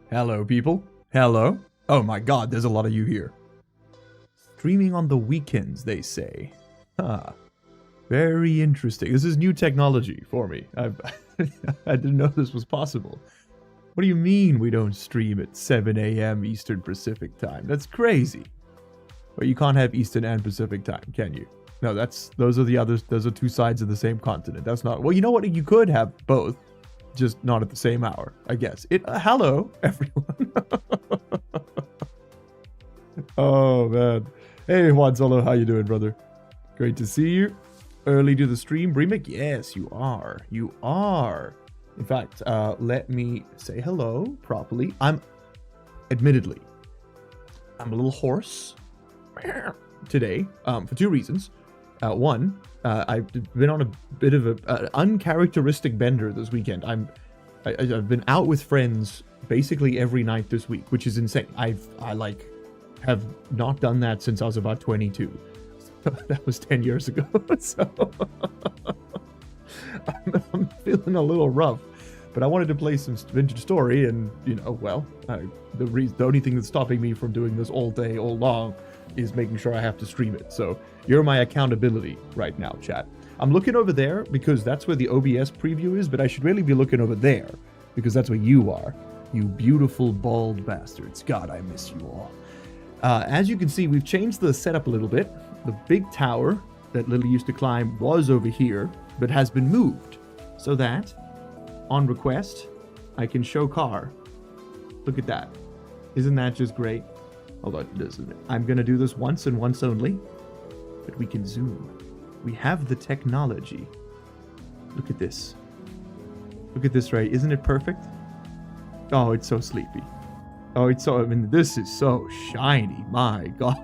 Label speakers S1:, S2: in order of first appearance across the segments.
S1: Hello, people. Hello. Oh my god, there's a lot of you here. Streaming on the weekends, they say. Huh. Very interesting. This is new technology for me. I didn't know this was possible. What do you mean we don't stream at 7 a.m. Eastern Pacific time? That's crazy. But you can't have Eastern and Pacific time, can you? No, those are the others. Those are two sides of the same continent. That's not. Well, you know what? You could have both, just not at the same hour, I guess. Hello, everyone. Oh man. Hey Juan Solo, how you doing, brother? Great to see you. Early to the stream, Bremic? Yes, you are. You are. In fact, let me say hello properly. Admittedly, I'm a little hoarse today for two reasons. One, I've been on a bit of an uncharacteristic bender this weekend. I've been out with friends basically every night this week, which is insane. I have not done that since I was about 22. That was 10 years ago. So I'm feeling a little rough, but I wanted to play some Vintage Story, and the only thing that's stopping me from doing this all day, all long, is making sure I have to stream it. So you're my accountability right now, chat. I'm looking over there because that's where the OBS preview is, but I should really be looking over there because that's where you are, you beautiful bald bastards. God, I miss you all. As you can see, we've changed the setup a little bit. The big tower that Lily used to climb was over here, but has been moved so that, on request, I can show car. Look at that. Isn't that just great? Hold on, I'm going to do this once and once only, but we can zoom. We have the technology. Look at this. Look at this, right? Isn't it perfect? Oh, it's so sleepy. Oh, this is so shiny. My God.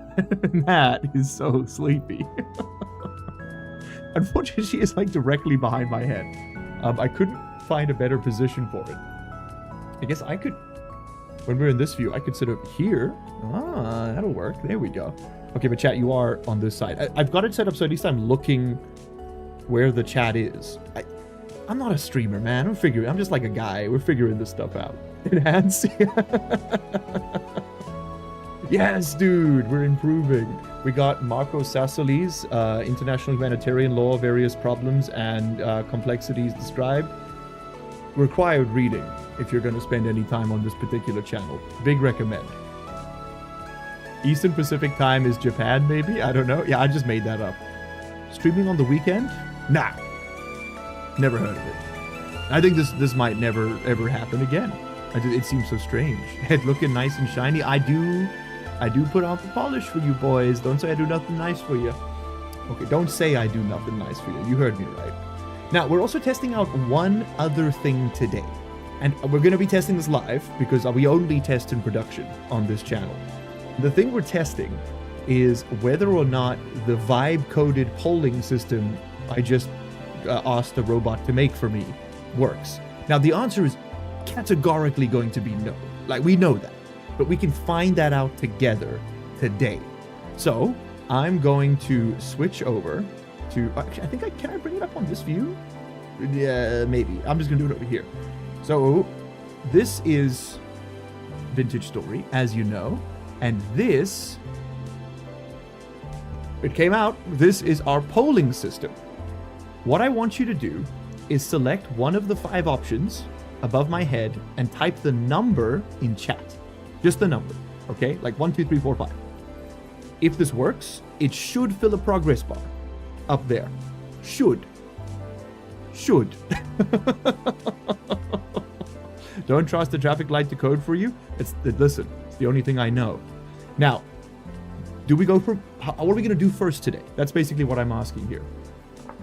S1: That is so sleepy. Unfortunately, she is like directly behind my head. I couldn't find a better position for it. I guess I could, when we're in this view, I could sit over here. Ah, that'll work. There we go. Okay, but chat, you are on this side. I've got it set up so at least I'm looking where the chat is. I'm not a streamer, man. I'm just like a guy. We're figuring this stuff out. Enhance. Yes, dude, we're improving. We got Marco Sassoli's International Humanitarian Law, Various Problems and Complexities Described. Required reading if you're going to spend any time on this particular channel. Big recommend. Eastern Pacific time is Japan, maybe? I don't know. Yeah, I just made that up. Streaming on the weekend? Nah. Never heard of it. I think this might never ever happen again. It seems so strange. Head looking nice and shiny. I do put on the polish for you boys. Don't say I do nothing nice for you. Okay, don't say I do nothing nice for you. You heard me right. Now, we're also testing out one other thing today. And we're going to be testing this live because we only test in production on this channel. The thing we're testing is whether or not the vibe-coded polling system I just asked the robot to make for me works. Now, the answer is categorically going to be no. Like, we know that. But we can find that out together today. So, I'm going to switch over to... Actually, can I bring it up on this view? Yeah, maybe. I'm just going to do it over here. So, this is Vintage Story, as you know. And this... It came out. This is our polling system. What I want you to do is select one of the 5 options above my head and type the number in chat. Just the number, okay? Like 1, 2, 3, 4, 5. If this works, it should fill a progress bar up there. Should. Don't trust the traffic light to code for you. Listen, it's the only thing I know. Now, what are we going to do first today? That's basically what I'm asking here.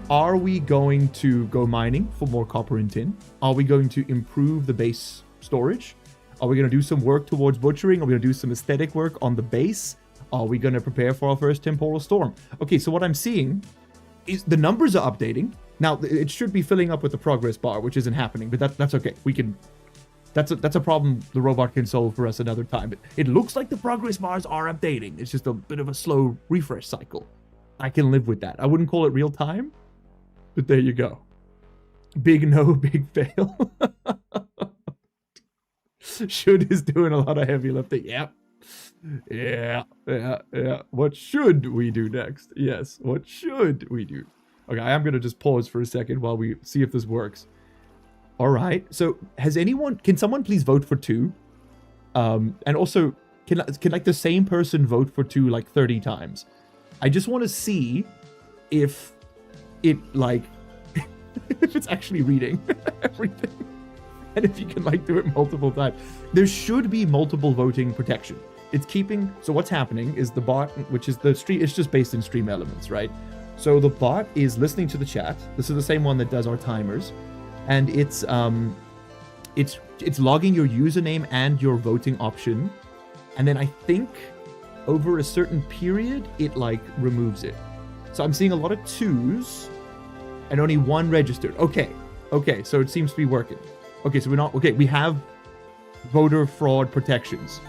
S1: Are we going to go mining for more copper and tin? Are we going to improve the base storage? Are we going to do some work towards butchering? Are we going to do some aesthetic work on the base? Are we going to prepare for our first temporal storm? Okay, so what I'm seeing is the numbers are updating. Now, it should be filling up with the progress bar, which isn't happening, but that's okay. That's a problem the robot can solve for us another time. But it looks like the progress bars are updating. It's just a bit of a slow refresh cycle. I can live with that. I wouldn't call it real time, but there you go. Big no, big fail. Should is doing a lot of heavy lifting. Yep. Yeah. What should we do next? Yes. What should we do? Okay, I am going to just pause for a second while we see if this works. All right. So can someone please vote for 2? And also, can like the same person vote for 2 like 30 times? I just want to see if it like, if it's actually reading everything. And if you can like do it multiple times. There should be multiple voting protection. It's keeping, so what's happening is the bot, which is the stream, it's just based in Stream Elements, right? So the bot is listening to the chat. This is the same one that does our timers. And it's logging your username and your voting option. And then I think over a certain period, it like removes it. So I'm seeing a lot of 2s and only 1 registered. Okay, so it seems to be working. Okay, so we have voter fraud protections.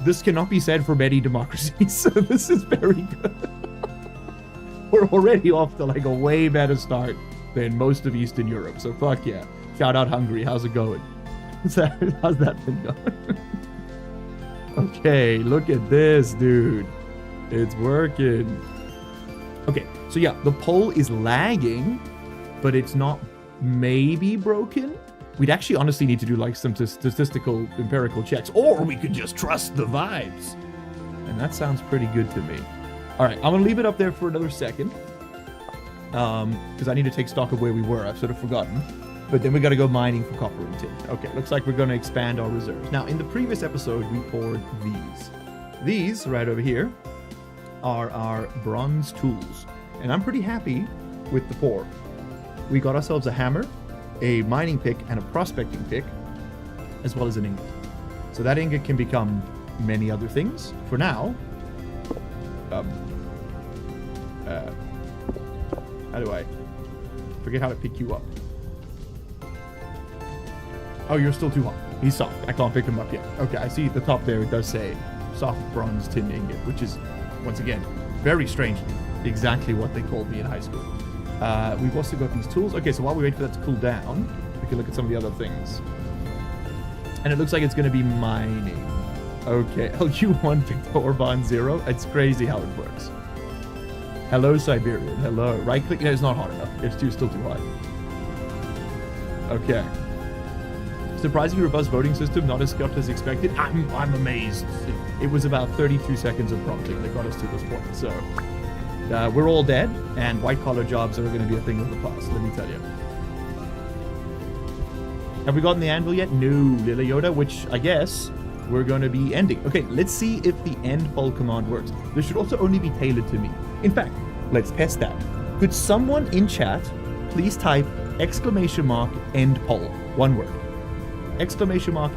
S1: This cannot be said for many democracies, so this is very good. We're already off to like a way better start than most of Eastern Europe, so fuck yeah. Shout out Hungary, how's it going? How's that thing going? Okay, look at this, dude. It's working. Okay, so yeah, the poll is lagging, but it's not maybe broken. We'd actually honestly need to do like some statistical empirical checks, or we could just trust the vibes. And that sounds pretty good to me. All right, I'm gonna leave it up there for another second. Because I need to take stock of where we were. I've sort of forgotten. But then we gotta go mining for copper and tin. Okay, looks like we're gonna expand our reserves. Now, in the previous episode, we poured these. These, right over here, are our bronze tools. And I'm pretty happy with the pour. We got ourselves a hammer, a mining pick, and a prospecting pick, as well as an ingot. So that ingot can become many other things. For now, how do I forget how to pick you up? Oh, you're still too hot. He's soft. I can't pick him up yet. Okay, I see at the top there it does say soft bronze tin ingot, which is, once again, very strangely, exactly what they called me in high school. We've also got these tools. Okay, so while we wait for that to cool down, we can look at some of the other things. And it looks like it's going to be mining. Okay, LU1 Victor Orban 0. It's crazy how it works. Hello, Siberian. Hello. Right click. No, it's not hot enough. It's still too hot. Okay. Surprisingly robust voting system, not as scuffed as expected. I'm amazed. It was about 32 seconds of prompting that got us to this point. So we're all dead, and white-collar jobs are going to be a thing of the past, let me tell you. Have we gotten the anvil yet? No, Lila Yoda, which I guess we're going to be ending. Okay, let's see if the end poll command works. This should also only be tailored to me. In fact, let's test that. Could someone in chat please type !end poll? One word.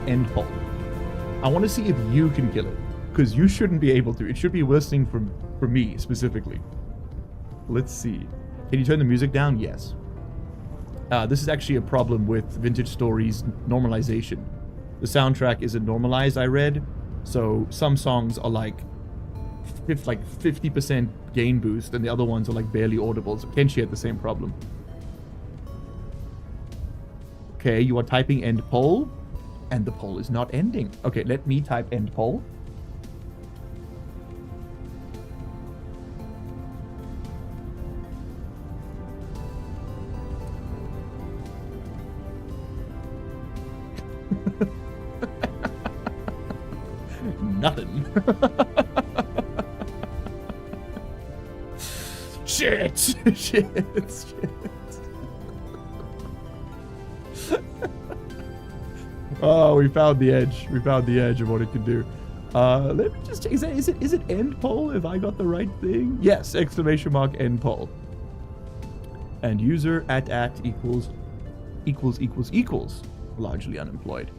S1: !end poll. I want to see if you can kill it, because you shouldn't be able to. It should be listening for me specifically. Let's see. Can you turn the music down? Yes. This is actually a problem with Vintage Stories normalization. The soundtrack isn't normalized, I read, so some songs are like 50% gain boost, and the other ones are like barely audible. So Kenshi had the same problem. Okay, you are typing end poll, and the poll is not ending. Okay, let me type end poll. Nothing. Shit. Oh, we found the edge. We found the edge of what it can do. Let me just check. Is it end poll? Have I got the right thing? Yes, ! End poll. And user at equals largely unemployed.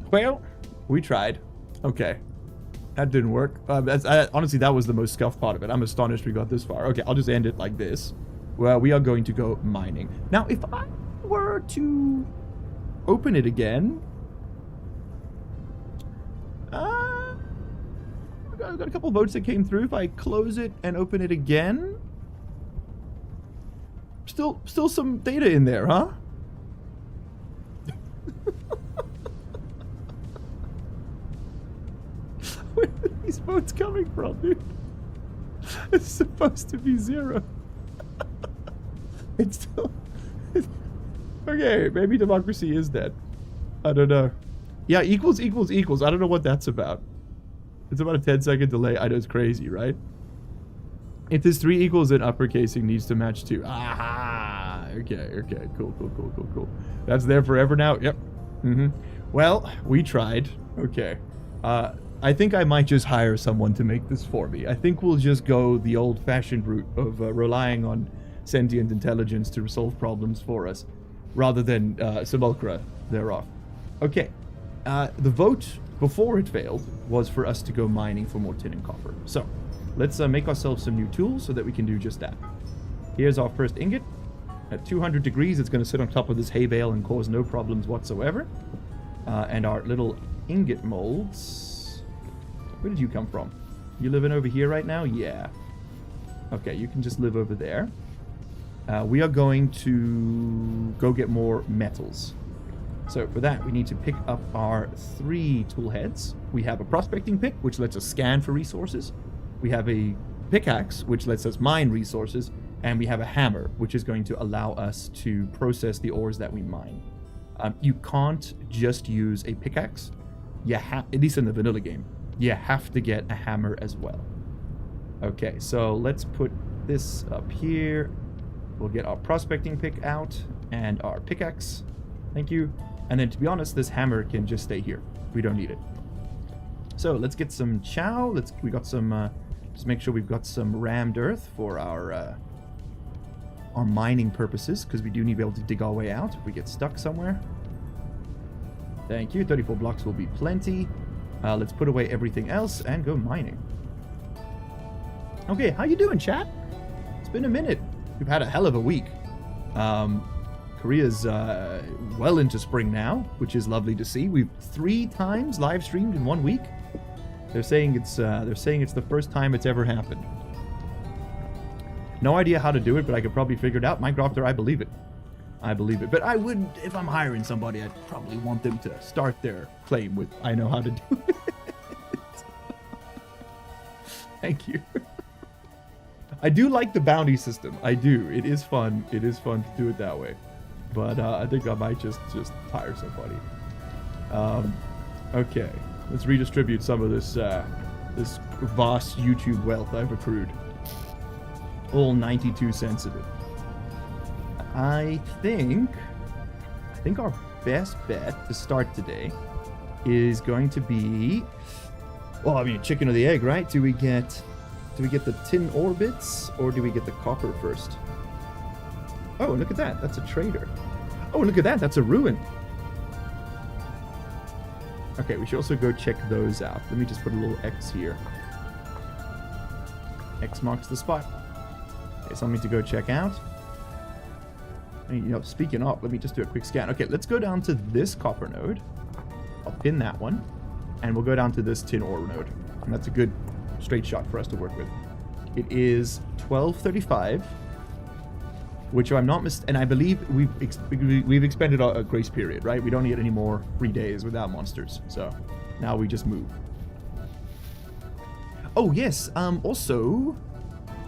S1: Well, we tried. Okay. That didn't work. Honestly, that was the most scuffed part of it. I'm astonished we got this far. Okay, I'll just end it like this. Well, we are going to go mining. Now, if I were to open it again... I've got a couple votes that came through. If I close it and open it again... Still some data in there, huh? Where are these votes coming from, dude? It's supposed to be 0. It's still... Okay, maybe democracy is dead. I don't know. Yeah, equals equals equals. I don't know what that's about. It's about a 10-second delay. I know it's crazy, right? If there's 3 equals, then uppercasing needs to match 2. Ah, okay, cool. That's there forever now? Yep. Well, we tried. Okay. I think I might just hire someone to make this for me. I think we'll just go the old-fashioned route of relying on sentient intelligence to resolve problems for us, rather than simulacra thereof. Okay. The vote before it failed was for us to go mining for more tin and copper. So, let's make ourselves some new tools so that we can do just that. Here's our first ingot. At 200 degrees, it's going to sit on top of this hay bale and cause no problems whatsoever. And our little ingot molds... Where did you come from? You living over here right now? Yeah. Okay, you can just live over there. We are going to go get more metals. So for that, we need to pick up our 3 tool heads. We have a prospecting pick, which lets us scan for resources. We have a pickaxe, which lets us mine resources. And we have a hammer, which is going to allow us to process the ores that we mine. You can't just use a pickaxe. You have, at least in the vanilla game, you have to get a hammer as well. Okay, so let's put this up here. We'll get our prospecting pick out and our pickaxe. Thank you. And then, to be honest, this hammer can just stay here. We don't need it. So let's get some chow. We got some. Just make sure we've got some rammed earth for our mining purposes, because we do need to be able to dig our way out if we get stuck somewhere. Thank you. 34 blocks will be plenty. Let's put away everything else and go mining. Okay, how you doing, chat? It's been a minute. We've had a hell of a week. Korea's well into spring now, which is lovely to see. We've 3 times live streamed in 1 week. They're saying it's the first time it's ever happened. No idea how to do it, but I could probably figure it out. Minecrafter, I believe it. I believe it. But I would, if I'm hiring somebody, I'd probably want them to start their claim with, I know how to do it. Thank you. I do like the bounty system. I do. It is fun. It is fun to do it that way. But I think I might just hire somebody. Okay. Let's redistribute some of this this vast YouTube wealth I've accrued. All 92 cents of it. I think our best bet to start today is going to be, well, I mean, chicken or the egg, right? Do we get the tin ore bits, or do we get the copper first? Oh, look at that. That's a trader. Oh, look at that. That's a ruin. Okay, we should also go check those out. Let me just put a little X here. X marks the spot. Okay, something to go check out. And, you know, speaking of, let me just do a quick scan. Okay, let's go down to this copper node. I'll pin that one. And we'll go down to this tin ore node. And that's a good straight shot for us to work with. It is 12:35, which I'm not and I believe we've expended a grace period, right? We don't need any more free days without monsters. So now we just move. Oh yes, also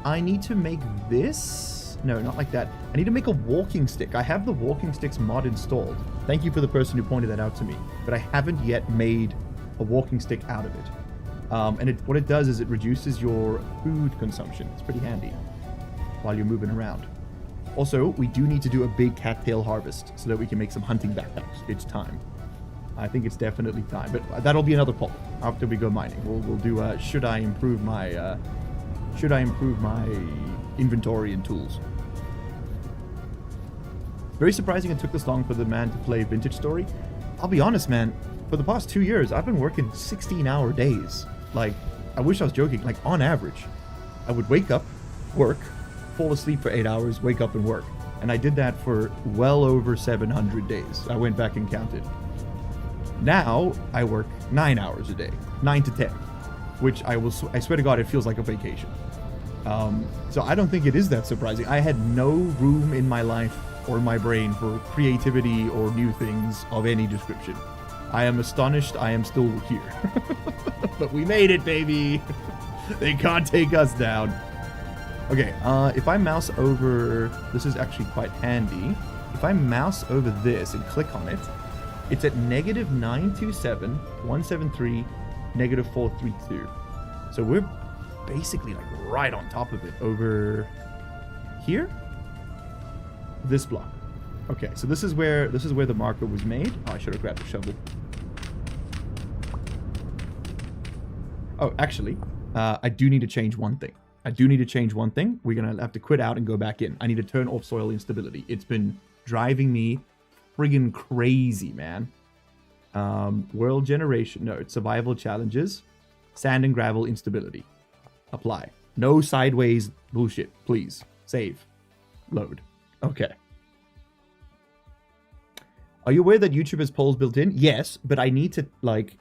S1: I need to make this. No, not like that. I need to make a walking stick. I have the walking sticks mod installed. Thank you for the person who pointed that out to me. But I haven't yet made a walking stick out of it. And what it does is it reduces your food consumption. It's pretty handy while you're moving around. Also, we do need to do a big cattail harvest so that we can make some hunting backpacks. It's time. I think it's definitely time. But that'll be another poll after we go mining. We'll do should I improve my inventory and tools. Very surprising it took this long for the man to play Vintage Story. I'll be honest, man. For the past 2 years, I've been working 16-hour days. Like, I wish I was joking. Like, on average, I would wake up, work, fall asleep for 8 hours, wake up and work. And I did that for well over 700 days. I went back and counted. Now, I work 9 hours a day. 9 to 10. Which I swear to God, it feels like a vacation. So I don't think it is that surprising. I had no room in my life or my brain for creativity or new things of any description. I am astonished I am still here. but we made it, baby. They can't take us down. Okay, if I mouse over, this is actually quite handy. If I mouse over this and click on it, it's at negative 927, 173, negative 432. So we're basically like right on top of it over here. This block. Okay, so this is where the marker was made. Oh, I should have grabbed the shovel. Oh, actually, I do need to change one thing. We're going to have to quit out and go back in. I need to turn off soil instability. It's been driving me friggin' crazy, man. World generation. No, it's survival challenges. Sand and gravel instability. Apply. No sideways bullshit. Please. Save. Load. Okay. Are you aware that YouTube has polls built in? Yes, but I need to, like,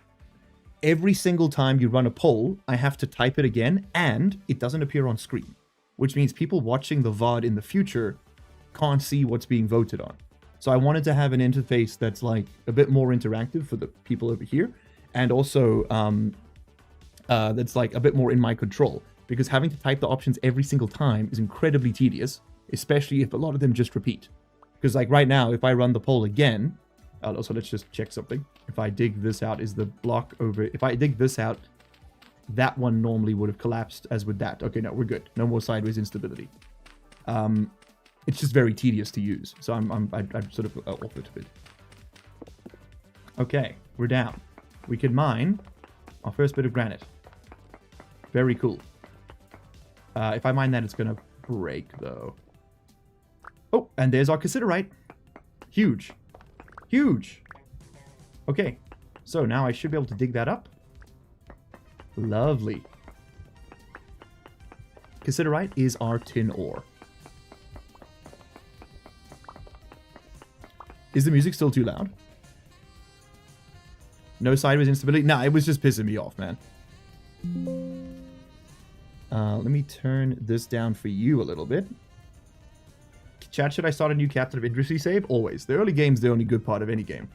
S1: every single time you run a poll, I have to type it again, and it doesn't appear on screen. Which means people watching the VOD in the future can't see what's being voted on. So I wanted to have an interface that's, like, a bit more interactive for the people over here, and also that's, like, a bit more in my control. Because having to type the options every single time is incredibly tedious, especially if a lot of them just repeat. Because, like, right now, if I run the poll again, also let's just check something. If I dig this out, is the block over... If I dig this out, that one normally would have collapsed as with that. Okay, no, we're good. No more sideways instability. It's just very tedious to use. So I'm sort of off it a bit. Okay, we're down. We can mine our first bit of granite. Very cool. If I mine that, it's going to break, though. Oh, and there's our cassiterite. Huge. Huge. Okay, so now I should be able to dig that up. Lovely. Cassiterite is our tin ore. Is the music still too loud? No sideways instability? Nah, it was just pissing me off, man. Let me turn this down for you a little bit. Chat, should I start a new Captain of Industry save? Always. The early game's the only good part of any game.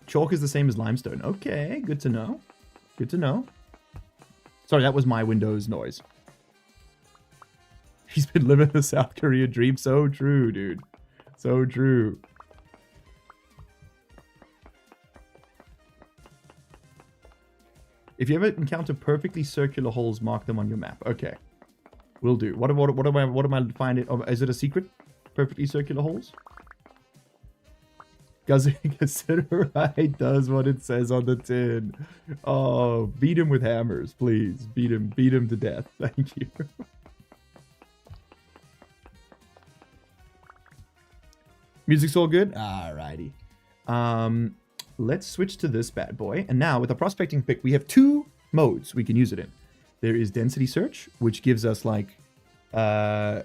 S1: Chalk is the same as limestone. Okay, good to know. Good to know. Sorry, that was my Windows noise. He's been living the South Korea dream. So true, dude. So true. If you ever encounter perfectly circular holes, mark them on your map. Okay. Will do. What am I finding? Is it a secret? Perfectly circular holes? Cassiterite does what it says on the tin. Oh, beat him with hammers, please. Beat him to death. Thank you. Music's all good? Alrighty. Let's switch to this bad boy. And now with the prospecting pick, we have two modes we can use it in. There is density search, which gives us like a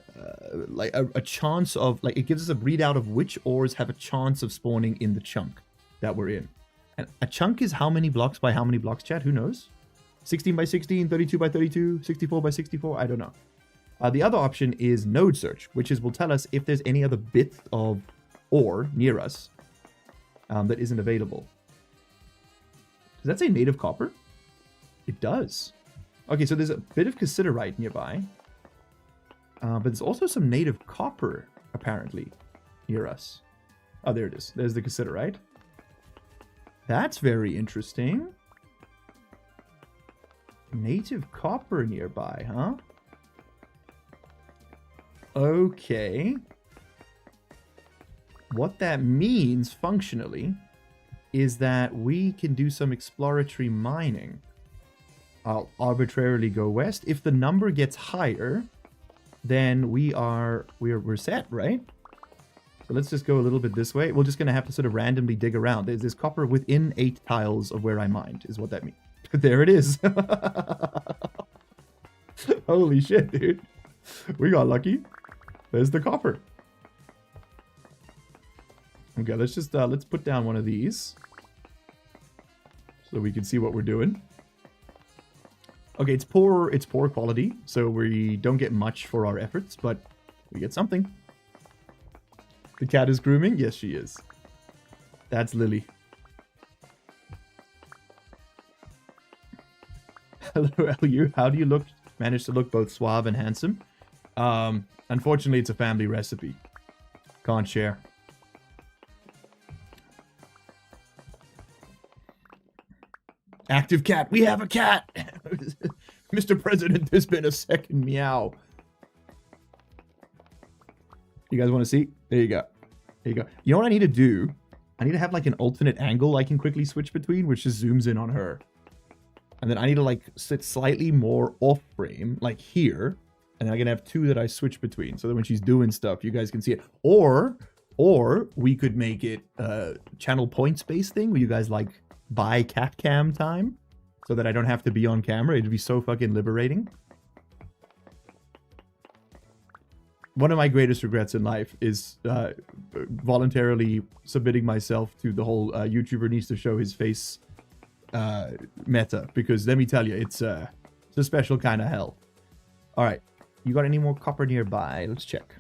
S1: chance of, like, it gives us a readout of which ores have a chance of spawning in the chunk that we're in. And a chunk is how many blocks by how many blocks, chat? Who knows? 16 by 16, 32 by 32, 64 by 64? I don't know. The other option is node search, which will tell us if there's any other bit of ore near us that isn't available. Does that say native copper? It does. Okay, so there's a bit of cassiterite nearby. But there's also some native copper, apparently, near us. Oh, there it is. There's the cassiterite. That's very interesting. Native copper nearby, huh? Okay. What that means, functionally, is that we can do some exploratory mining. I'll arbitrarily go west. If the number gets higher, then we're set, right? So let's just go a little bit this way. We're just going to have to sort of randomly dig around. There's copper within 8 tiles of where I mined, is what that means. There it is. Holy shit, dude. We got lucky. There's the copper. Okay, let's just let's put down one of these so we can see what we're doing. Okay, it's poor quality, so we don't get much for our efforts, but we get something. The cat is grooming? Yes, she is. That's Lily. Hello, LU. How do you manage to look both suave and handsome? Unfortunately, it's a family recipe. Can't share. Active cat. We have a cat. Mr. President, there's been a second meow. You guys want to see? There you go. There you go. You know what I need to do? I need to have like an alternate angle I can quickly switch between, which just zooms in on her. And then I need to like sit slightly more off frame, like here. And then I'm gonna have two that I switch between, so that when she's doing stuff, you guys can see it. Or we could make it a channel points based thing where you guys like buy cat cam time, so that I don't have to be on camera. It'd be so fucking liberating. One of my greatest regrets in life is voluntarily submitting myself to the whole YouTuber needs to show his face meta, because let me tell you, it's a special kind of hell. All right, you got any more copper nearby? Let's check.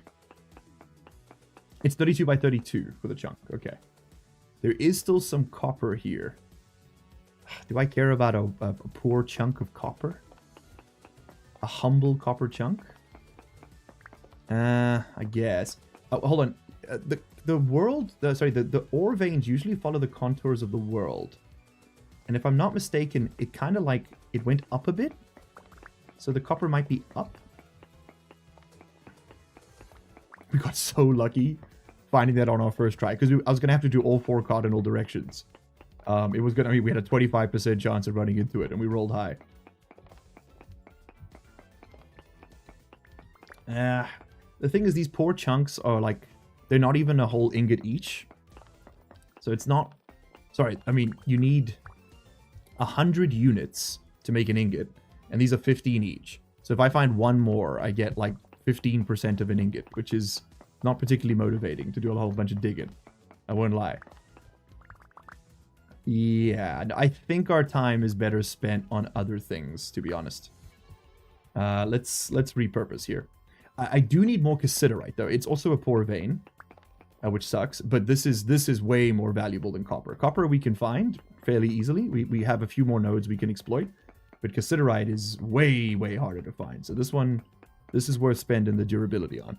S1: It's 32 by 32 for the chunk. Okay, there is still some copper here. Do I care about a poor chunk of copper? A humble copper chunk? I guess. Oh, hold on. The ore veins usually follow the contours of the world. And if I'm not mistaken, it kind of like, it went up a bit. So the copper might be up. We got so lucky finding that on our first try, because I was going to have to do all 4 cardinal directions. It was going to, I mean, we had a 25% chance of running into it, and we rolled high. The thing is, these poor chunks are like, they're not even a whole ingot each. So it's not, sorry, I mean, you need 100 units to make an ingot, and these are 15 each. So if I find one more, I get like 15% of an ingot, which is not particularly motivating to do a whole bunch of digging. I won't lie. Yeah, I think our time is better spent on other things, to be honest. Let's repurpose here. I do need more cassiterite, though. It's also a poor vein, which sucks. But this is way more valuable than copper. Copper we can find fairly easily. We have a few more nodes we can exploit. But cassiterite is way, way harder to find. So this is worth spending the durability on.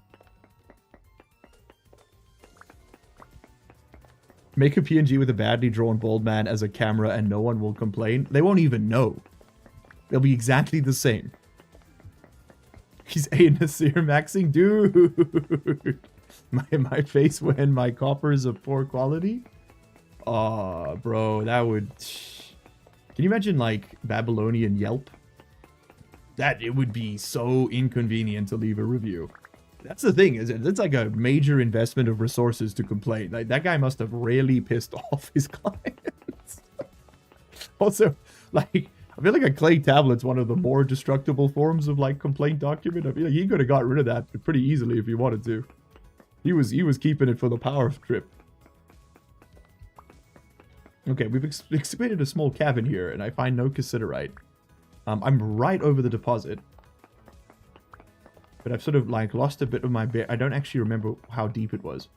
S1: Make a PNG with a badly drawn bald man as a camera and no one will complain. They won't even know. They'll be exactly the same. He's A Nasir maxing. Dude. My face when my copper is of poor quality? Aw, bro, that would... Can you imagine, like, Babylonian Yelp? It would be so inconvenient to leave a review. That's the thing, is it's like a major investment of resources to complain. Like, that guy must have really pissed off his clients. Also, like... I feel like a clay tablet's one of the more destructible forms of like complaint document. I feel like he could have got rid of that pretty easily if he wanted to. He was keeping it for the power trip. Okay, we've excavated a small cavern here, and I find no cassiterite. I'm right over the deposit, but I've sort of like lost a bit of my I don't actually remember how deep it was.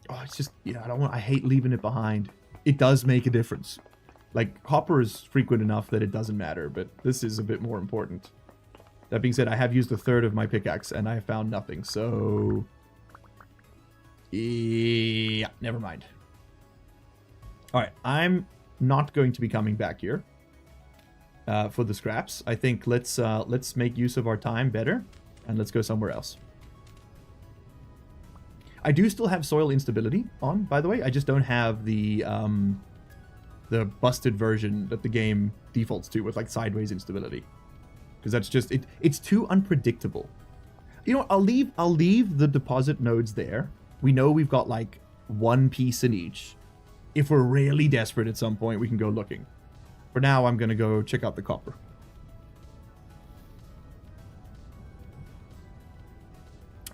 S1: Oh, it's just, you know, I hate leaving it behind. It does make a difference. Like, copper is frequent enough that it doesn't matter, but this is a bit more important. That being said, I have used a third of my pickaxe, and I have found nothing, so... Yeah, never mind. Alright, I'm not going to be coming back here for the scraps. I think let's make use of our time better, and let's go somewhere else. I do still have soil instability on, by the way. I just don't have the busted version that the game defaults to with like sideways instability, because that's just it's too unpredictable. You know what, I'll leave the deposit nodes there. We know we've got like one piece in each. If we're really desperate at some point, we can go looking. For now, I'm gonna go check out the copper.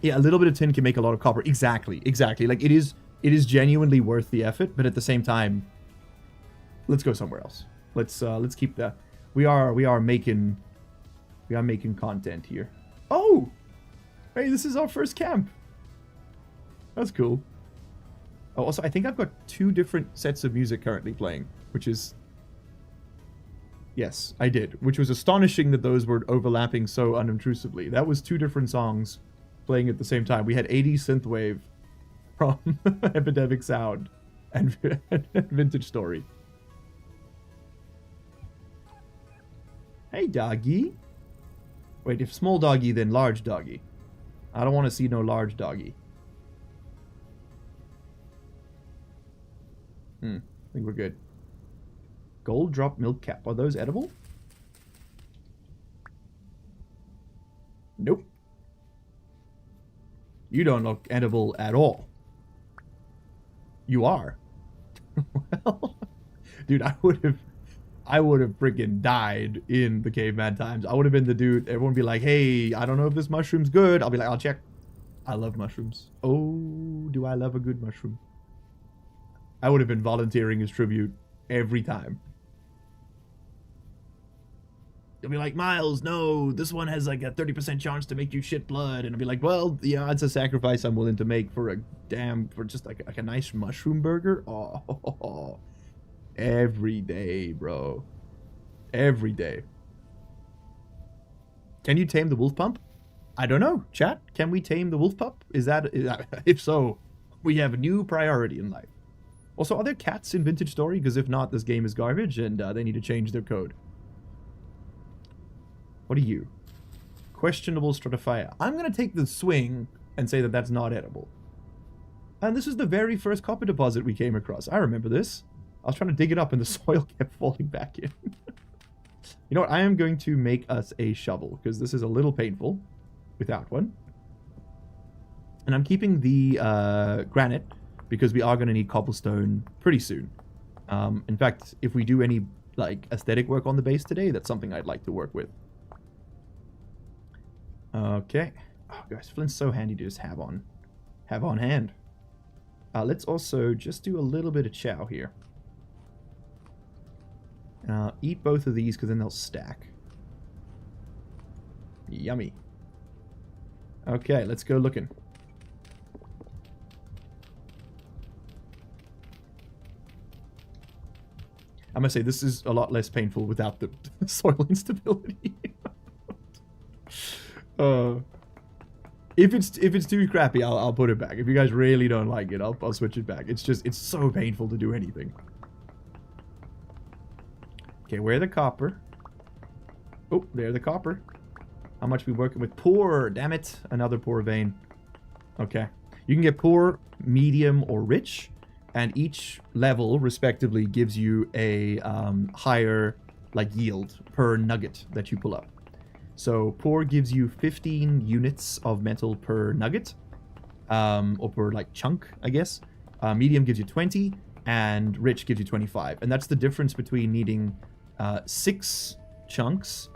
S1: Yeah, a little bit of tin can make a lot of copper. Exactly. Like, it is genuinely worth the effort, but at the same time, let's go somewhere else. Let's keep that. We are making content here. Oh, hey, this is our first camp. That's cool. Oh, also, I think I've got 2 different sets of music currently playing, which is Yes, I did, which was astonishing that those were overlapping so unobtrusively. That was 2 different songs playing at the same time. We had 80s synthwave from Epidemic Sound and Vintage Story. Hey, doggy. Wait, if small doggy, then large doggy. I don't want to see no large doggy. I think we're good. Gold drop milk cap. Are those edible? Nope. You don't look edible at all. You are. Well, dude, I would have freaking died in the caveman times. I would have been the dude. Everyone would be like, hey, I don't know if this mushroom's good. I'll be like, I'll check. I love mushrooms. Oh, do I love a good mushroom? I would have been volunteering as tribute every time. They'll be like, Miles, no, this one has like a 30% chance to make you shit blood. And I'll be like, well, yeah, it's a sacrifice I'm willing to make for just like a nice mushroom burger. Oh, every day, bro. Every day. Can you tame the wolf pump? I don't know. Chat, can we tame the wolf pup? Is that if so, we have a new priority in life. Also, are there cats in Vintage Story? Because if not, this game is garbage and they need to change their code. What are you? Questionable stratifier. I'm going to take the swing and say that that's not edible. And this is the very first copper deposit we came across. I remember this. I was trying to dig it up and the soil kept falling back in. You know what? I am going to make us a shovel because this is a little painful without one. And I'm keeping the granite because we are going to need cobblestone pretty soon. In fact, if we do any like aesthetic work on the base today, that's something I'd like to work with. Okay. Oh, guys, flint's so handy to just have on hand. Let's also just do a little bit of chow here. Eat both of these because then they'll stack. Yummy. Okay, let's go looking. I'm gonna say this is a lot less painful without the soil instability. If it's too crappy, I'll put it back. If you guys really don't like it, I'll switch it back. It's so painful to do anything. Okay, where the copper? Oh, there the copper. How much we working with? Poor, damn it, another poor vein. Okay, you can get poor, medium, or rich, and each level respectively gives you a higher like yield per nugget that you pull up. So poor gives you 15 units of metal per nugget, or per like chunk, I guess. Medium gives you 20, and rich gives you 25. And that's the difference between needing 6 chunks,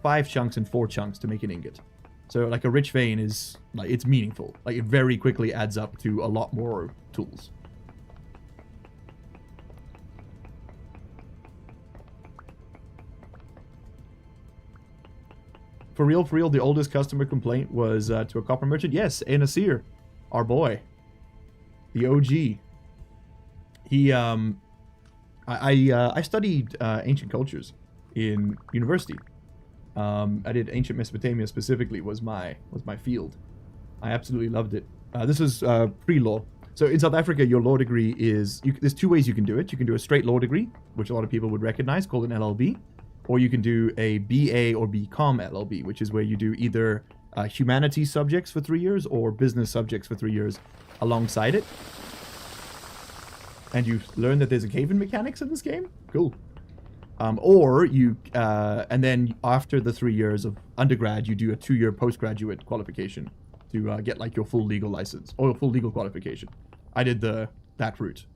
S1: 5 chunks, and 4 chunks to make an ingot. So like a rich vein is like, it's meaningful. Like it very quickly adds up to a lot more tools. For real, the oldest customer complaint was to a copper merchant. Yes, a Nasir, our boy, the OG. He, I studied ancient cultures in university. I did ancient Mesopotamia specifically was my field. I absolutely loved it. This is pre-law. So in South Africa, your law degree is there's 2 ways you can do it. You can do a straight law degree, which a lot of people would recognize, called an LLB. Or you can do a BA or BCom LLB, which is where you do either humanities subjects for 3 years or business subjects for 3 years alongside it. And you learn that there's a cave-in mechanics in this game. Cool. Or you, and then after the 3 years of undergrad, you do a 2-year postgraduate qualification to get like your full legal license or full legal qualification. I did that route.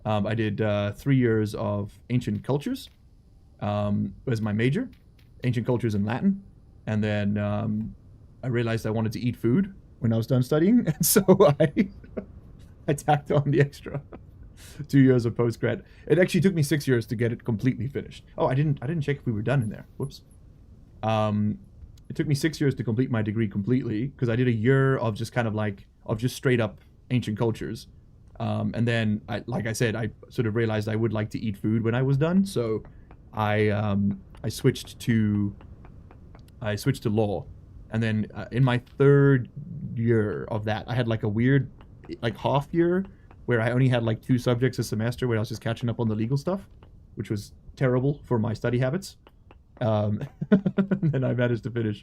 S1: I did 3 years of ancient cultures. Was my major, ancient cultures and Latin, and then I realized I wanted to eat food when I was done studying, and so I tacked on the extra 2 years of postgrad. It actually took me 6 years to get it completely finished. Oh, I didn't check if we were done in there. Whoops. It took me 6 years to complete my degree completely because I did a year of just kind of like just straight up ancient cultures, and then like I said, I sort of realized I would like to eat food when I was done, so I I switched to law, and then in my 3rd year of that, I had like a weird like half year where I only had like 2 subjects a semester where I was just catching up on the legal stuff, which was terrible for my study habits. And then I managed to finish.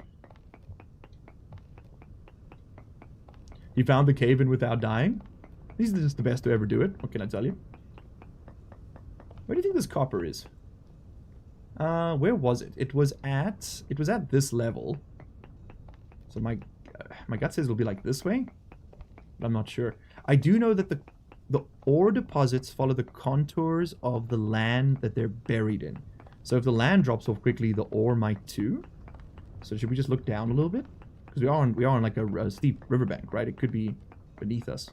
S1: You found the cave in without dying? These are just the best to ever do it. What can I tell you? Where do you think this copper is? Where was it? It was at this level. So my gut says it'll be like this way, but I'm not sure. I do know that the ore deposits follow the contours of the land that they're buried in. So if the land drops off quickly, the ore might too. So should we just look down a little bit? Because we are on like a steep riverbank, right? It could be beneath us.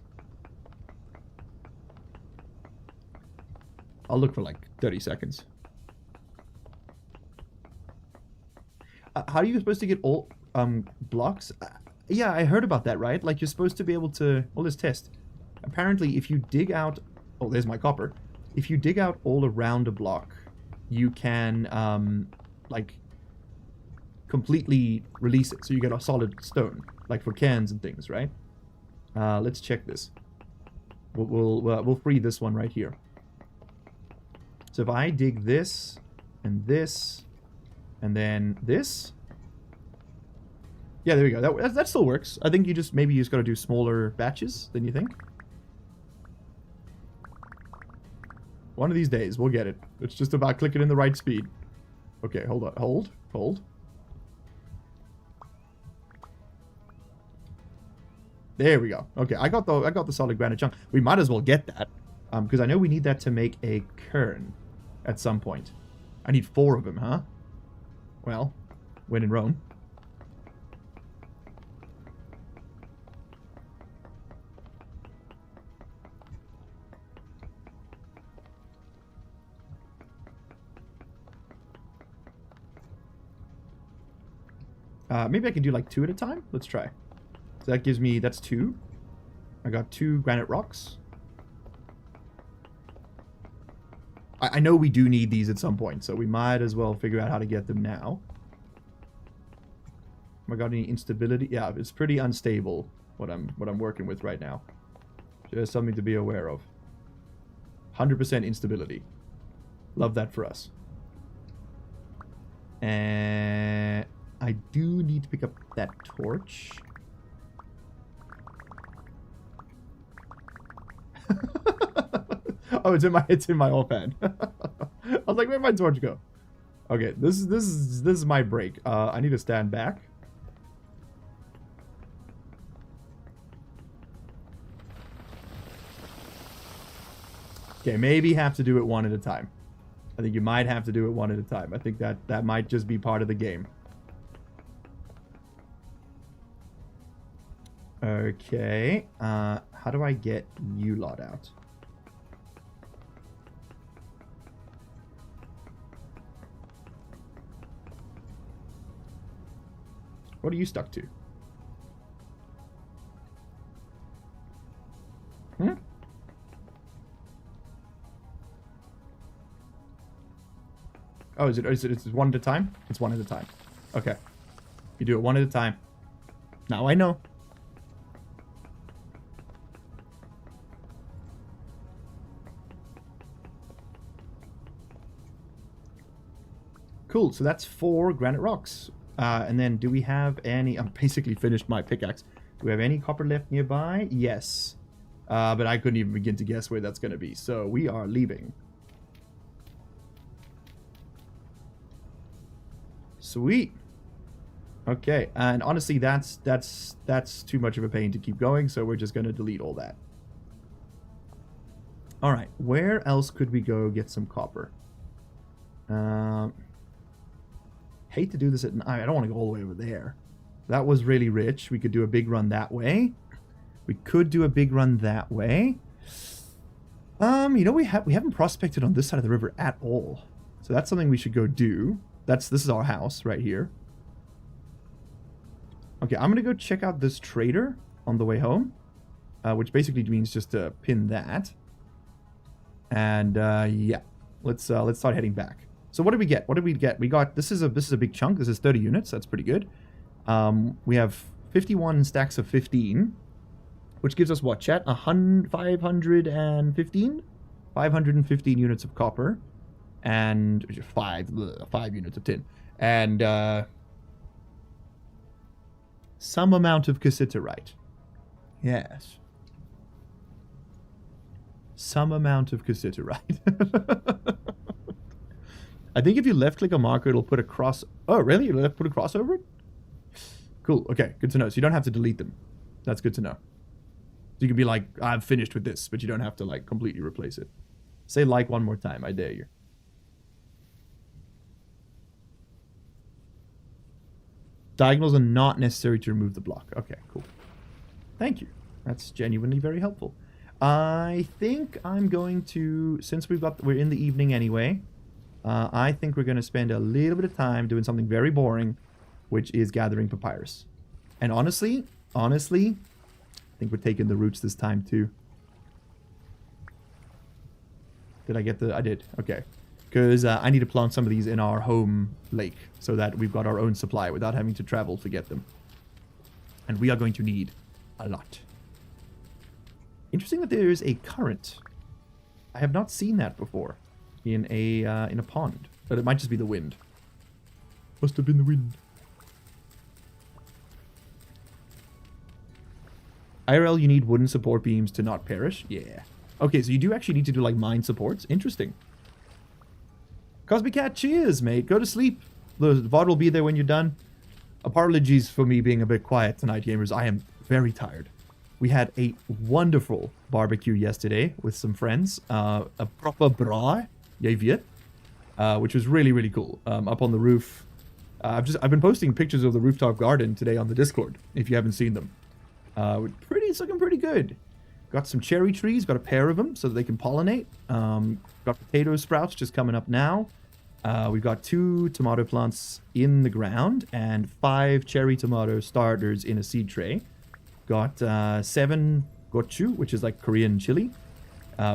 S1: I'll look for like 30 seconds. How are you supposed to get all blocks? Yeah, I heard about that, right? Like you're supposed to be able to... Well, let's test. Apparently, if you dig out... Oh, there's my copper. If you dig out all around a block, you can, like, completely release it. So you get a solid stone, like for cans and things, right? Let's check this. We'll free this one right here. So if I dig this, and then this... Yeah, there we go. That still works. I think maybe you just gotta do smaller batches than you think. One of these days, we'll get it. It's just about clicking in the right speed. Okay, hold on. Hold. There we go. Okay, I got the solid granite chunk. We might as well get that. Because I know we need that to make a cairn at some point. I need 4 of them, huh? Well, when in Rome. Maybe I can do like 2 at a time? Let's try. So that gives me... That's 2. I got 2 granite rocks. I know we do need these at some point, so we might as well figure out how to get them now. Have I got any instability? Yeah, it's pretty unstable what I'm working with right now. Just something to be aware of. 100% instability. Love that for us. And I do need to pick up that torch. Oh, it's in my offhand. I was like, where'd my torch go? Okay, this is my break. I need to stand back. Okay, maybe have to do it one at a time. I think you might have to do it one at a time. I think that might just be part of the game. Okay, how do I get you lot out? What are you stuck to? Hmm? Oh, is it one at a time? It's one at a time. Okay. You do it one at a time. Now I know. Cool, so that's 4 granite rocks. And then do we have any... I'm basically finished my pickaxe. Do we have any copper left nearby? Yes. But I couldn't even begin to guess where that's going to be. So we are leaving. Sweet. Okay, and honestly, that's too much of a pain to keep going, so we're just going to delete all that. Alright, where else could we go get some copper? Hate to do this at night. I don't want to go all the way over there. That was really rich. We could do a big run that way. We could do a big run that way. You know, we haven't prospected on this side of the river at all. So that's something we should go do. This is our house right here. Okay, I'm gonna go check out this trader on the way home, which basically means just to pin that. And yeah, let's start heading back. So what did we get? What did we get? We got, this is a big chunk. This is 30 units. That's pretty good. We have 51 stacks of 15, which gives us what, chat? 515? 515 units of copper and 5 units of tin. And some amount of cassiterite. Yes. Some amount of cassiterite. I think if you left click a marker, it'll put a cross. Oh, really? You put a cross over it? Cool. Okay, good to know. So you don't have to delete them. That's good to know. So you can be like, I've finished with this, but you don't have to like completely replace it. Say like one more time. I dare you. Diagonals are not necessary to remove the block. Okay, cool. Thank you. That's genuinely very helpful. I think I'm going to, since we're in the evening anyway, I think we're going to spend a little bit of time doing something very boring, which is gathering papyrus. And honestly, I think we're taking the roots this time too. Did I get the, I did, okay. Because I need to plant some of these in our home lake so that we've got our own supply without having to travel to get them. And we are going to need a lot. Interesting that there is a current. I have not seen that before in a pond. But it might just be the wind. Must have been the wind. IRL, you need wooden support beams to not perish? Yeah. Okay, so you do actually need to do like mine supports. Interesting. Cosmic Cat, cheers, mate. Go to sleep. The VOD will be there when you're done. Apologies for me being a bit quiet tonight, gamers. I am very tired. We had a wonderful barbecue yesterday with some friends. A proper braai, jy weet, which was really, really cool. Up on the roof. I've been posting pictures of the rooftop garden today on the Discord, if you haven't seen them. It's looking pretty good. Got some cherry trees, got a pair of them so that they can pollinate. Got potato sprouts just coming up now. We've got 2 tomato plants in the ground and 5 cherry tomato starters in a seed tray. Got 7 gochu, which is like Korean chili.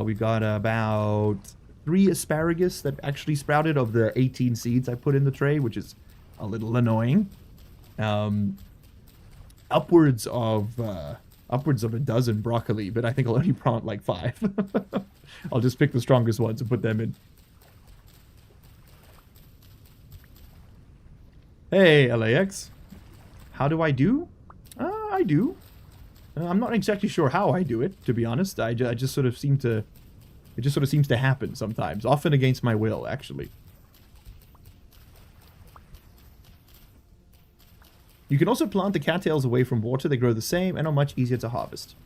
S1: We got about 3 asparagus that actually sprouted of the 18 seeds I put in the tray, which is a little annoying. Upwards of a dozen broccoli, but I think I'll only plant like 5. I'll just pick the strongest ones and put them in. Hey, LAX. How do I do? I do. I'm not exactly sure how I do it, to be honest. I just sort of seem to... It just sort of seems to happen sometimes. Often against my will, actually. You can also plant the cattails away from water. They grow the same and are much easier to harvest.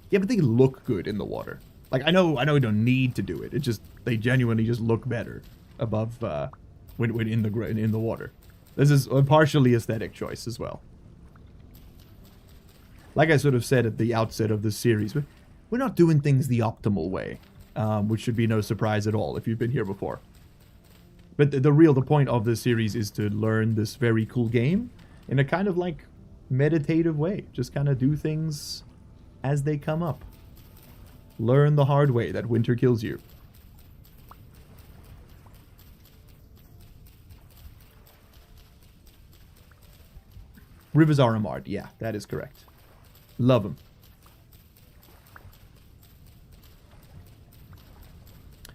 S1: Yeah, but they look good in the water. Like, I know we don't need to do it. It just... They genuinely just look better above... when in the water. This is a partially aesthetic choice as well. Like I sort of said at the outset of this series, we're not doing things the optimal way, which should be no surprise at all if you've been here before. But the point of this series is to learn this very cool game in a kind of like meditative way. Just kind of do things as they come up. Learn the hard way that winter kills you. Rivers are Amard. Yeah, that is correct. Love them.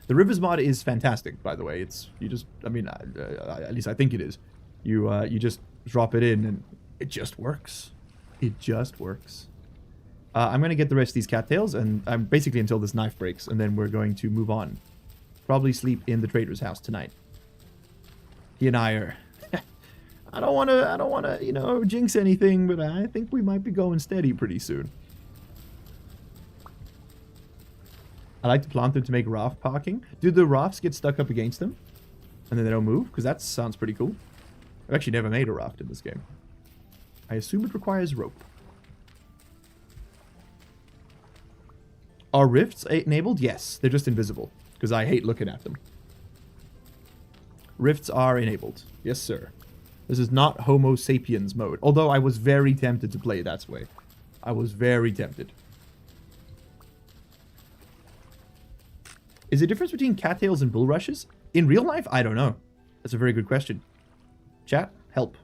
S1: The Rivers mod is fantastic, by the way. At least I think it is. You just drop it in and it just works. It just works. I'm going to get the rest of these cattails, and I'm basically until this knife breaks, and then we're going to move on. Probably sleep in the trader's house tonight. He and I are... I don't want to, jinx anything, but I think we might be going steady pretty soon. I like to plant them to make raft parking. Do the rafts get stuck up against them? And then they don't move? Because that sounds pretty cool. I've actually never made a raft in this game. I assume it requires rope. Are rifts enabled? Yes, they're just invisible. Because I hate looking at them. Rifts are enabled. Yes, sir. This is not Homo sapiens mode. Although I was very tempted to play that way. I was very tempted. Is there a difference between cattails and bulrushes? In real life, I don't know. That's a very good question. Chat, help.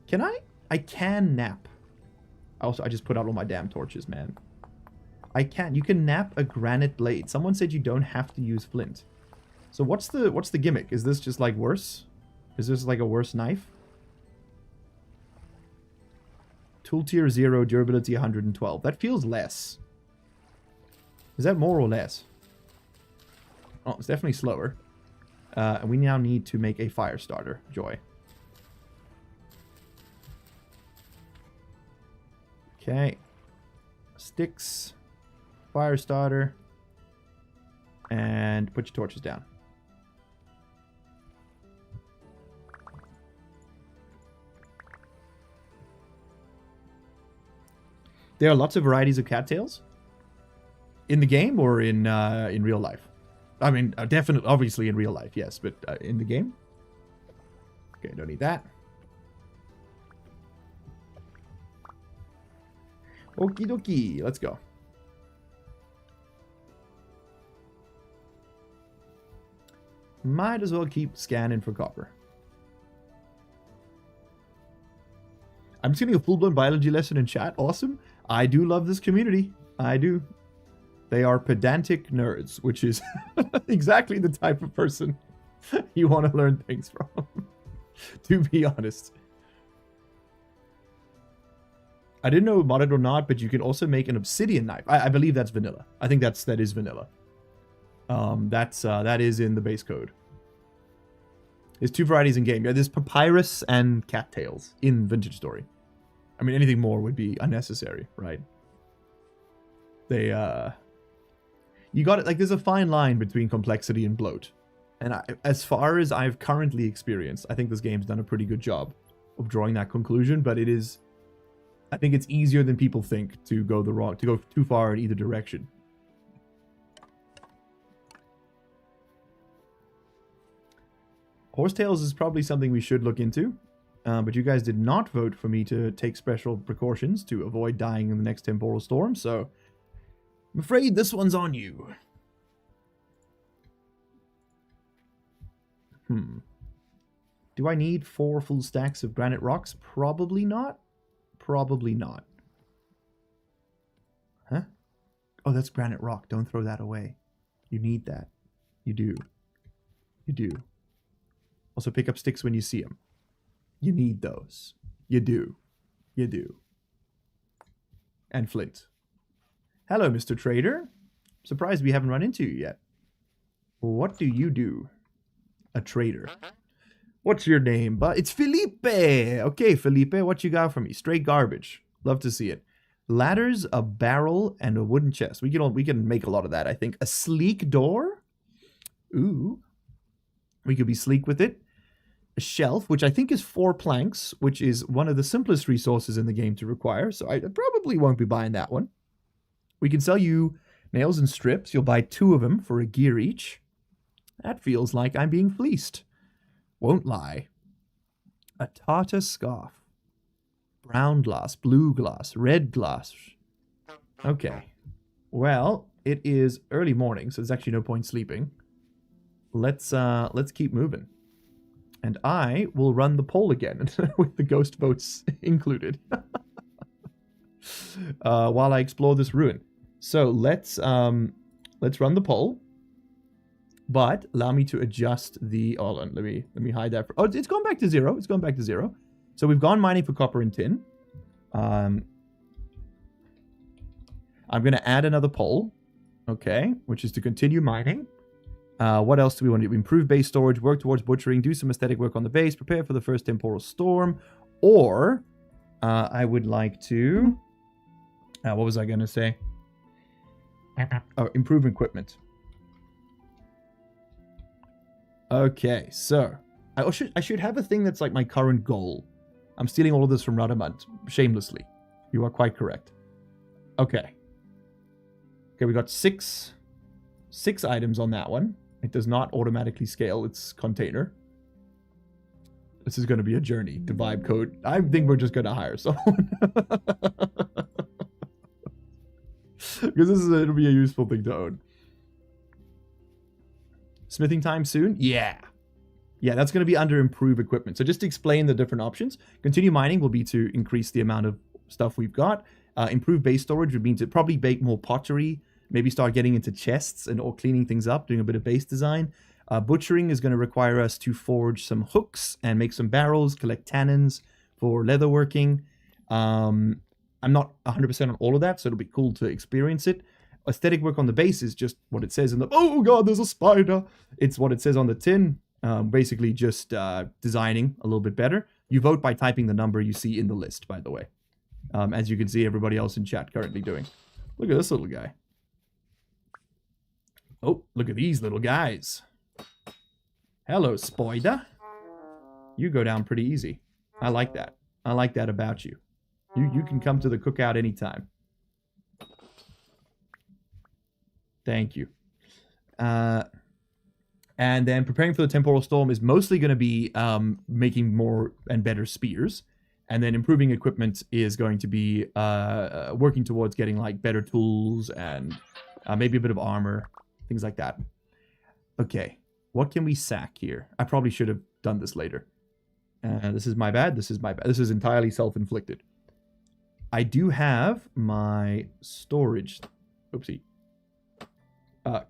S1: Can I? I can nap. Also, I just put out all my damn torches, man. I can. You can nap a granite blade. Someone said you don't have to use flint. So what's the gimmick? Is this just like worse? Is this like a worse knife? Tool tier 0, durability 112. That feels less. Is that more or less? Oh, it's definitely slower. And we now need to make a fire starter. Joy. Okay. Sticks. Fire starter. And put your torches down. There are lots of varieties of cattails in the game or in real life. I mean, definitely, obviously in real life, yes, but in the game. Okay, don't need that. Okie dokie, let's go. Might as well keep scanning for copper. I'm just getting a full-blown biology lesson in chat. Awesome. I do love this community. I do. They are pedantic nerds, which is exactly the type of person you want to learn things from, to be honest. I didn't know modded or not, but you can also make an obsidian knife. I believe that's vanilla. I think that is vanilla. That is in the base code. There's two varieties in game. Yeah, there's papyrus and cattails in Vintage Story. I mean, anything more would be unnecessary, right? They, you got it. Like, there's a fine line between complexity and bloat. And as far as I've currently experienced, I think this game's done a pretty good job of drawing that conclusion. But it is, I think it's easier than people think to go too far in either direction. Horsetails is probably something we should look into. But you guys did not vote for me to take special precautions to avoid dying in the next temporal storm, so I'm afraid this one's on you. Do I need 4 full stacks of granite rocks? Probably not. Probably not. Huh? Oh, that's granite rock. Don't throw that away. You need that. You do. You do. Also pick up sticks when you see them. You need those. You do. You do. And flint. Hello, Mr. Trader. Surprised we haven't run into you yet. What do you do? A trader. What's your name? But it's Felipe. Okay, Felipe, what you got for me? Straight garbage. Love to see it. Ladders, a barrel, and a wooden chest. We can make a lot of that, I think. A sleek door. Ooh. We could be sleek with it. A shelf, which I think is 4 planks, which is one of the simplest resources in the game to require, so I probably won't be buying that one. We can sell you nails and strips. You'll buy 2 of them for a gear each. That feels like I'm being fleeced. Won't lie. A tartar scarf. Brown glass, blue glass, red glass. Okay. Well, it is early morning, so there's actually no point sleeping. Let's keep moving. And I will run the poll again with the ghost votes included while I explore this ruin. So let's run the poll, but allow me to adjust the. Hold on, let me hide that. Oh, it's gone back to 0. It's gone back to 0. So we've gone mining for copper and tin. I'm going to add another poll, okay, which is to continue mining. What else do we want to do? Improve base storage, work towards butchering, do some aesthetic work on the base, prepare for the first temporal storm, or I would like to... what was I going to say? Oh, improve equipment. Okay, so I should have a thing that's like my current goal. I'm stealing all of this from Radamant, shamelessly. You are quite correct. Okay. Okay, we got six items on that one. It does not automatically scale its container. This is going to be a journey to vibe code. I think we're just going to hire someone. Because it'll be a useful thing to own. Smithing time soon? Yeah. Yeah, that's going to be under improve equipment. So just to explain the different options, continue mining will be to increase the amount of stuff we've got. Improve base storage would mean to probably bake more pottery, maybe start getting into chests and or cleaning things up, doing a bit of base design. Butchering is going to require us to forge some hooks and make some barrels, collect tannins for leatherworking. I'm not 100% on all of that, so it'll be cool to experience it. Aesthetic work on the base is just what it says in the... Oh god, there's a spider! It's what it says on the tin. Basically just designing a little bit better. You vote by typing the number you see in the list, by the way. As you can see everybody else in chat currently doing. Look at this little guy. Oh, look at these little guys. Hello, spider. You go down pretty easy. I like that. I like that about you. You can come to the cookout anytime. Thank you. And then preparing for the temporal storm is mostly going to be making more and better spears. And then improving equipment is going to be working towards getting like better tools and maybe a bit of armor, things like that. Okay, what can we sack here? I probably should have done this later. This is my bad. This is my bad. This is entirely self-inflicted. I do have my storage. Oopsie.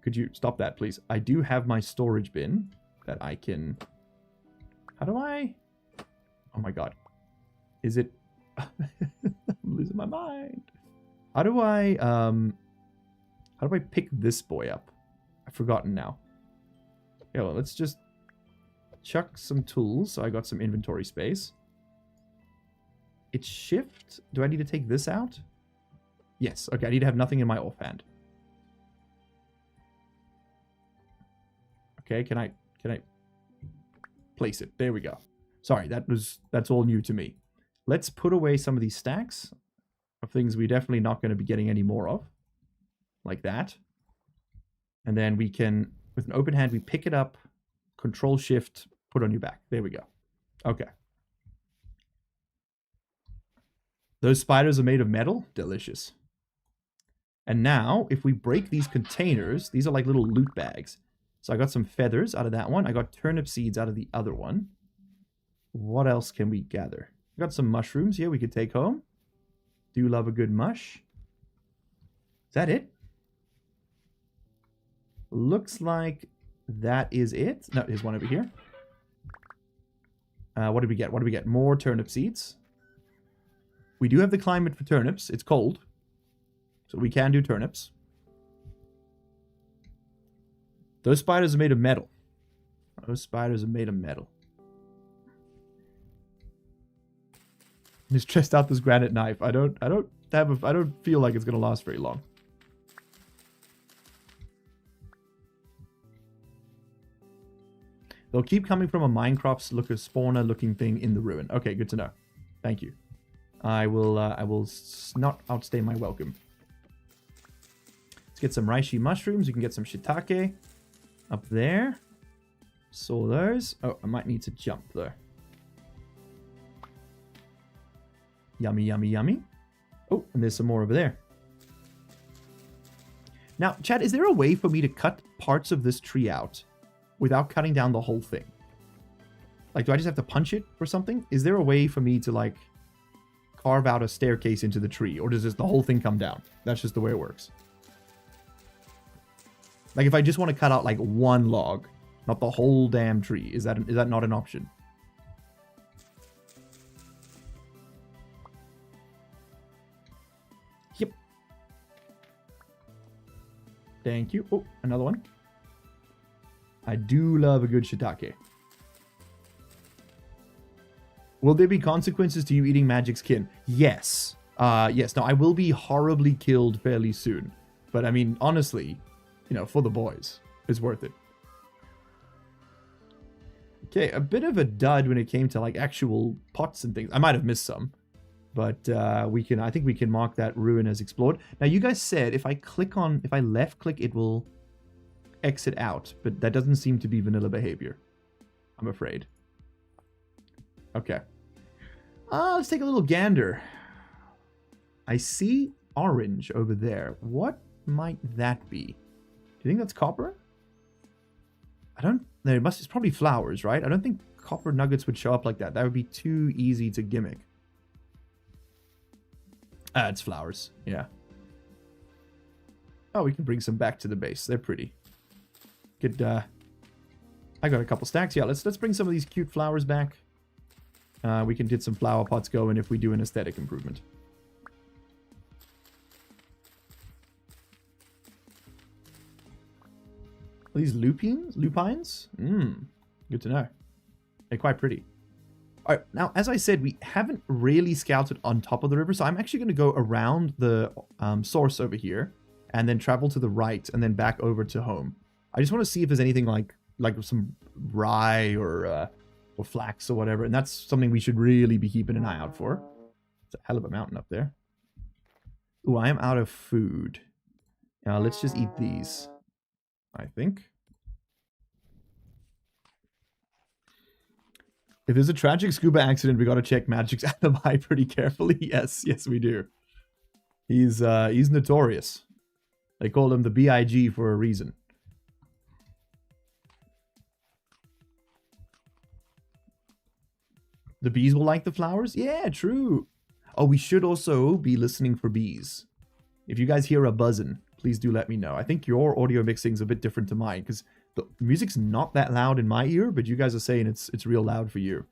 S1: Could you stop that, please? I do have my storage bin that I can... How do I... Oh my god. Is it... I'm losing my mind. How do I pick this boy up? I've forgotten now. Yeah, well, let's just chuck some tools so I got some inventory space. It's shift. Do I need to take this out? Yes. Okay, I need to have nothing in my offhand. Okay, can I place it? There we go. Sorry, that's all new to me. Let's put away some of these stacks of things we're definitely not going to be getting any more of. Like that. And then we can, with an open hand, we pick it up, Control Shift, put on your back. There we go. Okay. Those spiders are made of metal. Delicious. And now, if we break these containers, these are like little loot bags. So I got some feathers out of that one. I got turnip seeds out of the other one. What else can we gather? We got some mushrooms here we could take home. Do love a good mush. Is that it? Looks like that is it. No, here's one over here. What did we get? What did we get? More turnip seeds. We do have the climate for turnips. It's cold. So we can do turnips. Those spiders are made of metal. Those spiders are made of metal. I just stressed out this granite knife. I don't feel like it's gonna last very long. They'll keep coming from a Minecraft spawner looking thing in the ruin. Okay, good to know. Thank you. I will not outstay my welcome. Let's get some reishi mushrooms. You can get some shiitake up there. Saw those. Oh, I might need to jump though. Yummy, yummy, yummy. Oh, and there's some more over there. Now, chat, is there a way for me to cut parts of this tree out without cutting down the whole thing? Like, do I just have to punch it or something? Is there a way for me to, like, carve out a staircase into the tree? Or does the whole thing come down? That's just the way it works. Like, if I just want to cut out, like, one log, not the whole damn tree, is that not an option? Yep. Thank you. Oh, another one. I do love a good shiitake. Will there be consequences to you eating magic skin? Yes. Yes. No, I will be horribly killed fairly soon. But I mean, honestly, you know, for the boys, it's worth it. Okay, a bit of a dud when it came to like actual pots and things. I might have missed some, but I think we can mark that ruin as explored. Now, you guys said if I left click, it will exit out, but that doesn't seem to be vanilla behavior, I'm afraid. Okay. Let's take a little gander. I see orange over there. What might that be? Do you think that's copper? It's probably flowers, right? I don't think copper nuggets would show up like that. That would be too easy to gimmick. It's flowers, yeah. Oh, we can bring some back to the base. They're pretty. Could, I got a couple stacks. Yeah, let's bring some of these cute flowers back. We can get some flower pots going if we do an aesthetic improvement. Are these lupines? Good to know. They're quite pretty. All right, now, as I said, we haven't really scouted on top of the river, so I'm actually going to go around the source over here and then travel to the right and then back over to home. I just want to see if there's anything like some rye or flax or whatever, and that's something we should really be keeping an eye out for. It's a hell of a mountain up there. Ooh, I am out of food. Now, let's just eat these, I think. If there's a tragic scuba accident, we gotta check Magic's alibi pretty carefully. Yes, we do. He's notorious. They call him the BIG for a reason. The bees will like the flowers? Yeah, true. Oh, we should also be listening for bees. If you guys hear a buzzing, please do let me know. I think your audio mixing is a bit different to mine, because the music's not that loud in my ear, but you guys are saying it's real loud for you.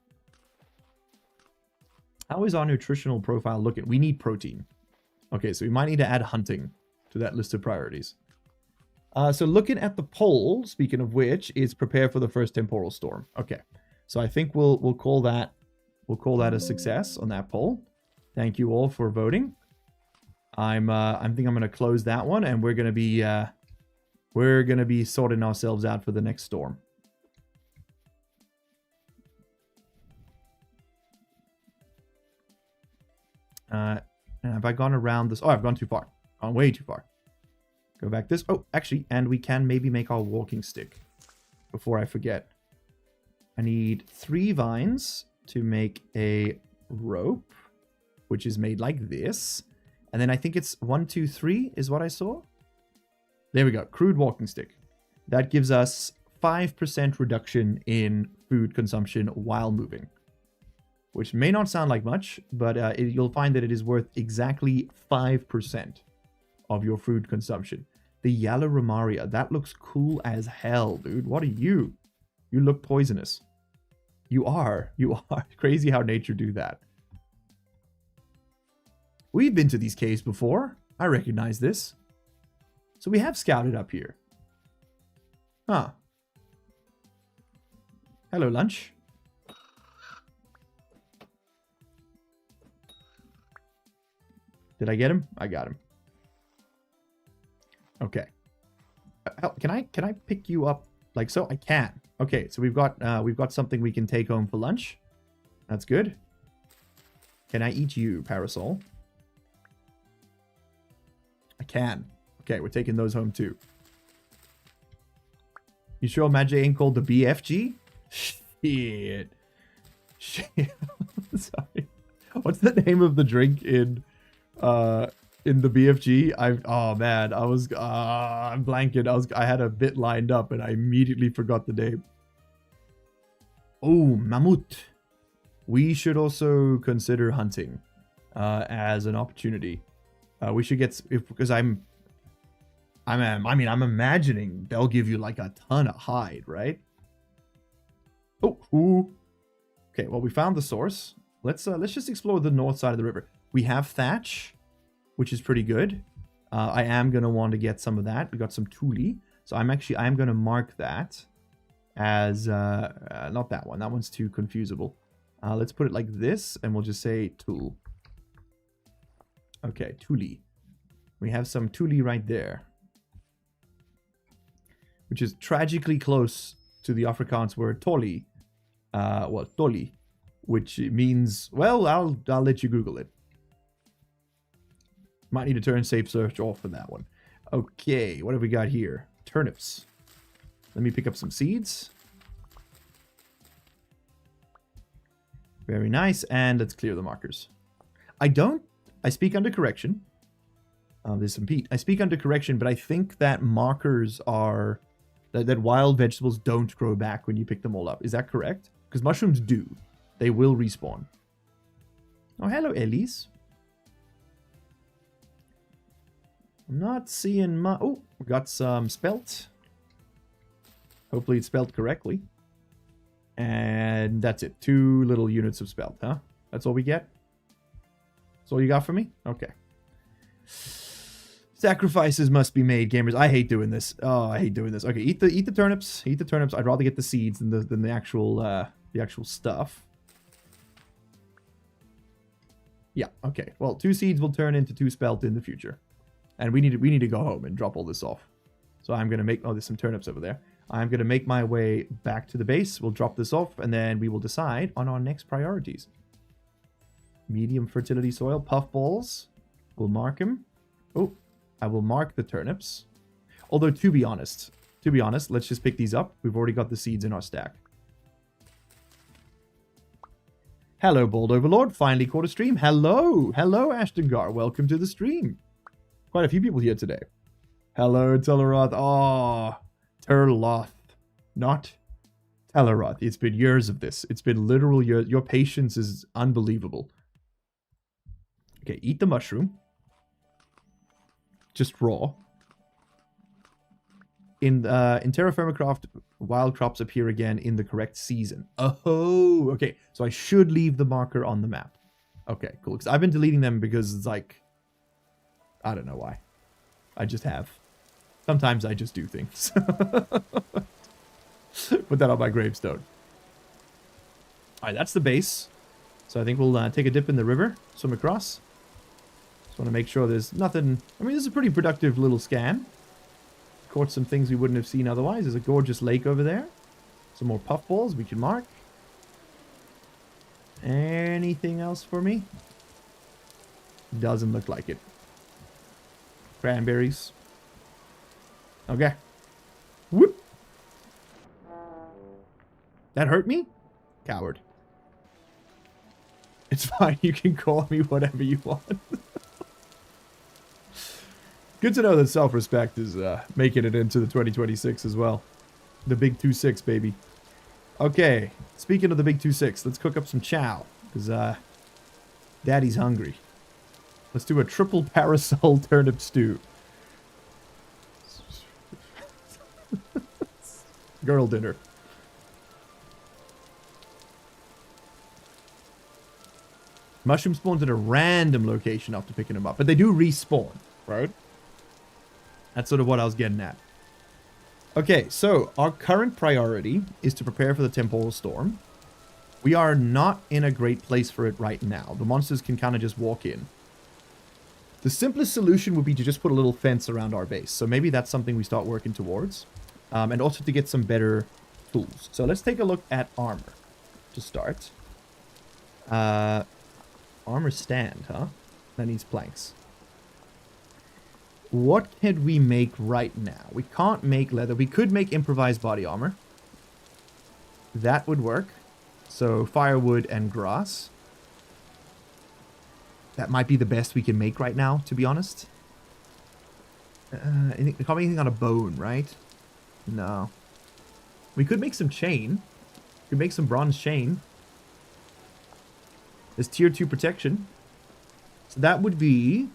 S1: How is our nutritional profile looking? We need protein. Okay, so we might need to add hunting to that list of priorities. So looking at the poll, speaking of which, is prepare for the first temporal storm. Okay, so I think we'll call that a success on that poll. Thank you all for voting. I think I'm gonna close that one, and we're gonna be sorting ourselves out for the next storm. And have I gone around this? Oh, I've gone too far. Gone way too far. Go back this. Oh, actually, and we can maybe make our walking stick before I forget. I need 3 vines to make a rope, which is made like this. And then I think it's 1, 2, 3 is what I saw. There we go. Crude walking stick. That gives us 5% reduction in food consumption while moving. Which may not sound like much, but you'll find that it is worth exactly 5% of your food consumption. The Yellow Romaria. That looks cool as hell, dude. What are you? You look poisonous. You are. Crazy how nature do that. We've been to these caves before. I recognize this. So we have scouted up here. Huh. Hello, lunch. Did I get him? I got him. Okay. Can I pick you up like so? I can. Okay, so we've got something we can take home for lunch. That's good. Can I eat you, Parasol? I can. Okay, we're taking those home too. You sure Magic ain't called the BFG? Shit. Sorry. What's the name of the drink in the BFG? Oh man, I'm blanking. I had a bit lined up and I immediately forgot the name. Oh, mammoth. We should also consider hunting as an opportunity. We should get, because I'm imagining they'll give you like a ton of hide, right? Oh, ooh. Okay, well, we found the source. Let's just explore the north side of the river. We have thatch, which is pretty good. I am gonna want to get some of that. We got some tule, so I am gonna mark that as not that one. That one's too confusable. Let's put it like this, and we'll just say tool. Okay, tule. We have some tule right there, which is tragically close to the Afrikaans word tolly. Well, tolly, which means, well, I'll let you Google it. Might need to turn safe search off for that one. Okay, what have we got here? Turnips. Let me pick up some seeds. Very nice, and let's clear the markers. I speak under correction. There's some peat. I speak under correction, but I think that markers are That wild vegetables don't grow back when you pick them all up. Is that correct? Because mushrooms do. They will respawn. Oh, hello, Elise. I'm not seeing my... Oh, we got some spelt. Hopefully it's spelled correctly. And that's it. 2 little units of spelt, huh? That's all we get? That's all you got for me? Okay. Sacrifices must be made, gamers. I hate doing this. Oh, I hate doing this. Okay, eat the turnips. Eat the turnips. I'd rather get the seeds than the actual stuff. Yeah, okay. Well, 2 seeds will turn into 2 spelt in the future. And we need to go home and drop all this off. So I'm going to make... Oh, there's some turnips over there. I'm going to make my way back to the base. We'll drop this off, and then we will decide on our next priorities. Medium fertility soil. Puffballs. We'll mark him. Oh, I will mark the turnips. Although, to be honest, let's just pick these up. We've already got the seeds in our stack. Hello, Bold Overlord. Finally caught a stream. Hello. Hello, Ashton Gar. Welcome to the stream. Quite a few people here today. Hello, Teleroth. Oh, Terloth. Not Teleroth. It's been years of this. It's been literal years. Your patience is unbelievable. Okay, eat the mushroom. Just raw. In Terra Firmacraft, wild crops appear again in the correct season. Oh, okay. So I should leave the marker on the map. Okay, cool. Because I've been deleting them because it's like... I don't know why. I just have. Sometimes I just do things. Put that on my gravestone. Alright, that's the base. So I think we'll take a dip in the river. Swim across. Just want to make sure there's nothing... I mean, this is a pretty productive little scan. Caught some things we wouldn't have seen otherwise. There's a gorgeous lake over there. Some more puffballs we can mark. Anything else for me? Doesn't look like it. Cranberries. Okay. Whoop. That hurt me? Coward. It's fine. You can call me whatever you want. Good to know that self-respect is making it into the 2026 as well. The big 2-6, baby. Okay. Speaking of the big 2-6, let's cook up some chow. Because Daddy's hungry. Let's do a triple parasol turnip stew. Girl dinner. Mushroom spawns at a random location after picking them up. But they do respawn, right? That's sort of what I was getting at. Okay, so our current priority is to prepare for the temporal storm. We are not in a great place for it right now. The monsters can kind of just walk in. The simplest solution would be to just put a little fence around our base. So maybe that's something we start working towards. And also to get some better tools. So let's take a look at armor to start. Armor stand, huh? That needs planks. What can we make right now? We can't make leather. We could make improvised body armor. That would work. So firewood and grass. That might be the best we can make right now, to be honest. We can't make anything out of bone, right? No. We could make some chain. We could make some bronze chain. There's tier 2 protection. So that would be...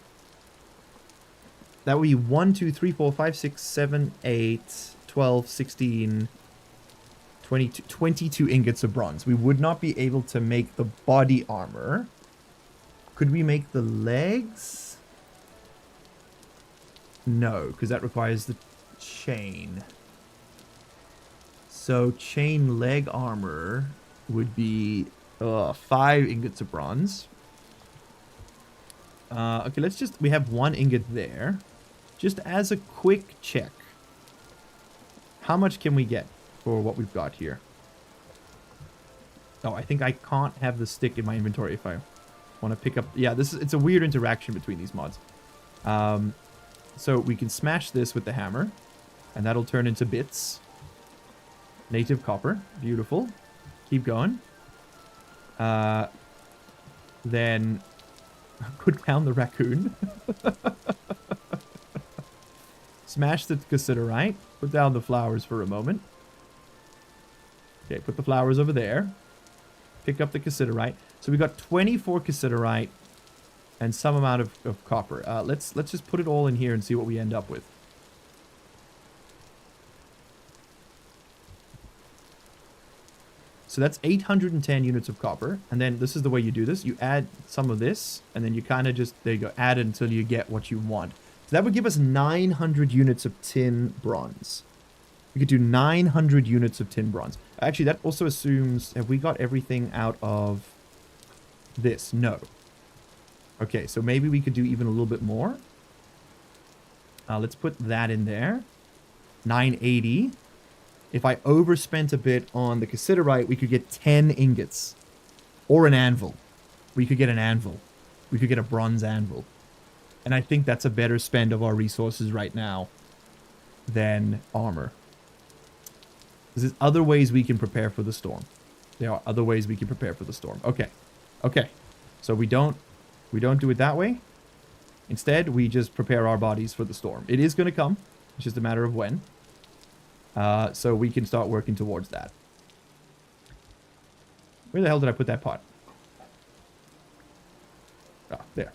S1: That would be 1, 2, 3, 4, 5, 6, 7, 8, 12, 16, 22 ingots of bronze. We would not be able to make the body armor. Could we make the legs? No, because that requires the chain. So chain leg armor would be 5 ingots of bronze. Okay, let's just... We have 1 ingot there. Just as a quick check. How much can we get for what we've got here? Oh, I think I can't have the stick in my inventory if I want to pick up... Yeah, it's a weird interaction between these mods. So we can smash this with the hammer. And that'll turn into bits. Native copper. Beautiful. Keep going. Then... Could pound the raccoon. Smash the cassiterite. Put down the flowers for a moment. Okay, put the flowers over there. Pick up the cassiterite. So we got 24 cassiterite and some amount of copper. Let's just put it all in here and see what we end up with. So that's 810 units of copper. And then this is the way you do this. You add some of this, and then you kind of just, there you go, add it until you get what you want. So that would give us 900 units of tin bronze. We could do 900 units of tin bronze. Actually, that also assumes, have we got everything out of this? No. Okay, so maybe we could do even a little bit more. Let's put that in there. 980. If I overspent a bit on the cassiterite, we could get 10 ingots. Or an anvil. We could get an anvil. We could get a bronze anvil. And I think that's a better spend of our resources right now than armor. There's other ways we can prepare for the storm. There are other ways we can prepare for the storm. Okay. Okay. So we don't do it that way. Instead, we just prepare our bodies for the storm. It is going to come. It's just a matter of when. So we can start working towards that. Where the hell did I put that pot? Ah, there.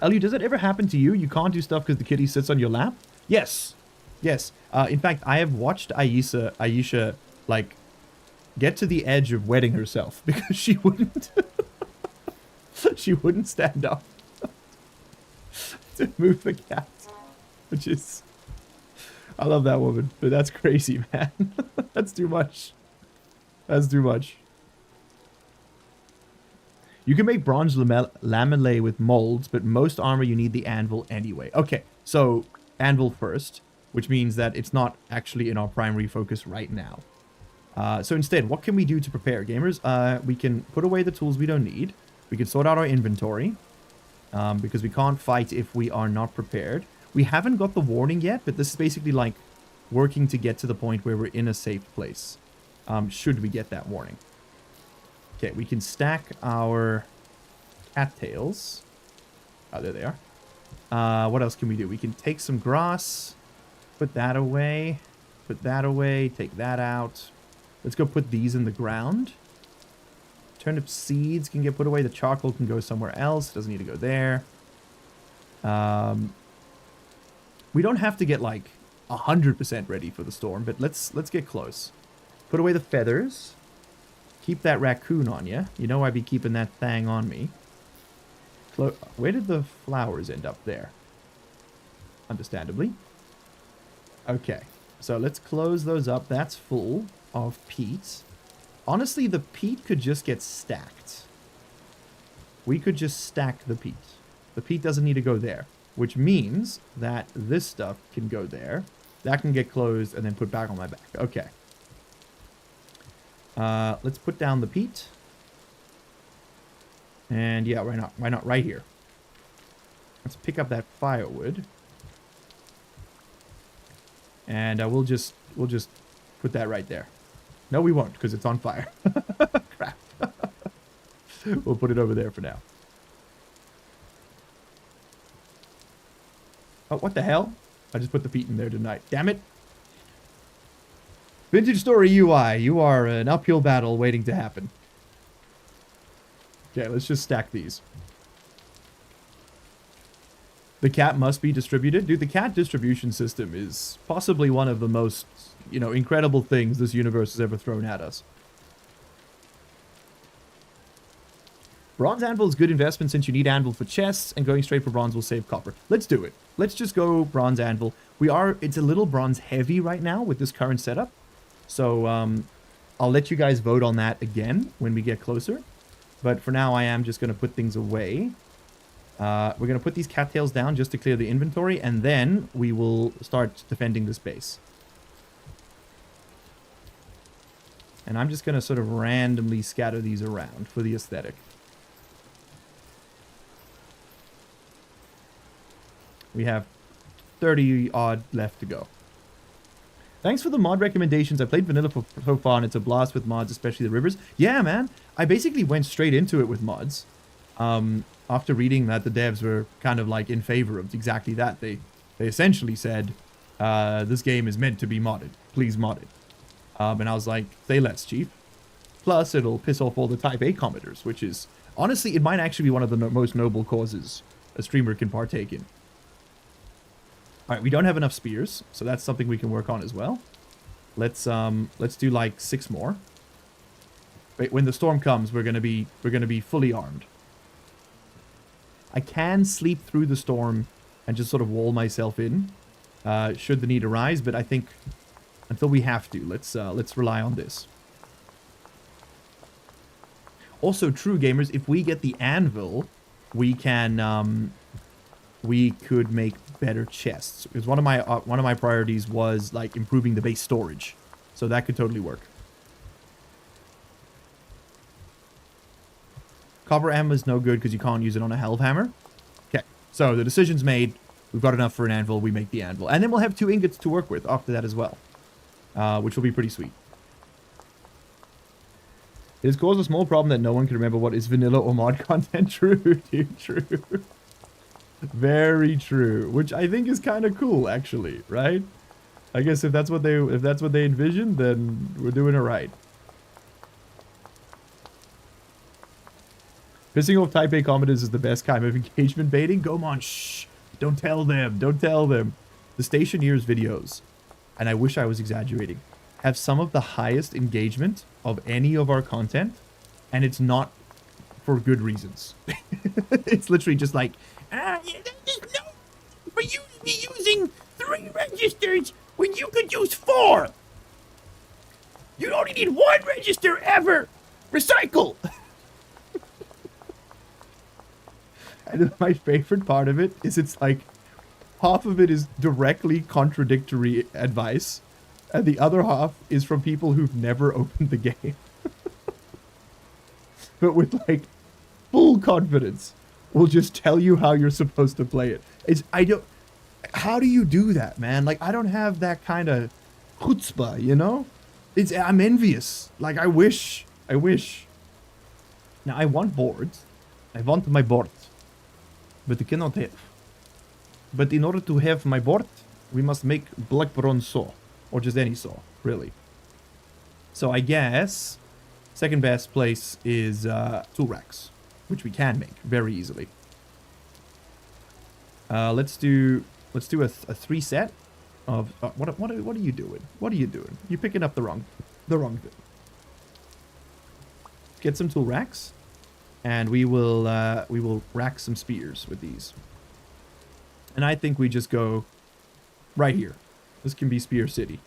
S1: Ellie, does it ever happen to you? You can't do stuff because the kitty sits on your lap? Yes. Yes. In fact, I have watched Aisha, like, get to the edge of wetting herself because she wouldn't she wouldn't stand up to move the cat, which is, I love that woman, but that's crazy, man. That's too much. That's too much. You can make bronze lamellae with molds, but most armor you need the anvil anyway. Okay, so anvil first, which means that it's not actually in our primary focus right now. So instead, what can we do to prepare, gamers? We can put away the tools we don't need. We can sort out our inventory, because we can't fight if we are not prepared. We haven't got the warning yet, but this is basically like working to get to the point where we're in a safe place, should we get that warning. Okay, we can stack our cattails. Oh, there they are. What else can we do? We can take some grass, put that away, take that out. Let's go put these in the ground. Turnip seeds can get put away. The charcoal can go somewhere else. It doesn't need to go there. We don't have to get like 100% ready for the storm, but let's get close. Put away the feathers. Keep that raccoon on you. You know I'd be keeping that thing on me. Where did the flowers end up? There. Understandably. Okay. So let's close those up. That's full of peat. Honestly, the peat could just get stacked. We could just stack the peat. The peat doesn't need to go there, which means that this stuff can go there. That can get closed and then put back on my back. Okay. Let's put down the peat. And yeah, why not? Why not right here? Let's pick up that firewood. And we'll just put that right there. No, we won't, because it's on fire. Crap. We'll put it over there for now. Oh, what the hell? I just put the peat in there tonight. Damn it. Vintage Story UI, you are an uphill battle waiting to happen. Okay, let's just stack these. The cat must be distributed. Dude, the cat distribution system is possibly one of the most, incredible things this universe has ever thrown at us. Bronze anvil is good investment since you need anvil for chests, and going straight for bronze will save copper. Let's do it. Let's just go bronze anvil. It's a little bronze heavy right now with this current setup. So, I'll let you guys vote on that again when we get closer. But for now, I am just going to put things away. We're going to put these cattails down just to clear the inventory, and then we will start defending this base. And I'm just going to sort of randomly scatter these around for the aesthetic. We have 30 odd left to go. Thanks for the mod recommendations. I played vanilla for so far, and it's a blast with mods, especially the rivers. Yeah, man. I basically went straight into it with mods. after reading that the devs were kind of like in favor of exactly that. They essentially said, this game is meant to be modded. Please mod it. And I was like, say less, Chief. Plus, it'll piss off all the Type A commenters, which is, honestly, it might actually be one of the most noble causes a streamer can partake in. Alright, we don't have enough spears, so that's something we can work on as well. Let's do like 6 more. But when the storm comes, we're gonna be fully armed. I can sleep through the storm and just sort of wall myself in, should the need arise, but I think until we have to, let's rely on this. Also, true gamers, if we get the anvil, we can we could make better chests. Because one of my priorities was like improving the base storage, so that could totally work. Copper ammo is no good because you can't use it on a hellhammer. Okay, so the decision's made. We've got enough for an anvil. We make the anvil, and then we'll have 2 ingots to work with after that as well, which will be pretty sweet. It has caused a small problem that no one can remember what is vanilla or mod content. True, dude, true. Very true. Which I think is kind of cool, actually, right? I guess if that's what they envisioned, then we're doing it right. Pissing off Type A commenters is the best kind of engagement baiting. Go on, shh. Don't tell them. Don't tell them. The Stationeer's videos, and I wish I was exaggerating, have some of the highest engagement of any of our content, and it's not for good reasons. It's literally just like, there's no for you to be using 3 registers when you could use 4. You only need 1 register ever. Recycle. And my favorite part of it is it's like half of it is directly contradictory advice, and the other half is from people who've never opened the game. But with like full confidence, will just tell you how you're supposed to play it. How do you do that, man? Like, I don't have that kind of chutzpah, you know? I'm envious. Like, I wish. Now, I want boards. I want my board. But I cannot have. But in order to have my board, we must make black bronze saw. Or just any saw, really. So I guess second best place is tool racks, which we can make very easily. Let's do a 3 set of what are you doing? What are you doing? You're picking up the wrong thing. Get some tool racks, and we will rack some spears with these. And I think we just go right here. This can be Spear City.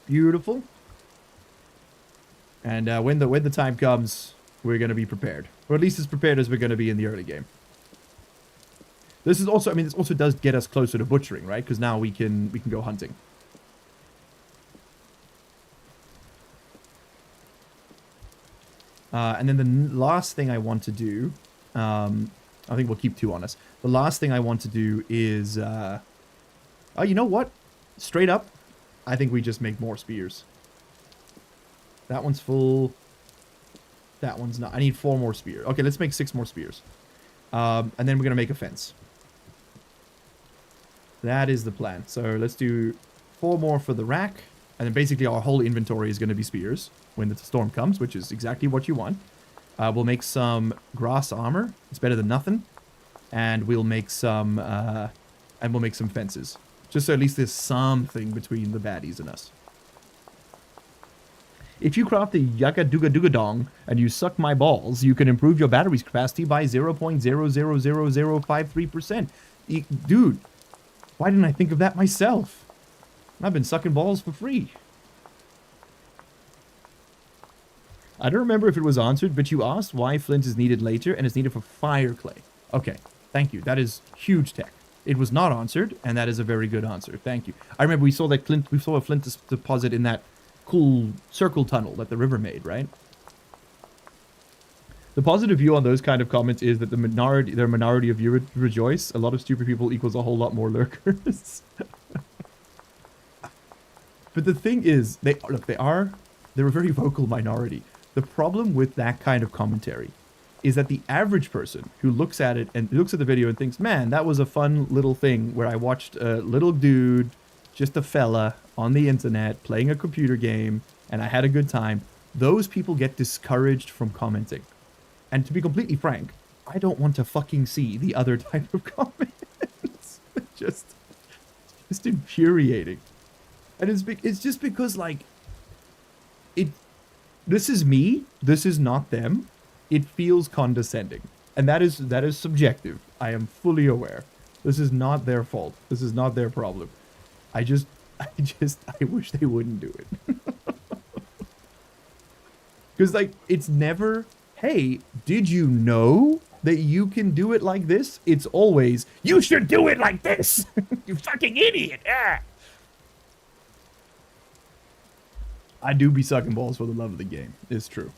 S1: Beautiful. And when the time comes, we're going to be prepared. Or at least as prepared as we're going to be in the early game. This is also, I mean, this also does get us closer to butchering, right? Because now we can go hunting. And then the last thing I want to do, I think we'll keep 2 on us. The last thing I want to do is, oh, you know what? Straight up, I think we just make more spears. That one's full. That one's not. I need 4 more spears. Okay, let's make 6 more spears. And then we're going to make a fence. That is the plan. So let's do 4 more for the rack. And then basically our whole inventory is going to be spears when the storm comes, which is exactly what you want. We'll make some grass armor. It's better than nothing. And we'll make some fences. Just so at least there's something between the baddies and us. If you craft the Yaka Duga Duga Dong and you suck my balls, you can improve your battery's capacity by 0.00053%. Dude, why didn't I think of that myself? I've been sucking balls for free. I don't remember if it was answered, but you asked why flint is needed later, and it's needed for fire clay. Okay, thank you. That is huge tech. It was not answered, and that is a very good answer. Thank you. I remember we saw a flint deposit in that cool circle tunnel that the river made, right? The positive view on those kind of comments is that their minority of you rejoice. A lot of stupid people equals a whole lot more lurkers. But the thing is, they are They're a very vocal minority. The problem with that kind of commentary is that the average person who looks at it and looks at the video and thinks, man, that was a fun little thing where I watched a little dude, just a fella on the internet playing a computer game and I had a good time. Those people get discouraged from commenting. And to be completely frank, I don't want to fucking see the other type of comments. just infuriating. And it's just because, like, this is me, this is not them. It feels condescending. And that is subjective. I am fully aware. This is not their fault. This is not their problem. I wish they wouldn't do it. Because, like, it's never, hey, did you know that you can do it like this? It's always, you should do it like this. You fucking idiot. Ah. I do be sucking balls for the love of the game. It's true.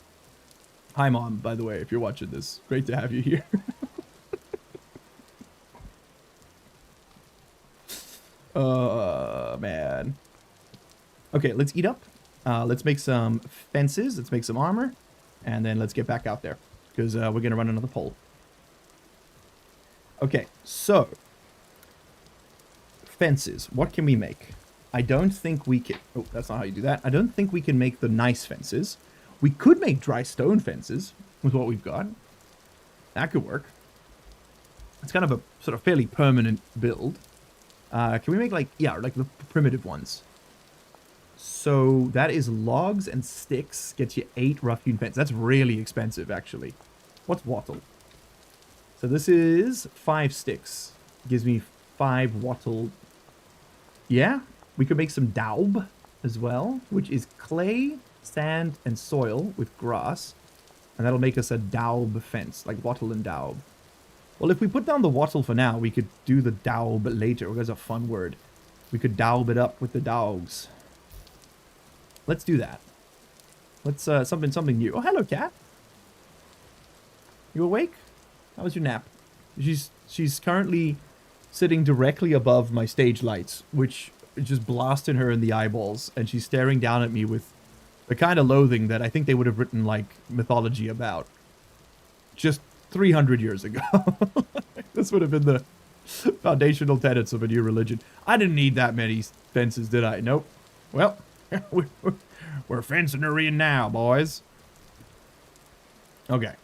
S1: Hi, Mom, by the way, if you're watching this. Great to have you here. Man. Okay, let's eat up. Let's make some fences. Let's make some armor. And then let's get back out there. Because we're going to run another poll. Okay, so. Fences. What can we make? I don't think we can... Oh, that's not how you do that. I don't think we can make the nice fences. We could make dry stone fences with what we've got. That could work. It's kind of a sort of fairly permanent build. Can we make like... Yeah, like the primitive ones. So that is logs and sticks. Gets you 8 rough-hewn fences. That's really expensive, actually. What's wattle? So this is 5 sticks. Gives me 5 wattle. Yeah. We could make some daub as well, which is clay, sand, and soil with grass. And that'll make us a daub fence, like wattle and daub. Well, if we put down the wattle for now, we could do the daub later. Oh, that's a fun word. We could daub it up with the dogs. Let's do that. Let's, something new. Oh, hello, cat. You awake? How was your nap? She's currently sitting directly above my stage lights, which... just blasting her in the eyeballs, and she's staring down at me with the kind of loathing that I think they would have written, like, mythology about just 300 years ago. This would have been the foundational tenets of a new religion. I didn't need that many fences, did I? Nope. Well, we're fencing her in now, boys. Okay.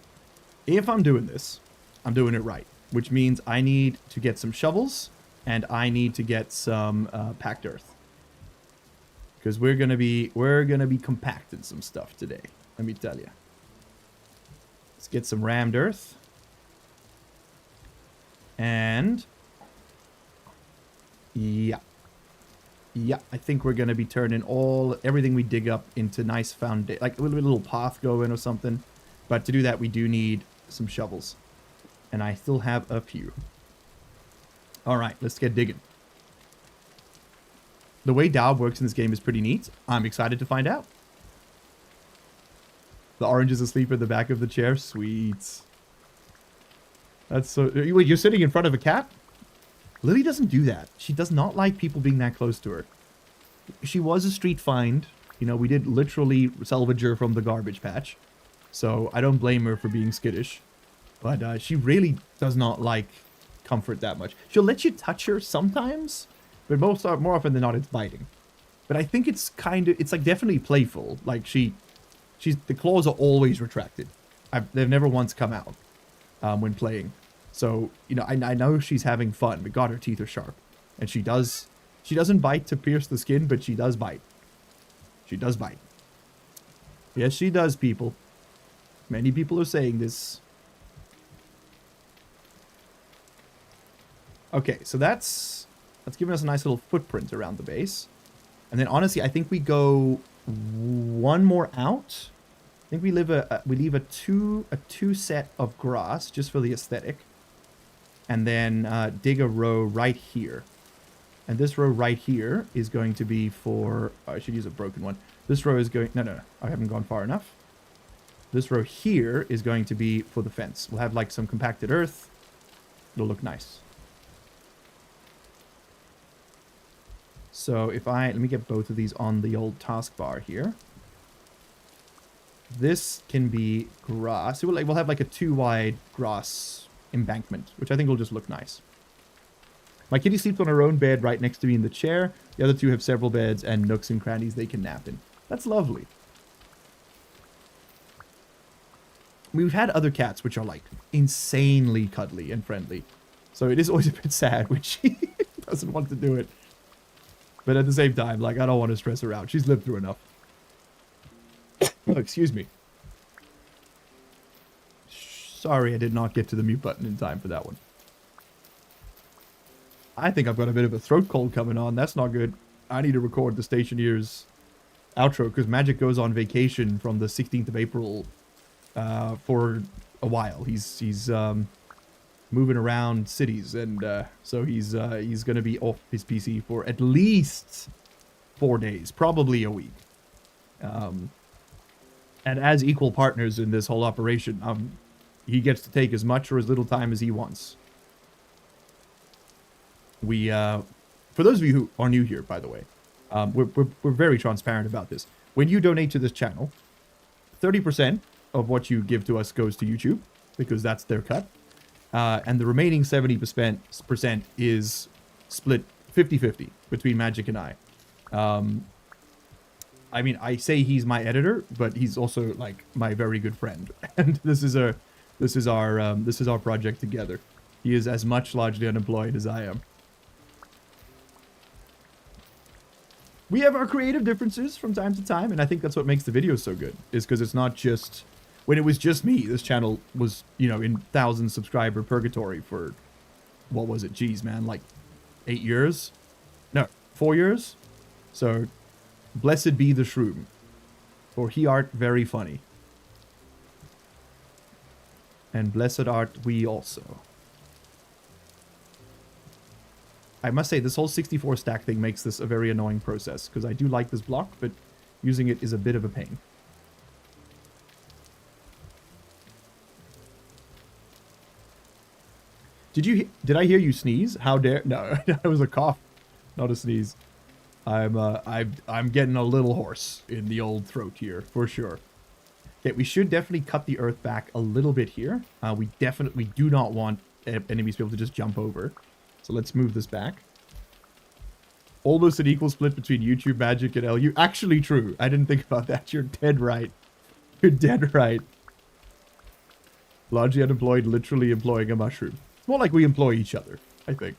S1: If I'm doing this, I'm doing it right, which means I need to get some shovels. And I need to get some packed earth. Because we're gonna be compacting some stuff today. Let me tell you. Let's get some rammed earth. And yeah. Yeah, I think we're gonna be turning everything we dig up into nice foundation, like a little path going or something. But to do that, we do need some shovels. And I still have a few. Alright, let's get digging. The way daub works in this game is pretty neat. I'm excited to find out. The orange is asleep in the back of the chair. Sweet. That's so... Wait, you're sitting in front of a cat? Lily doesn't do that. She does not like people being that close to her. She was a street find. You know, we did literally salvage her from the garbage patch. So I don't blame her for being skittish. But she really does not like... comfort that much. She'll let you touch her sometimes, but more often than not, it's biting. But I think it's it's like definitely playful. Like the claws are always retracted. They've never once come out when playing. So you know, I know she's having fun. But God, her teeth are sharp, and she doesn't bite to pierce the skin, but she does bite. She does bite. Yes, she does, people. Many people are saying this. Okay, so that's giving us a nice little footprint around the base. And then honestly, I think we go one more out. I think we leave a two set of grass just for the aesthetic. And then dig a row right here. And this row right here is going to be for... Oh, I should use a broken one. This row is going... No, I haven't gone far enough. This row here is going to be for the fence. We'll have like some compacted earth. It'll look nice. So if let me get both of these on the old taskbar here. This can be grass. So we'll have like a 2-wide grass embankment, which I think will just look nice. My kitty sleeps on her own bed right next to me in the chair. The other two have several beds and nooks and crannies they can nap in. That's lovely. We've had other cats which are like insanely cuddly and friendly. So it is always a bit sad when she doesn't want to do it. But at the same time, like, I don't want to stress her out. She's lived through enough. Oh, excuse me. Sorry, I did not get to the mute button in time for that one. I think I've got a bit of a throat cold coming on. That's not good. I need to record the Stationeer's outro because Magic goes on vacation from the 16th of April for a while. He's moving around cities, and so he's going to be off his PC for at least 4 days, probably a week. And as equal partners in this whole operation, he gets to take as much or as little time as he wants. We, for those of you who are new here, by the way, we're very transparent about this. When you donate to this channel, 30% of what you give to us goes to YouTube, because that's their cut. And the remaining 70% is split 50-50 between Magic and I. I mean, I say he's my editor, but he's also like my very good friend, and this is our project together. He is as much largely unemployed as I am. We have our creative differences from time to time, and I think that's what makes the videos so good, is because it's not just... When it was just me, this channel was, you know, in 1,000 subscriber purgatory for, what was it? Geez, man, like 8 years? No, 4 years? So, blessed be the shroom, for he art very funny. And blessed art we also. I must say, this whole 64 stack thing makes this a very annoying process, because I do like this block, but using it is a bit of a pain. Did I hear you sneeze? How dare... No, that was a cough, not a sneeze. I'm getting a little hoarse in the old throat here, for sure. Okay, we should definitely cut the earth back a little bit here. We definitely do not want enemies to be able to just jump over. So let's move this back. Almost an equal split between YouTube, Magic, and LU. Actually true. I didn't think about that. You're dead right. You're dead right. Largely unemployed, literally employing a mushroom. It's more like we employ each other, I think.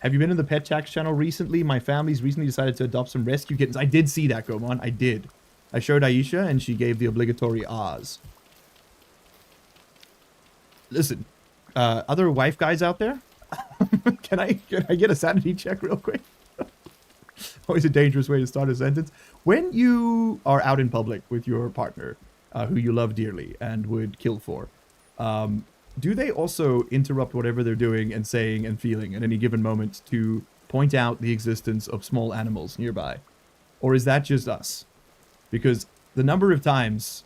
S1: Have you been in the Pet Tax channel recently? My family's recently decided to adopt some rescue kittens. I did see that, Gomon. I did. I showed Aisha, and she gave the obligatory ahs. Listen, other wife guys out there? Can I get a sanity check real quick? Always a dangerous way to start a sentence. When you are out in public with your partner, who you love dearly and would kill for, do they also interrupt whatever they're doing and saying and feeling at any given moment to point out the existence of small animals nearby? Or is that just us? Because the number of times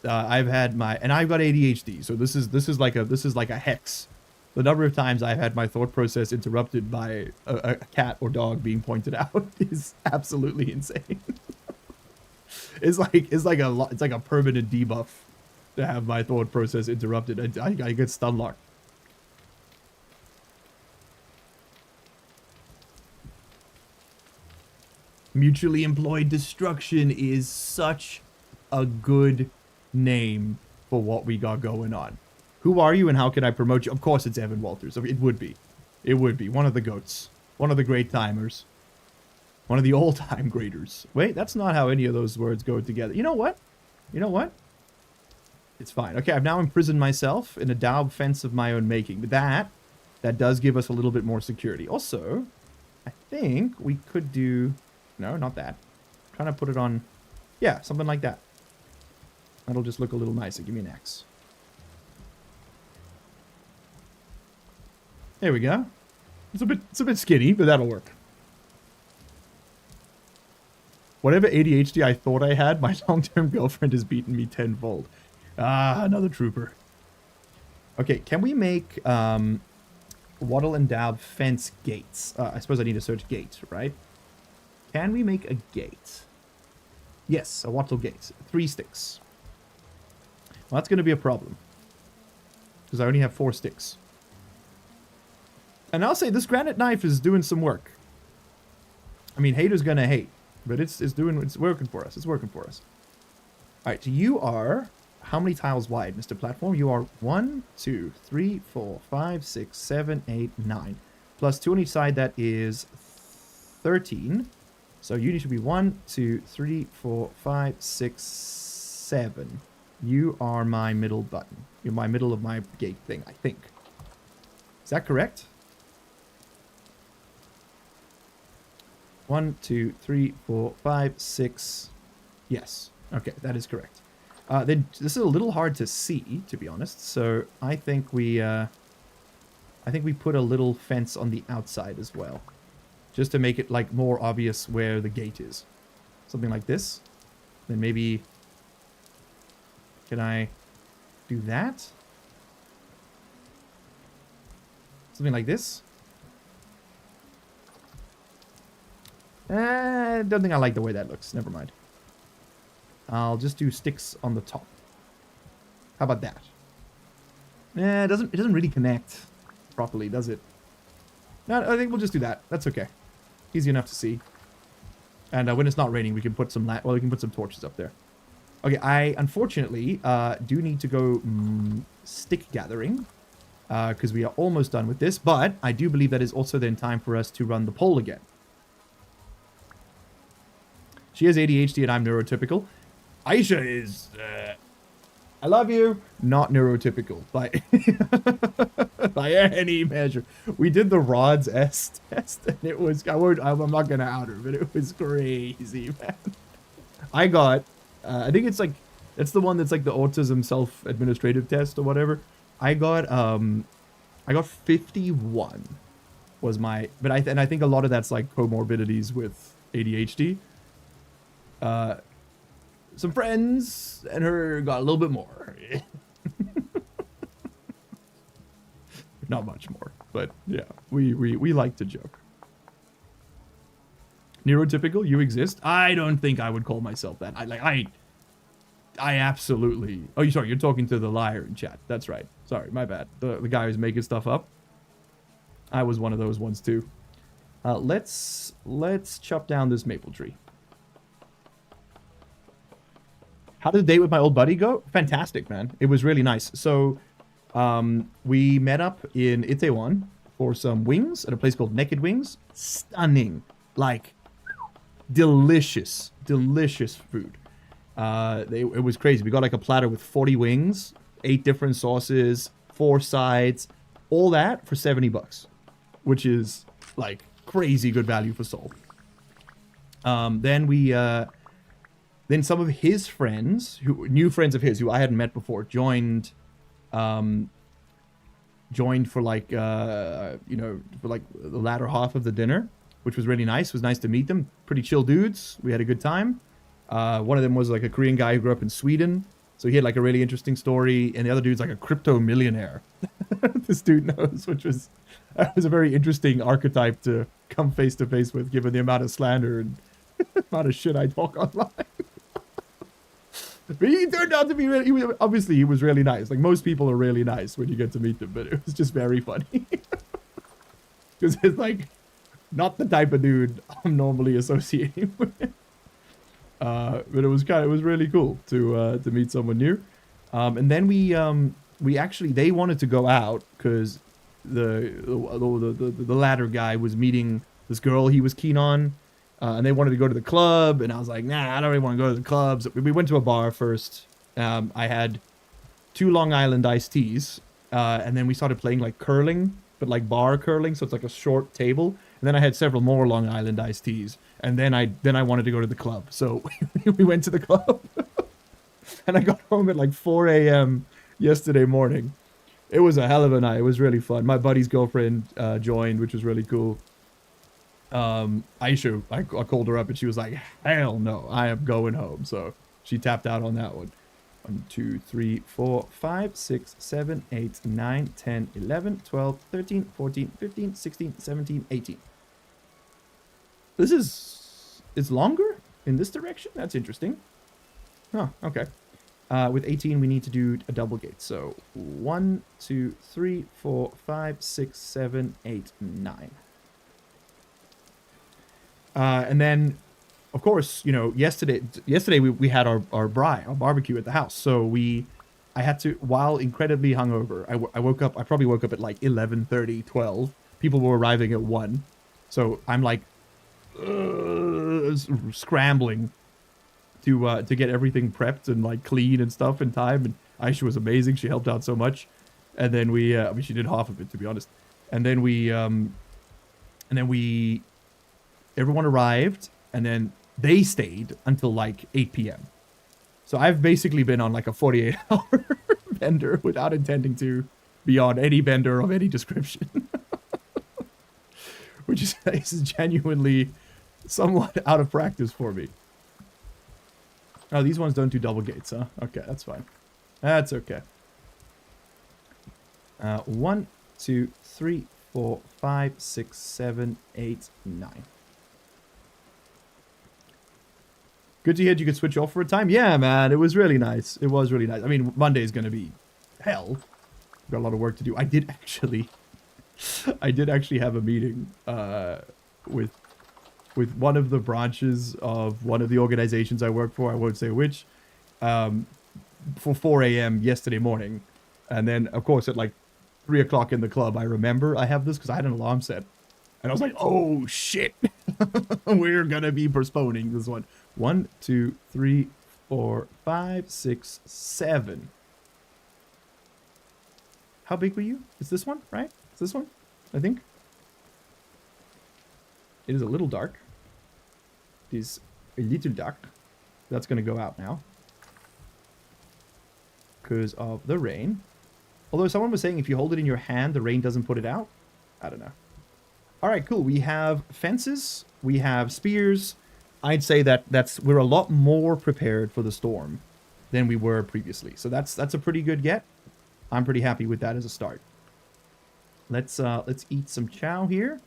S1: I've had my... And I've got ADHD, so this is like a hex. The number of times I've had my thought process interrupted by a cat or dog being pointed out is absolutely insane. It's like a permanent debuff to have my thought process interrupted. I get stun locked. Mutually employed destruction is such a good name for what we got going on. Who are you and how can I promote you? Of course it's Evan Walters. It would be. It would be. One of the goats. One of the great timers. One of the all-time greaters. Wait, that's not how any of those words go together. You know what? You know what? It's fine. Okay, I've now imprisoned myself in a daub fence of my own making. But that does give us a little bit more security. Also, I think we could do... No, not that. I'm trying to put it on... Yeah, something like that. That'll just look a little nicer. Give me an X. There we go. It's a bit skinny, but that'll work. Whatever ADHD I thought I had, my long-term girlfriend has beaten me tenfold. Ah, another trooper. Okay, can we make wattle and daub fence gates? I suppose I need to search gate, right? Can we make a gate? Yes, a wattle gate. 3 sticks. Well, that's going to be a problem. Because I only have 4 sticks. And I'll say this granite knife is doing some work. I mean, haters gonna hate. But it's working for us. It's working for us. Alright, so you are... How many tiles wide, Mr. Platform? You are 1, 2, 3, 4, 5, 6, 7, 8, 9. Plus 2 on each side, that is 13. So you need to be 1, 2, 3, 4, 5, 6, 7. You are my middle button. You're my middle of my gate thing, I think. Is that correct? 1, 2, 3, 4, 5, 6. Yes. Okay, that is correct. Then this is a little hard to see, to be honest. So I think we put a little fence on the outside as well, just to make it like more obvious where the gate is. Something like this. Then maybe can I do that? Something like this. I don't think I like the way that looks. Never mind. I'll just do sticks on the top. How about that? It doesn't really connect properly, does it? No, I think we'll just do that. That's okay. Easy enough to see. And when it's not raining, we can put some we can put some torches up there. Okay, I unfortunately do need to go stick gathering because we are almost done with this. But I do believe that is also then time for us to run the poll again. She has ADHD and I'm neurotypical. Aisha is, I love you, not neurotypical by, by any measure. We did the Rod's S test and it was, I'm not going to out her, but it was crazy, man. I got, I think it's like, it's the one that's like the autism self-administrative test or whatever. I got 51 was my, but I think a lot of that's like comorbidities with ADHD. Some friends and her got a little bit more. Not much more, but yeah, we like to joke. Neurotypical, you exist? I don't think I would call myself that. I absolutely. Oh, sorry, you're talking to the liar in chat. That's right. Sorry, my bad. The guy who's making stuff up. I was one of those ones too. Let's chop down this maple tree. How did the date with my old buddy go? Fantastic, man. It was really nice. So, we met up in Itaewon for some wings at a place called Naked Wings. Stunning. Like, delicious. Delicious food. It was crazy. We got like a platter with 40 wings, 8 different sauces, 4 sides, all that for $70, which is like crazy good value for Seoul. Then some of his friends, new friends of his, who I hadn't met before, joined for like, for like the latter half of the dinner, which was really nice. It was nice to meet them. Pretty chill dudes. We had a good time. One of them was like a Korean guy who grew up in Sweden. So he had like a really interesting story. And the other dude's like a crypto millionaire. This dude knows, that was a very interesting archetype to come face to face with, given the amount of slander and amount of shit I talk online. But he turned out to be really, obviously he was really nice. Like most people are really nice when you get to meet them, but it was just very funny. Because it's like not the type of dude I'm normally associating with. But it was really cool to meet someone new. And then we actually, they wanted to go out because the latter guy was meeting this girl he was keen on. And they wanted to go to the club, and I was like, nah, I don't really want to go to the clubs. We went to a bar first. I had 2 Long Island iced teas, and then we started playing like curling, but like bar curling, so it's like a short table. And then I had several more Long Island iced teas, and then I wanted to go to the club, so we went to the club. And I got home at like 4 a.m. yesterday morning. It was a hell of a night. It was really fun. My buddy's girlfriend joined, which was really cool. Aisha, I called her up and she was like, hell no, I am going home. So she tapped out on that one. 1, 2, 3, 4, 5, 6, 7, 8, 9, 10, 11, 12, 13, 14, 15, 16, 17, 18. It's longer? in this direction. That's interesting. Oh, okay. With 18, we need to do a double gate. So 1, 2, 3, 4, 5, 6, 7, 8, 9. And then, of course, you know, yesterday we had our barbecue at the house. So I had to, while incredibly hungover, I woke up, I probably woke up at like 11:30, 12. People were arriving at 1. So I'm like scrambling to get everything prepped and like clean and stuff in time. And Aisha was amazing. She helped out so much. And then I mean, she did half of it, to be honest. And then everyone arrived, and then they stayed until like 8 p.m. So I've basically been on like a 48-hour bender without intending to be on any bender of any description. Which is genuinely somewhat out of practice for me. Oh, these ones don't do double gates, huh? Okay, that's fine. That's okay. 1, 2, 3, 4, 5, 6, 7, 8, 9. Good to hear you could switch off for a time. Yeah, man, it was really nice. It was really nice. I mean, Monday's gonna be hell. Got a lot of work to do. I did actually have a meeting with one of the branches of one of the organizations I work for. I won't say which. For 4 a.m. yesterday morning, and then of course at like 3 o'clock in the club, I remember I have this because I had an alarm set, and I was like, "Oh shit, we're gonna be postponing this one." 1, 2, 3, 4, 5, 6, 7. How big were you? It's this one, right? It's this one, I think. It is a little dark. It is a little dark. That's gonna go out now because of the rain. Although someone was saying if you hold it in your hand, the rain doesn't put it out. I don't know. All right, cool. We have fences. We have spears. I'd say we're a lot more prepared for the storm than we were previously. So that's a pretty good get. I'm pretty happy with that as a start. Let's eat some chow here,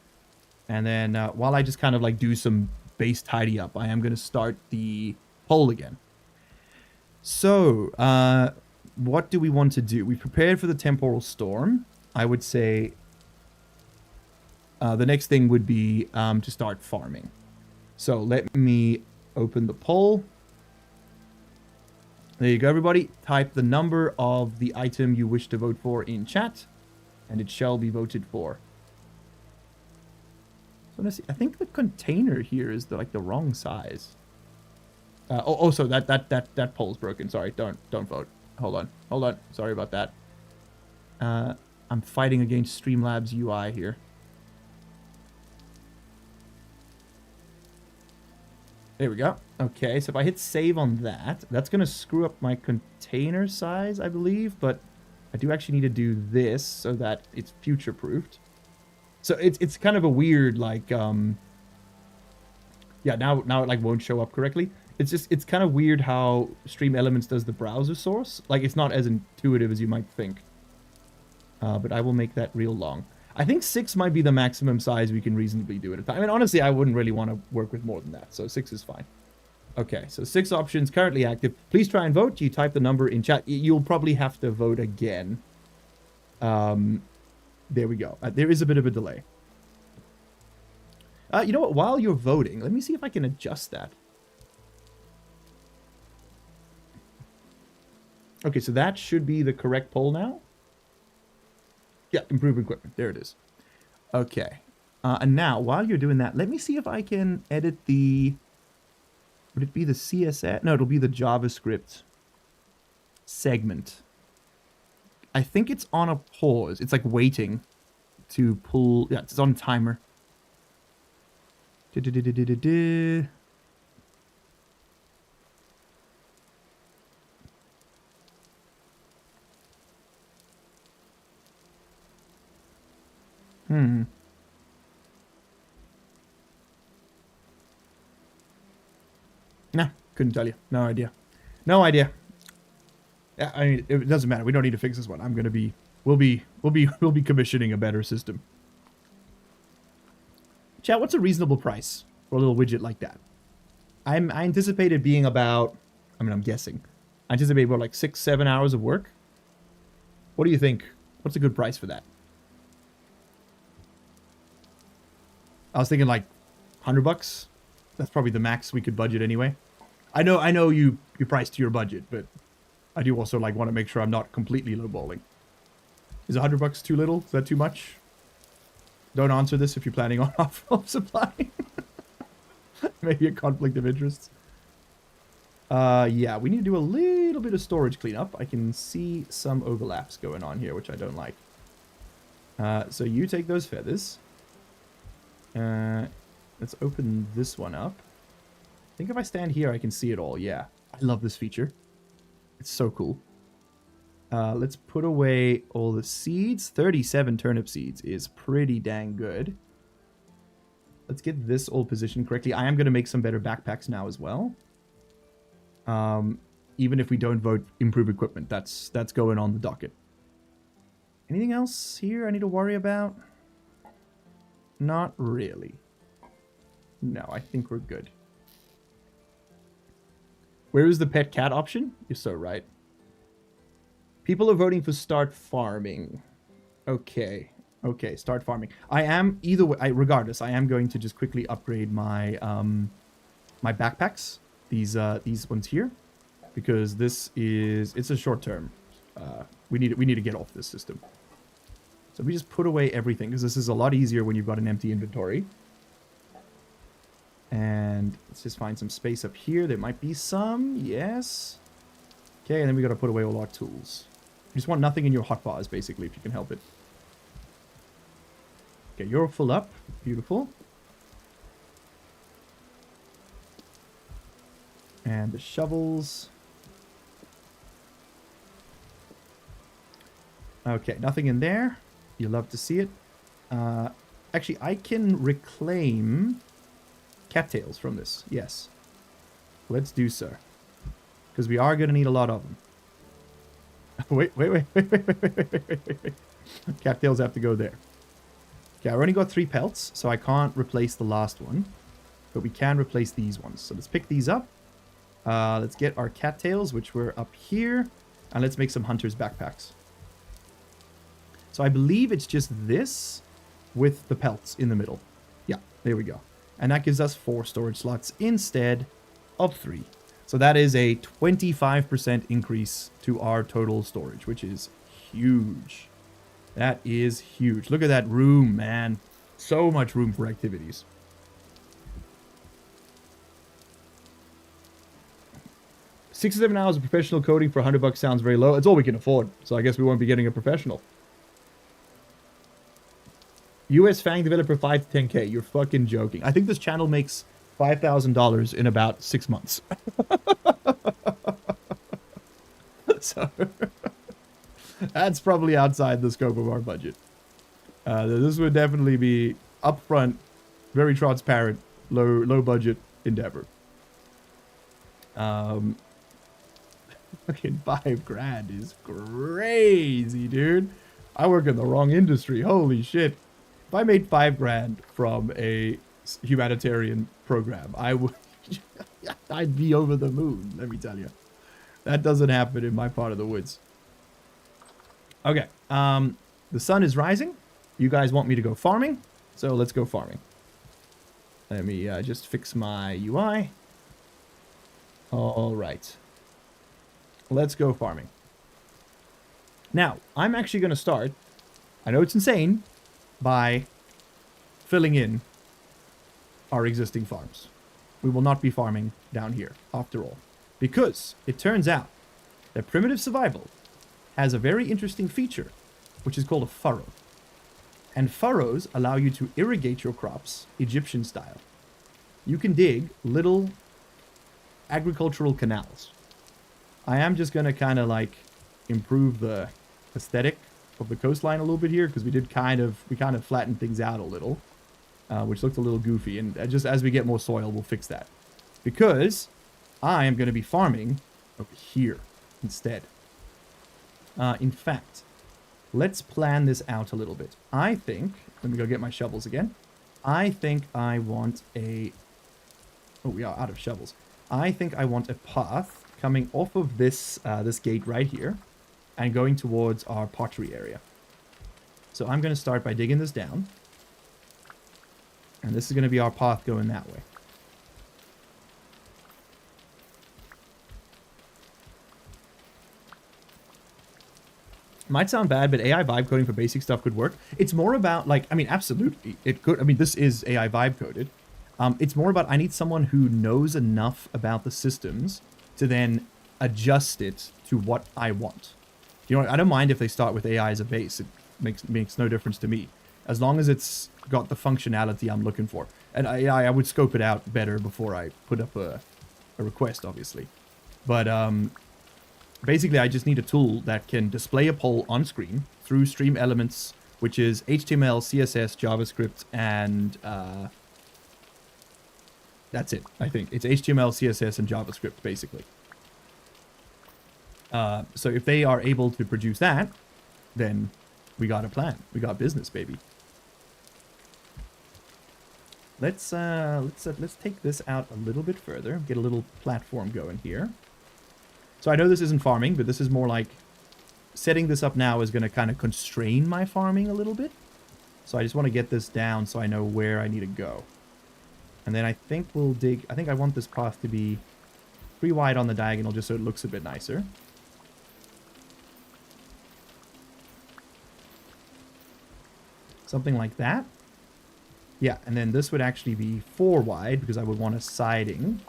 S1: and then while I just kind of like do some base tidy up, I am gonna start the poll again. So what do we want to do? We prepared for the temporal storm. I would say the next thing would be to start farming. So let me open the poll. There you go, everybody. Type the number of the item you wish to vote for in chat, and it shall be voted for. So let's see. I think the container here is the wrong size. So that poll's broken. Sorry, don't vote. Hold on. Sorry about that. I'm fighting against Streamlabs UI here. There we go. Okay, so if I hit save on that, that's going to screw up my container size, I believe, but I do actually need to do this so that it's future-proofed. So it's kind of a weird, like, yeah, now it, like, won't show up correctly. It's kind of weird how Stream Elements does the browser source. Like, it's not as intuitive as you might think. But I will make that real long. I think 6 might be the maximum size we can reasonably do at a time. I mean, honestly, I wouldn't really want to work with more than that, so 6 is fine. Okay, so 6 options currently active. Please try and vote. You type the number in chat. You'll probably have to vote again. There we go. There is a bit of a delay. You know what? While you're voting, let me see if I can adjust that. Okay, so that should be the correct poll now. Yeah, improve equipment. There it is. Okay. And now, while you're doing that, let me see if I can edit the... Would it be the CSS? No, it'll be the JavaScript segment. I think it's on a pause. It's like waiting to pull... Yeah, it's on timer. Nah, couldn't tell you. No idea. No idea. Yeah, I mean, it doesn't matter. We don't need to fix this one. We'll be commissioning a better system. Chat, what's a reasonable price for a little widget like that? I anticipate it being about, I mean, I'm guessing. I anticipate about like 6-7 hours of work. What do you think? What's a good price for that? I was thinking like $100. That's probably the max we could budget anyway. I know you priced to your budget, but I do also like want to make sure I'm not completely lowballing. Is $100 too little? Is that too much? Don't answer this if you're planning on off supply. Maybe a conflict of interest. Yeah, we need to do a little bit of storage cleanup. I can see some overlaps going on here, which I don't like. So you take those feathers. Let's open this one up. I think if I stand here, I can see it all. Yeah, I love this feature. It's so cool. Let's put away all the seeds. 37 turnip seeds is pretty dang good. Let's get this all positioned correctly. I am going to make some better backpacks now as well. Even if we don't vote improve equipment, that's going on the docket. Anything else here I need to worry about? Not really. No, I think we're good. Where is the pet cat option? You're so right. People are voting for start farming. Okay. Okay, start farming. I am, either way, regardless, I am going to just quickly upgrade my my backpacks. These ones here. Because this is, it's a short term. We need to get off this system. So we just put away everything, because this is a lot easier when you've got an empty inventory. And let's just find some space up here. There might be some, yes. Okay, and then we got to put away all our tools. You just want nothing in your hotbars, basically, if you can help it. Okay, you're full up. Beautiful. And the shovels. Okay, nothing in there. You love to see it. Actually, I can reclaim cattails from this. Yes. Let's do so. Because we are going to need a lot of them. Wait. Cattails have to go there. Okay, I've only got 3 pelts, so I can't replace the last one. But we can replace these ones. So let's pick these up. Let's get our cattails, which were up here. And let's make some hunter's backpacks. So I believe it's just this with the pelts in the middle. Yeah, there we go. And that gives us 4 storage slots instead of 3. So that is a 25% increase to our total storage, which is huge. That is huge. Look at that room, man. So much room for activities. $6 to 7 hours of professional coding for $100 sounds very low. It's all we can afford. So I guess we won't be getting a professional. US Fang developer 5 to 10K. You're fucking joking. I think this channel makes $5,000 in about 6 months. So that's probably outside the scope of our budget. This would definitely be upfront, very transparent, low budget endeavor. Fucking $5,000 is crazy, dude. I work in the wrong industry. Holy shit. If I made $5,000 from a humanitarian program, I would, I'd be over the moon, let me tell you. That doesn't happen in my part of the woods. Okay, the sun is rising. You guys want me to go farming, so let's go farming. Let me just fix my UI. All right. Let's go farming. Now, I'm actually going to start, I know it's insane, by filling in our existing farms. We will not be farming down here, after all. Because it turns out that primitive survival has a very interesting feature, which is called a furrow. And furrows allow you to irrigate your crops Egyptian style. You can dig little agricultural canals. I am just going to kind of like improve the aesthetic of the coastline a little bit here, because we kind of flattened things out a little, which looked a little goofy, and just as we get more soil, we'll fix that. Because I am going to be farming over here instead. In fact, let's plan this out a little bit. I think, let me go get my shovels again. I think I want a, Oh, we are out of shovels. I think I want a path coming off of this this gate right here and going towards our pottery area. So I'm going to start by digging this down. And this is going to be our path going that way. Might sound bad, but AI vibe coding for basic stuff could work. It's more about, like, I mean, absolutely, it could. I mean, this is AI vibe coded. It's more about I need someone who knows enough about the systems to then adjust it to what I want. You know, I don't mind if they start with AI as a base. It makes no difference to me, as long as it's got the functionality I'm looking for. And I would scope it out better before I put up a request, obviously. But basically, I just need a tool that can display a poll on screen through stream elements, which is HTML, CSS, JavaScript, and that's it, I think. It's HTML, CSS, and JavaScript, basically. So if they are able to produce that, then we got a plan. We got business, baby. Let's take this out a little bit further. Get a little platform going here. So I know this isn't farming, but this is more like setting this up now is going to kind of constrain my farming a little bit. So I just want to get this down so I know where I need to go. And then I think we'll dig... I think I want this path to be pretty wide on the diagonal just so it looks a bit nicer. Something like that. Yeah, and then this would actually be 4 wide because I would want a siding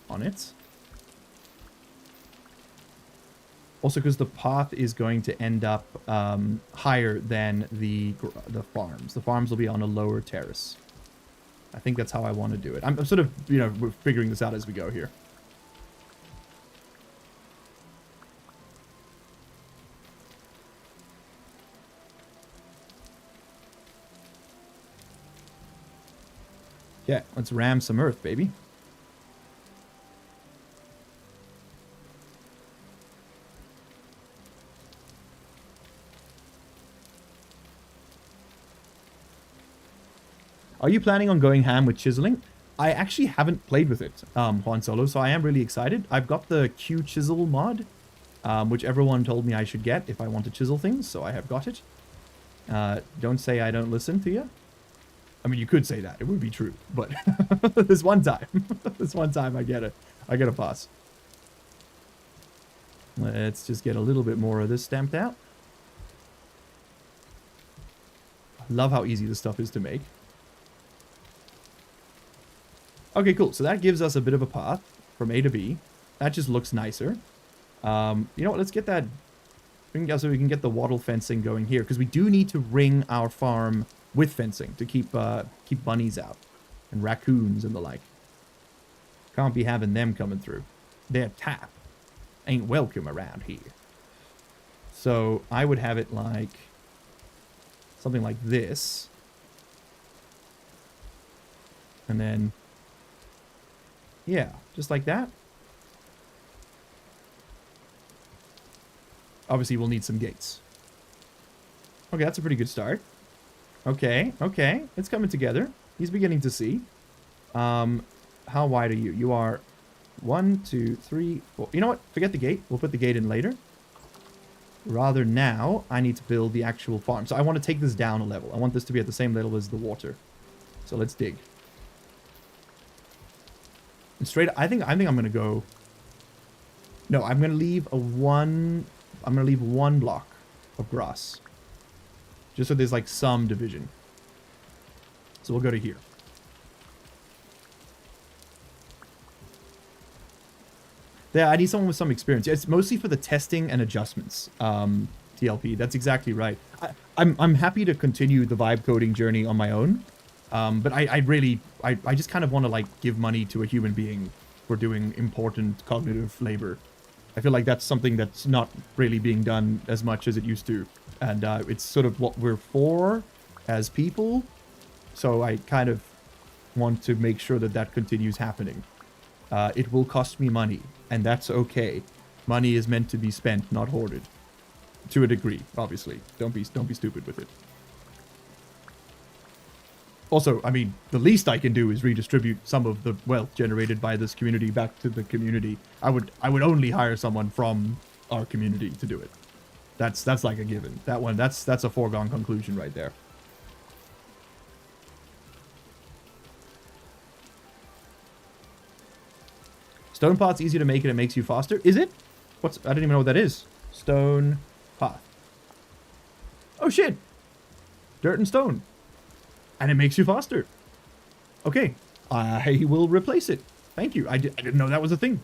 S1: on it. Also, because the path is going to end up higher than the farms. The farms will be on a lower terrace. I think that's how I want to do it. I'm sort of, you know, we're figuring this out as we go here. Yeah, let's ram some earth, baby. Are you planning on going ham with chiseling? I actually haven't played with it, Juan Solo, so I am really excited. I've got the Q chisel mod, which everyone told me I should get if I want to chisel things, so I have got it. Don't say I don't listen to you. I mean, you could say that. It would be true, but this one time, I get a pass. Let's just get a little bit more of this stamped out. I love how easy this stuff is to make. Okay, cool. So that gives us a bit of a path from A to B. That just looks nicer. You know what? Let's get that... so we can get the wattle fencing going here, because we do need to ring our farm with fencing to keep bunnies out and raccoons and the like. Can't be having them coming through. Their tap ain't welcome around here. So I would have it like something like this, and then yeah, just like that. Obviously, we'll need some gates. Okay, that's a pretty good start. Okay, it's coming together. He's beginning to see. How wide are you? You are 1, 2, 3, 4. You know what? Forget the gate. We'll put the gate in later. Rather now, I need to build the actual farm. So I want to take this down a level. I want this to be at the same level as the water. So let's dig. And straight, I think I'm gonna go. No, I'm gonna leave one block of grass. Just so there's like some division. So we'll go to here. Yeah, I need someone with some experience. It's mostly for the testing and adjustments. TLP, that's exactly right. I'm happy to continue the vibe coding journey on my own. But I just kind of want to like give money to a human being for doing important cognitive labor. I feel like that's something that's not really being done as much as it used to. And it's sort of what we're for as people. So I kind of want to make sure that that continues happening. It will cost me money, and that's okay. Money is meant to be spent, not hoarded. To a degree, obviously. Don't be stupid with it. Also, I mean, the least I can do is redistribute some of the wealth generated by this community back to the community. I would only hire someone from our community to do it. That's like a given. That one, that's a foregone conclusion right there. Stone pot's easier to make and it makes you faster. Is it? I don't even know what that is. Stone pot. Oh shit. Dirt and stone. And it makes you faster. Okay. I will replace it. Thank you. I didn't know that was a thing.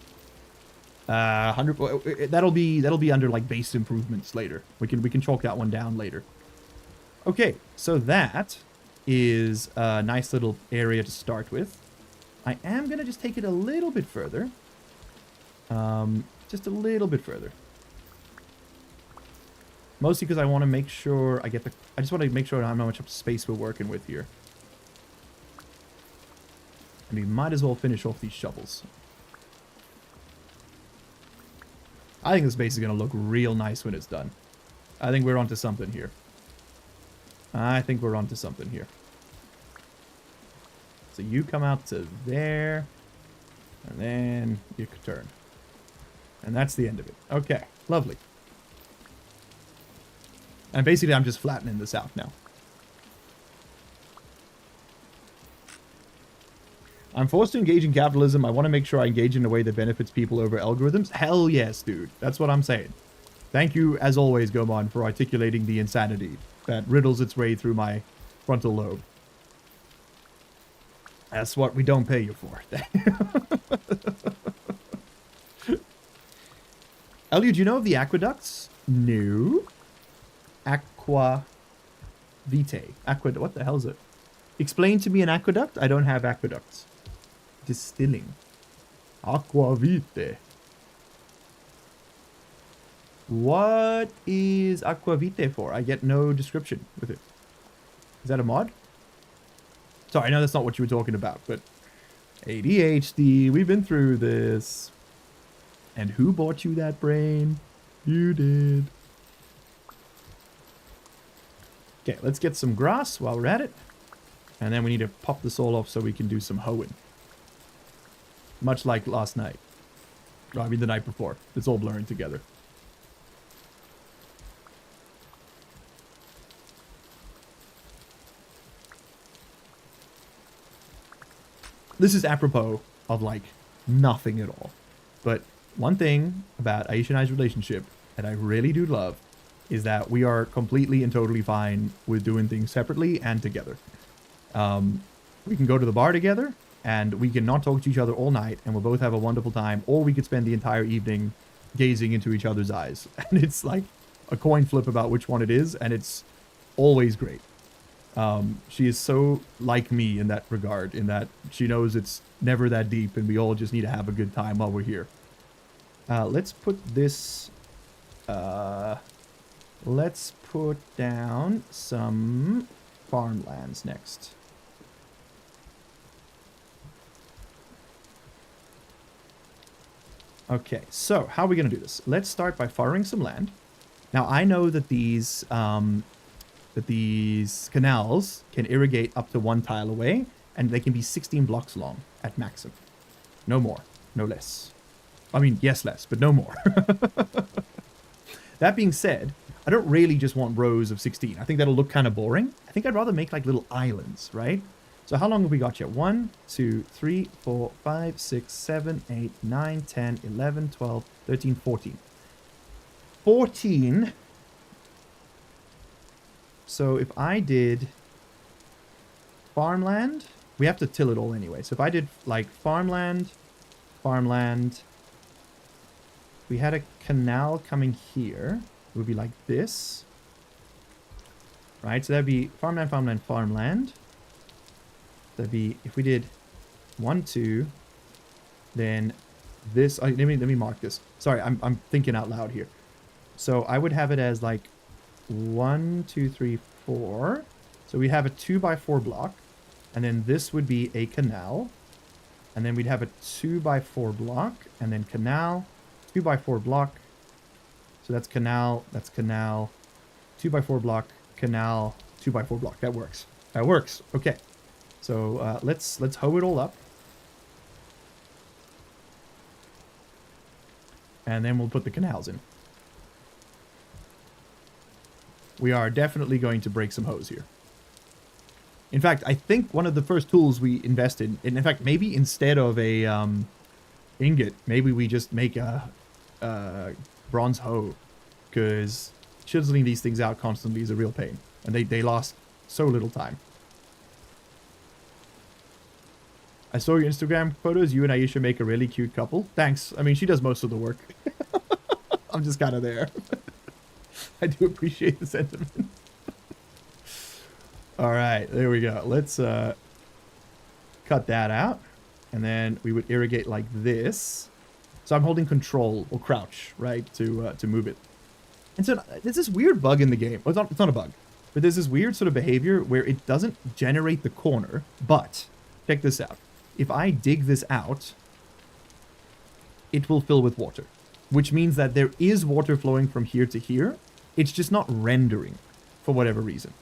S1: 100. That'll be under like base improvements later. We can chalk that one down later. Okay. So that is a nice little area to start with. I am gonna just take it a little bit further. Just a little bit further. Mostly because I want to make sure I just want to make sure how much space we're working with here. And we might as well finish off these shovels. I think this base is going to look real nice when it's done. I think we're onto something here. So you come out to there. And then you can turn. And that's the end of it. Okay, lovely. And basically I'm just flattening this out now. I'm forced to engage in capitalism. I want to make sure I engage in a way that benefits people over algorithms. Hell yes, dude. That's what I'm saying. Thank you, as always, Gomon, for articulating the insanity that riddles its way through my frontal lobe. That's what we don't pay you for. Elliot, do you know of the aqueducts? No. Aqua vitae. What the hell is it? Explain to me an aqueduct. I don't have aqueducts. Distilling. Aqua vitae. What is aqua vitae for? I get no description with it. Is that a mod? Sorry, I know that's not what you were talking about, but ADHD, we've been through this. And who bought you that brain? You did. Okay, let's get some grass while we're at it. And then we need to pop this all off so we can do some hoeing. Much like last night. Oh, I mean the night before. It's all blurring together. This is apropos of like nothing at all. But one thing about Aisha and I's relationship that I really do love is that we are completely and totally fine with doing things separately and together. We can go to the bar together and we can not talk to each other all night and we'll both have a wonderful time, or we could spend the entire evening gazing into each other's eyes. And it's like a coin flip about which one it is, and it's always great. She is so like me in that regard, in that she knows it's never that deep and we all just need to have a good time while we're here. Let's put this... let's put down some farmlands next. Okay, so how are we going to do this? Let's start by farming some land. Now, I know that these canals can irrigate up to 1 tile away, and they can be 16 blocks long at maximum. No more, no less. I mean, yes, less, but no more. That being said, I don't really just want rows of 16. I think that'll look kind of boring. I think I'd rather make like little islands, right? So how long have we got here? 1, 2, 3, 4, 5, 6, 7, 8, 9, 10, 11, 12, 13, 14. 14. So if I did farmland, we have to till it all anyway. So if I did like farmland, we had a canal coming here. It would be like this. Right? So that'd be farmland. That'd be, if we did 1, 2, then this, let me mark this. Sorry, I'm thinking out loud here. So I would have it as like 1, 2, 3, 4. So we have a 2x4 block, and then this would be a canal, and then we'd have a 2x4 block, and then canal, 2x4 block. So that's canal, 2x4 block, canal, 2x4 block. That works. Okay. So let's hoe it all up. And then we'll put the canals in. We are definitely going to break some hose here. In fact, I think one of the first tools we invested in fact, maybe instead of a ingot, maybe we just make a bronze hoe, because chiseling these things out constantly is a real pain, and they last so little time. I saw your Instagram photos. You and Aisha make a really cute couple. Thanks. I mean, she does most of the work. I'm just kind of there. I do appreciate the sentiment. All right, there we go. Let's cut that out, and then we would irrigate like this. So I'm holding control or crouch, right, to move it. And so there's this weird bug in the game. Well, it's not a bug, but there's this weird sort of behavior where it doesn't generate the corner. But check this out. If I dig this out, it will fill with water, which means that there is water flowing from here to here. It's just not rendering for whatever reason.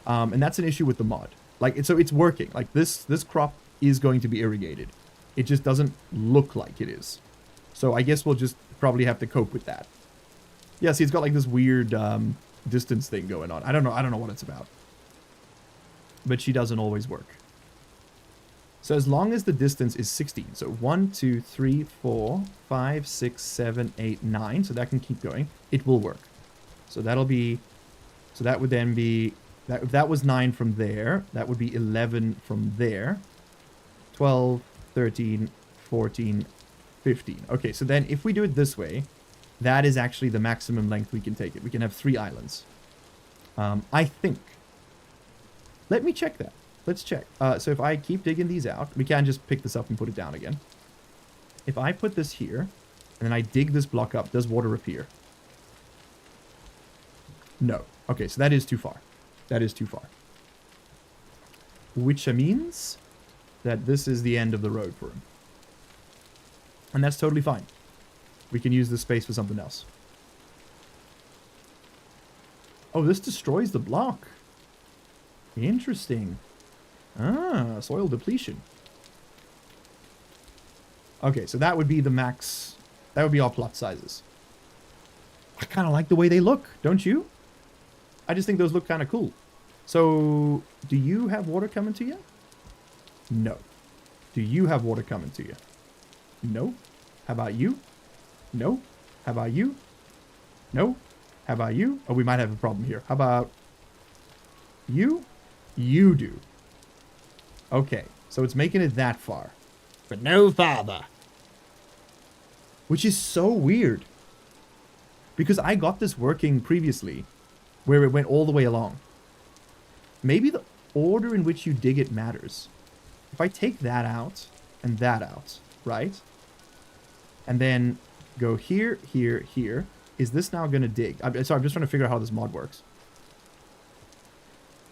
S1: And that's an issue with the mod. Like, so it's working. Like this crop is going to be irrigated. It just doesn't look like it is. So I guess we'll just probably have to cope with that. Yeah, see, it's got like this weird distance thing going on. I don't know what it's about. But she doesn't always work. So as long as the distance is 16, so 1, 2, 3, 4, 5, 6, 7, 8, 9, so that can keep going, it will work. So that'll be, so that would then be, if that was 9 from there, that would be 11 from there, 12, 13, 14, 15. Okay, so then if we do it this way, that is actually the maximum length we can take it. We can have 3 islands. I think. Let me check that. Let's check. So if I keep digging these out, we can just pick this up and put it down again. If I put this here, and then I dig this block up, does water appear? No. Okay, so that is too far. That is too far. Which means that this is the end of the road for him. And that's totally fine. We can use this space for something else. Oh, this destroys the block. Interesting. Ah, soil depletion. Okay, so that would be the max. That would be our plot sizes. I kind of like the way they look, don't you? I just think those look kind of cool. So, do you have water coming to you? No. Do you have water coming to you? No. How about you? No. How about you? No. How about you? Oh, we might have a problem here. How about you? You do. Okay, so it's making it that far. But no farther. Which is so weird. Because I got this working previously, where it went all the way along. Maybe the order in which you dig it matters. If I take that out, and that out, right? And then go here, here, here. Is this now going to dig? Sorry, I'm just trying to figure out how this mod works.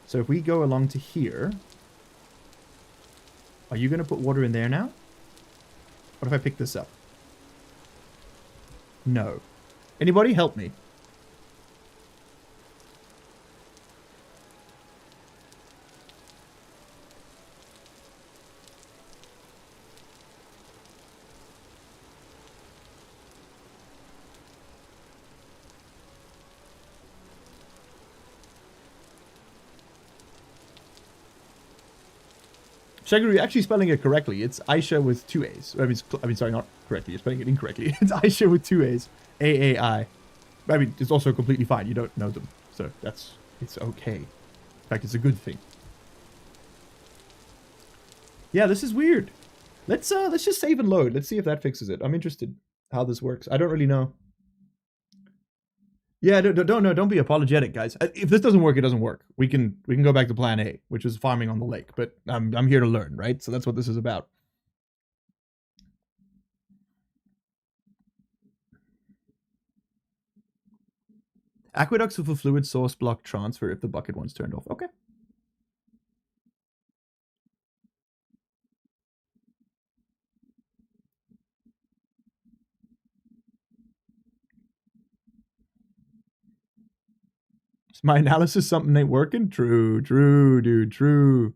S1: So if we go along to here... Are you going to put water in there now? What if I pick this up? No. Anybody help me? Shagru, you're actually spelling it correctly. It's Aisha with 2 A's. I mean, sorry, not correctly. You're spelling it incorrectly. It's Aisha with 2 A's. A-A-I. I mean, it's also completely fine. You don't know them. So it's okay. In fact, it's a good thing. Yeah, this is weird. Let's just save and load. Let's see if that fixes it. I'm interested how this works. I don't really know. Yeah, don't be apologetic, guys. If this doesn't work, it doesn't work. We can go back to plan A, which is farming on the lake. But I'm here to learn, right? So that's what this is about. Aqueducts with a fluid source block transfer if the bucket one's turned off. Okay. Is my analysis something ain't working? True, dude, true.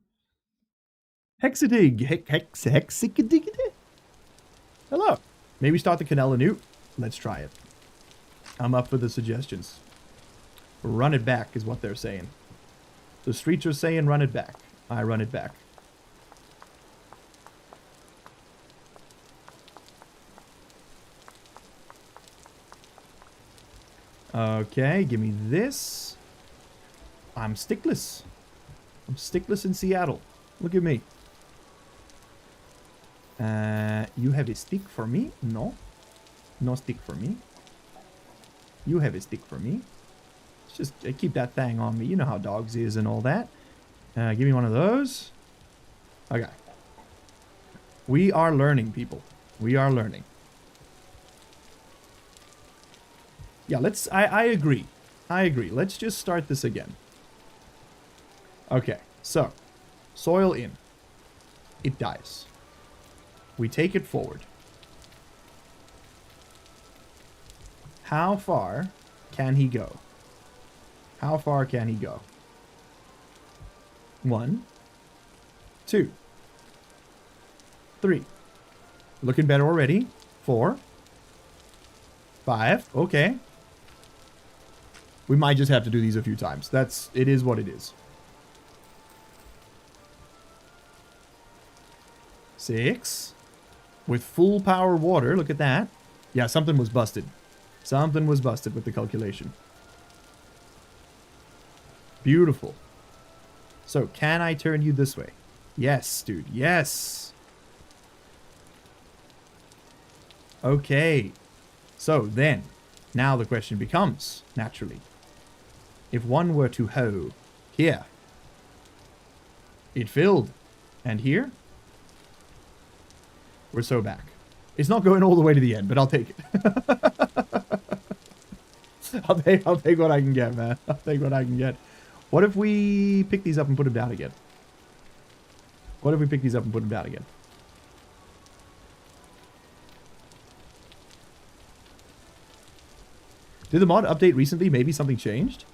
S1: Hexadig. Hexadig. Hello. Maybe start the canal anew. Let's try it. I'm up for the suggestions. Run it back is what they're saying. The streets are saying run it back. I run it back. Okay, give me this. I'm stickless. I'm stickless in Seattle. Look at me. You have a stick for me? No. No stick for me. You have a stick for me. It's just keep that thing on me. You know how dogs is and all that. Give me one of those. Okay. We are learning, people. We are learning. Yeah, let's... I agree. I agree. Let's just start this again. Okay, so. Soil in. It dies. We take it forward. How far can he go? How far can he go? 1, 2, 3. Looking better already. 4, 5. Okay. We might just have to do these a few times. It is what it is. 6. With full power water. Look at that. Yeah, something was busted. Something was busted with the calculation. Beautiful. So, can I turn you this way? Yes, dude. Yes. Okay. So, then. Now the question becomes, naturally. If one were to hoe here. It filled. And here? We're so back. It's not going all the way to the end, but I'll take it. I'll take what I can get, man. I'll take what I can get. What if we pick these up and put them down again? What if we pick these up and put them down again? Did the mod update recently? Maybe something changed?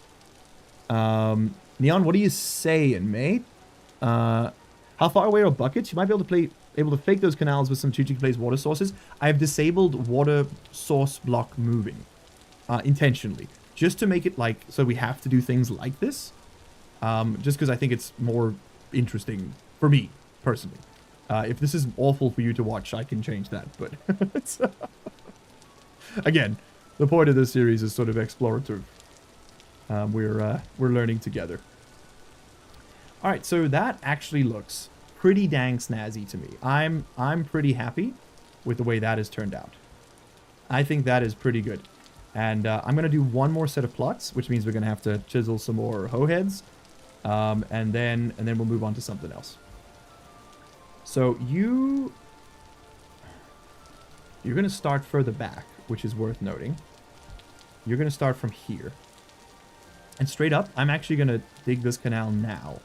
S1: Neon, what are you saying, mate? How far away are buckets? You might be able to fake those canals with some cheaply placed water sources. I have disabled water source block moving. Intentionally. Just to make it like, so we have to do things like this. Just because I think it's more interesting for me, personally. If this is awful for you to watch, I can change that. But, it's, again, the point of this series is sort of explorative. We're learning together. Alright, so that actually looks pretty dang snazzy to me. I'm pretty happy with the way that has turned out. I think that is pretty good. And I'm going to do one more set of plots, which means we're going to have to chisel some more hoe heads. And then we'll move on to something else. So you're going to start further back, which is worth noting. You're going to start from here. And straight up, I'm actually going to dig this canal now.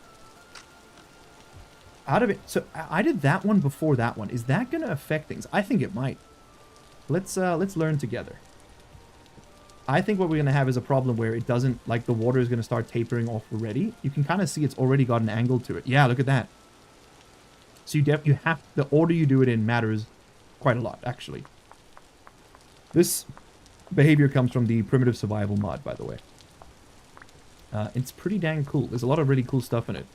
S1: Out of it. So I did that one before that one. Is that going to affect things? I think it might. Let's learn together. I think what we're going to have is a problem where it doesn't, like the water is going to start tapering off already. You can kind of see it's already got an angle to it. Yeah, look at that. So you have, the order you do it in matters quite a lot, actually. This behavior comes from the Primitive Survival mod, by the way. It's pretty dang cool. There's a lot of really cool stuff in it.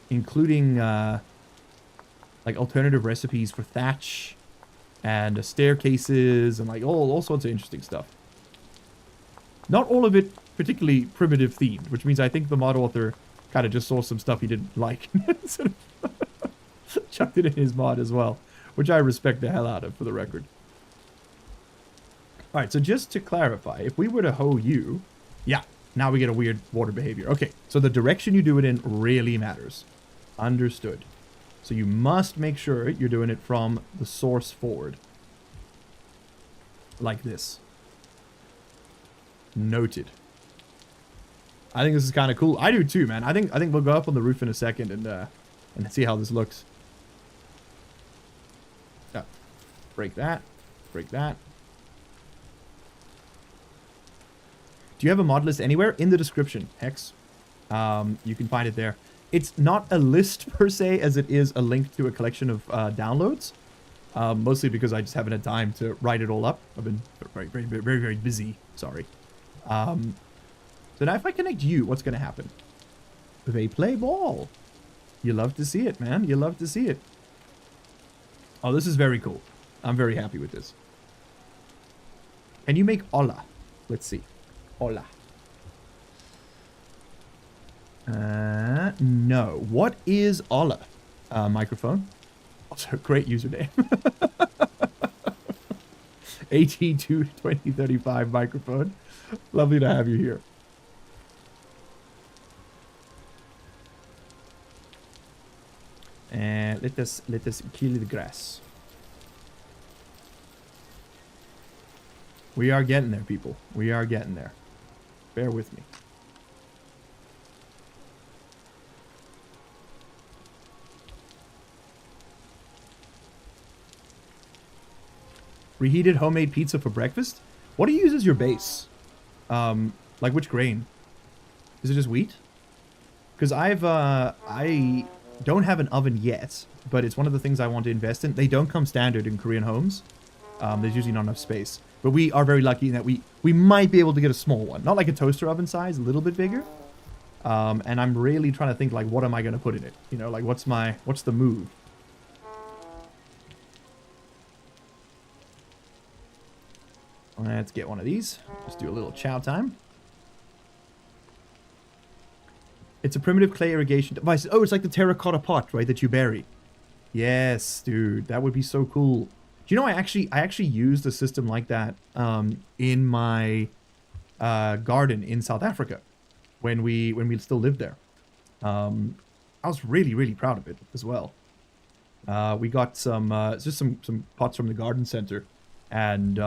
S1: Including, like alternative recipes for thatch. And staircases and like all sorts of interesting stuff. Not all of it particularly primitive themed, which means I think the mod author kind of just saw some stuff he didn't like and sort of chucked it in his mod as well, which I respect the hell out of, for the record. Alright, so just to clarify, if we were to hoe you, yeah, now we get a weird water behavior. Okay, so the direction you do it in really matters. Understood. So you must make sure you're doing it from the source forward. Like this. Noted. I think this is kind of cool. I do too, man. I think we'll go up on the roof in a second and see how this looks. Oh, break that. Break that. Do you have a mod list anywhere? In the description, Hex. You can find it there. It's not a list per se as it is a link to a collection of downloads. Mostly because I just haven't had time to write it all up. I've been very busy. Sorry. So now if I connect you, what's going to happen? They play ball. You love to see it, man. You love to see it. Oh, this is very cool. I'm very happy with this. Can you make hola? Let's see. Hola. No. What is hola? Microphone. Also, great username. AT22035 microphone. Lovely to have you here. And let us kill the grass. We are getting there, people. We are getting there. Bear with me. Reheated homemade pizza for breakfast? What do you use as your base? Like which grain? Is it just wheat? Because I don't have an oven yet, but it's one of the things I want to invest in. They don't come standard in Korean homes. There's usually not enough space. But we are very lucky in that we might be able to get a small one. Not like a toaster oven size, a little bit bigger. And I'm really trying to think like, what am I going to put in it? You know, like what's the move? Let's get one of these. Let's do a little chow time. It's a primitive clay irrigation device. Oh, it's like the terracotta pot, right, that you bury. Yes, dude, that would be so cool. Do you know I actually used a system like that in my garden in South Africa when we still lived there. I was really proud of it as well. We got some just some pots from the garden center and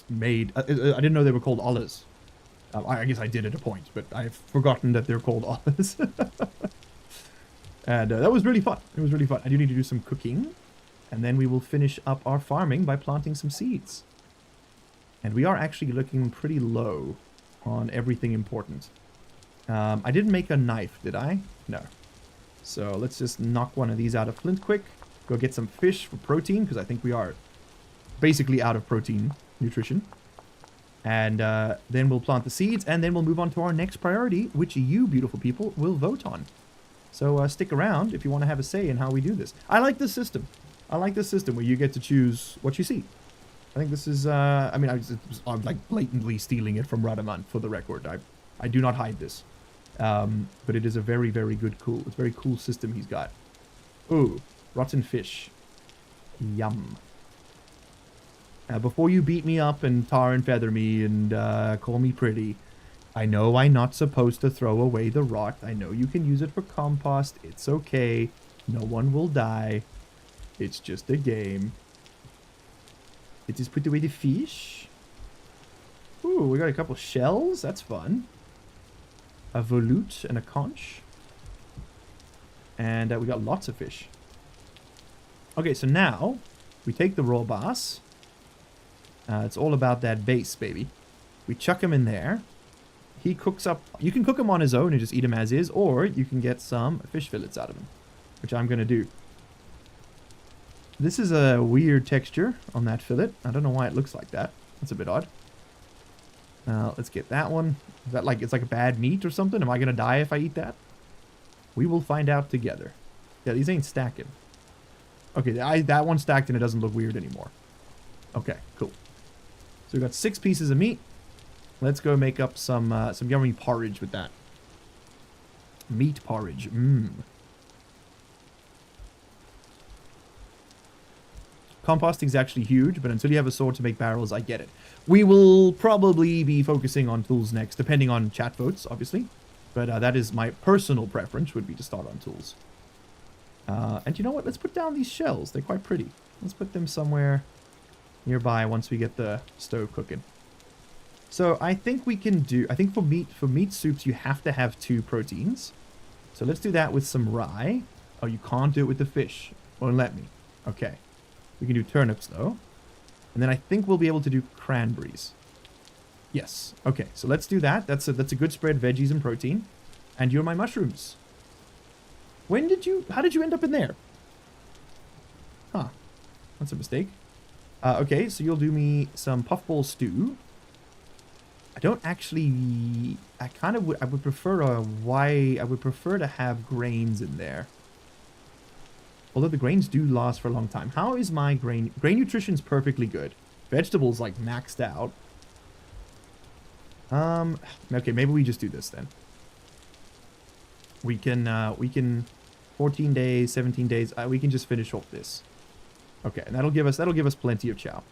S1: made. I didn't know they were called olives. I guess I did at a point, but I've forgotten that they're called olives. And that was really fun. It was really fun. I do need to do some cooking. And then we will finish up our farming by planting some seeds. And we are actually looking pretty low on everything important. I didn't make a knife, did I? No. So let's just knock one of these out of flint quick. Go get some fish for protein, because I think we are basically out of protein nutrition. And then we'll plant the seeds, and then we'll move on to our next priority, which you, beautiful people, will vote on. So stick around if you want to have a say in how we do this. I like this system. I like this system where you get to choose what you see. I think this is, I mean, I'm like blatantly stealing it from Radaman, for the record. I do not hide this. But it is a very good cool. It's a very cool system he's got. Ooh, rotten fish. Yum. Before you beat me up and tar and feather me and call me pretty, I know I'm not supposed to throw away the rot. I know you can use it for compost. It's okay. No one will die. It's just a game. It is put away the fish. Ooh, we got a couple shells. That's fun. A volute and a conch. And we got lots of fish. Okay, so now we take the raw bass. It's all about that base, baby. We chuck him in there. He cooks up. You can cook him on his own and just eat him as is, or you can get some fish fillets out of him, which I'm going to do. This is a weird texture on that fillet. I don't know why it looks like that. That's a bit odd. Let's get that one. Is that like, it's like a bad meat or something? Am I going to die if I eat that? We will find out together. Yeah, these ain't stacking. Okay, that one's stacked and it doesn't look weird anymore. Okay, cool. So we've got 6 pieces of meat. Let's go make up some yummy porridge with that. Meat porridge. Mmm. Composting is actually huge, but until you have a sword to make barrels, I get it. We will probably be focusing on tools next, depending on chat votes, obviously. But that is my personal preference, would be to start on tools. And you know what? Let's put down these shells. They're quite pretty. Let's put them somewhere nearby once we get the stove cooking. So I think we can do, I think for meat soups, you have to have 2 proteins. So let's do that with some rye. Oh, you can't do it with the fish. Won't let me. Okay. We can do turnips though. And then I think we'll be able to do cranberries. Yes. Okay, so let's do that. That's a good spread, veggies and protein. And you're my mushrooms. How did you end up in there? Huh. That's a mistake. Okay, so you'll do me some puffball stew. I don't actually... I would prefer I would prefer to have grains in there. Although the grains do last for a long time. How is my grain... Grain nutrition's perfectly good. Vegetables, like, maxed out. Okay, maybe we just do this then. We can 14 days, 17 days, we can just finish off this. Okay, and that'll give us plenty of chow.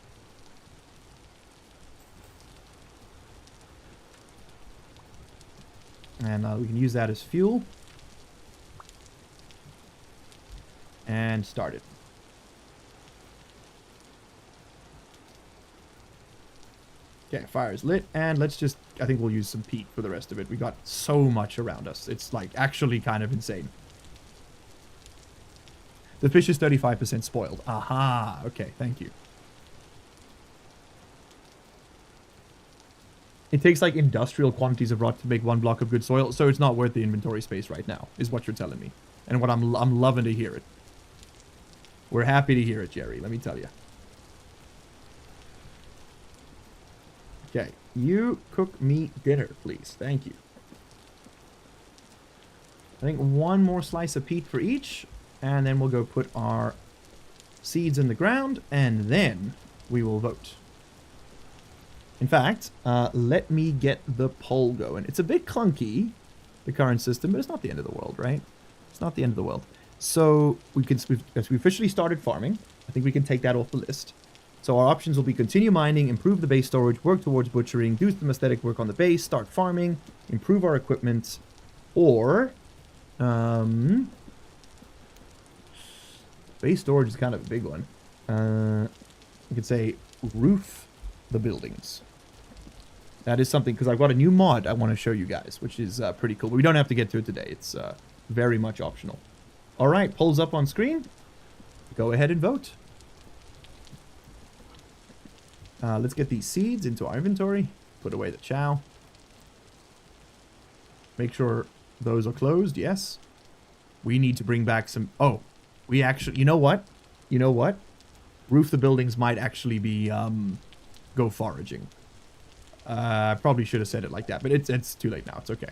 S1: And we can use that as fuel. And start it. Okay, fire is lit, and let's just, I think we'll use some peat for the rest of it. We got so much around us. It's, like, actually kind of insane. The fish is 35% spoiled. Aha, okay, thank you. It takes, like, industrial quantities of rock to make 1 block of good soil, so it's not worth the inventory space right now, is what you're telling me. And what I'm loving to hear it. We're happy to hear it, Jerry, let me tell you. Okay, you cook me dinner, please. Thank you. I think 1 more slice of peat for each, and then we'll go put our seeds in the ground, and then we will vote. In fact, let me get the poll going. It's a bit clunky, the current system, but it's not the end of the world, right? It's not the end of the world. So we officially started farming. I think we can take that off the list. So our options will be continue mining, improve the base storage, work towards butchering, do some aesthetic work on the base, start farming, improve our equipment, or base storage is kind of a big one. You could say roof the buildings. That is something, because I've got a new mod I want to show you guys, which is pretty cool. But we don't have to get to it today. It's very much optional. All right, polls up on screen. Go ahead and vote. Let's get these seeds into our inventory. Put away the chow. Make sure those are closed. Yes. We need to bring back some... Oh, we actually... You know what? You know what? Roof the buildings might actually be... go foraging. I probably should have said it like that, but it's too late now. It's okay.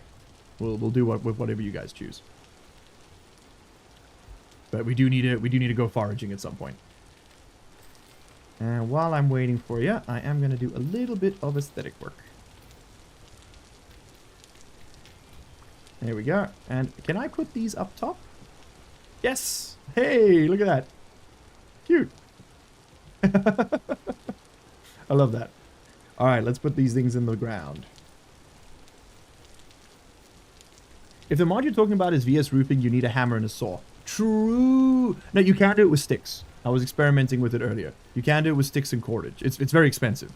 S1: We'll do with whatever you guys choose. But we do need to go foraging at some point. And while I'm waiting for you, I am going to do a little bit of aesthetic work. There we go. And can I put these up top? Yes! Hey, look at that. Cute. I love that. Alright, let's put these things in the ground. If the mod you're talking about is VS roofing, you need a hammer and a saw. True! No, you can't do it with sticks. I was experimenting with it earlier. You can do it with sticks and cordage. It's very expensive.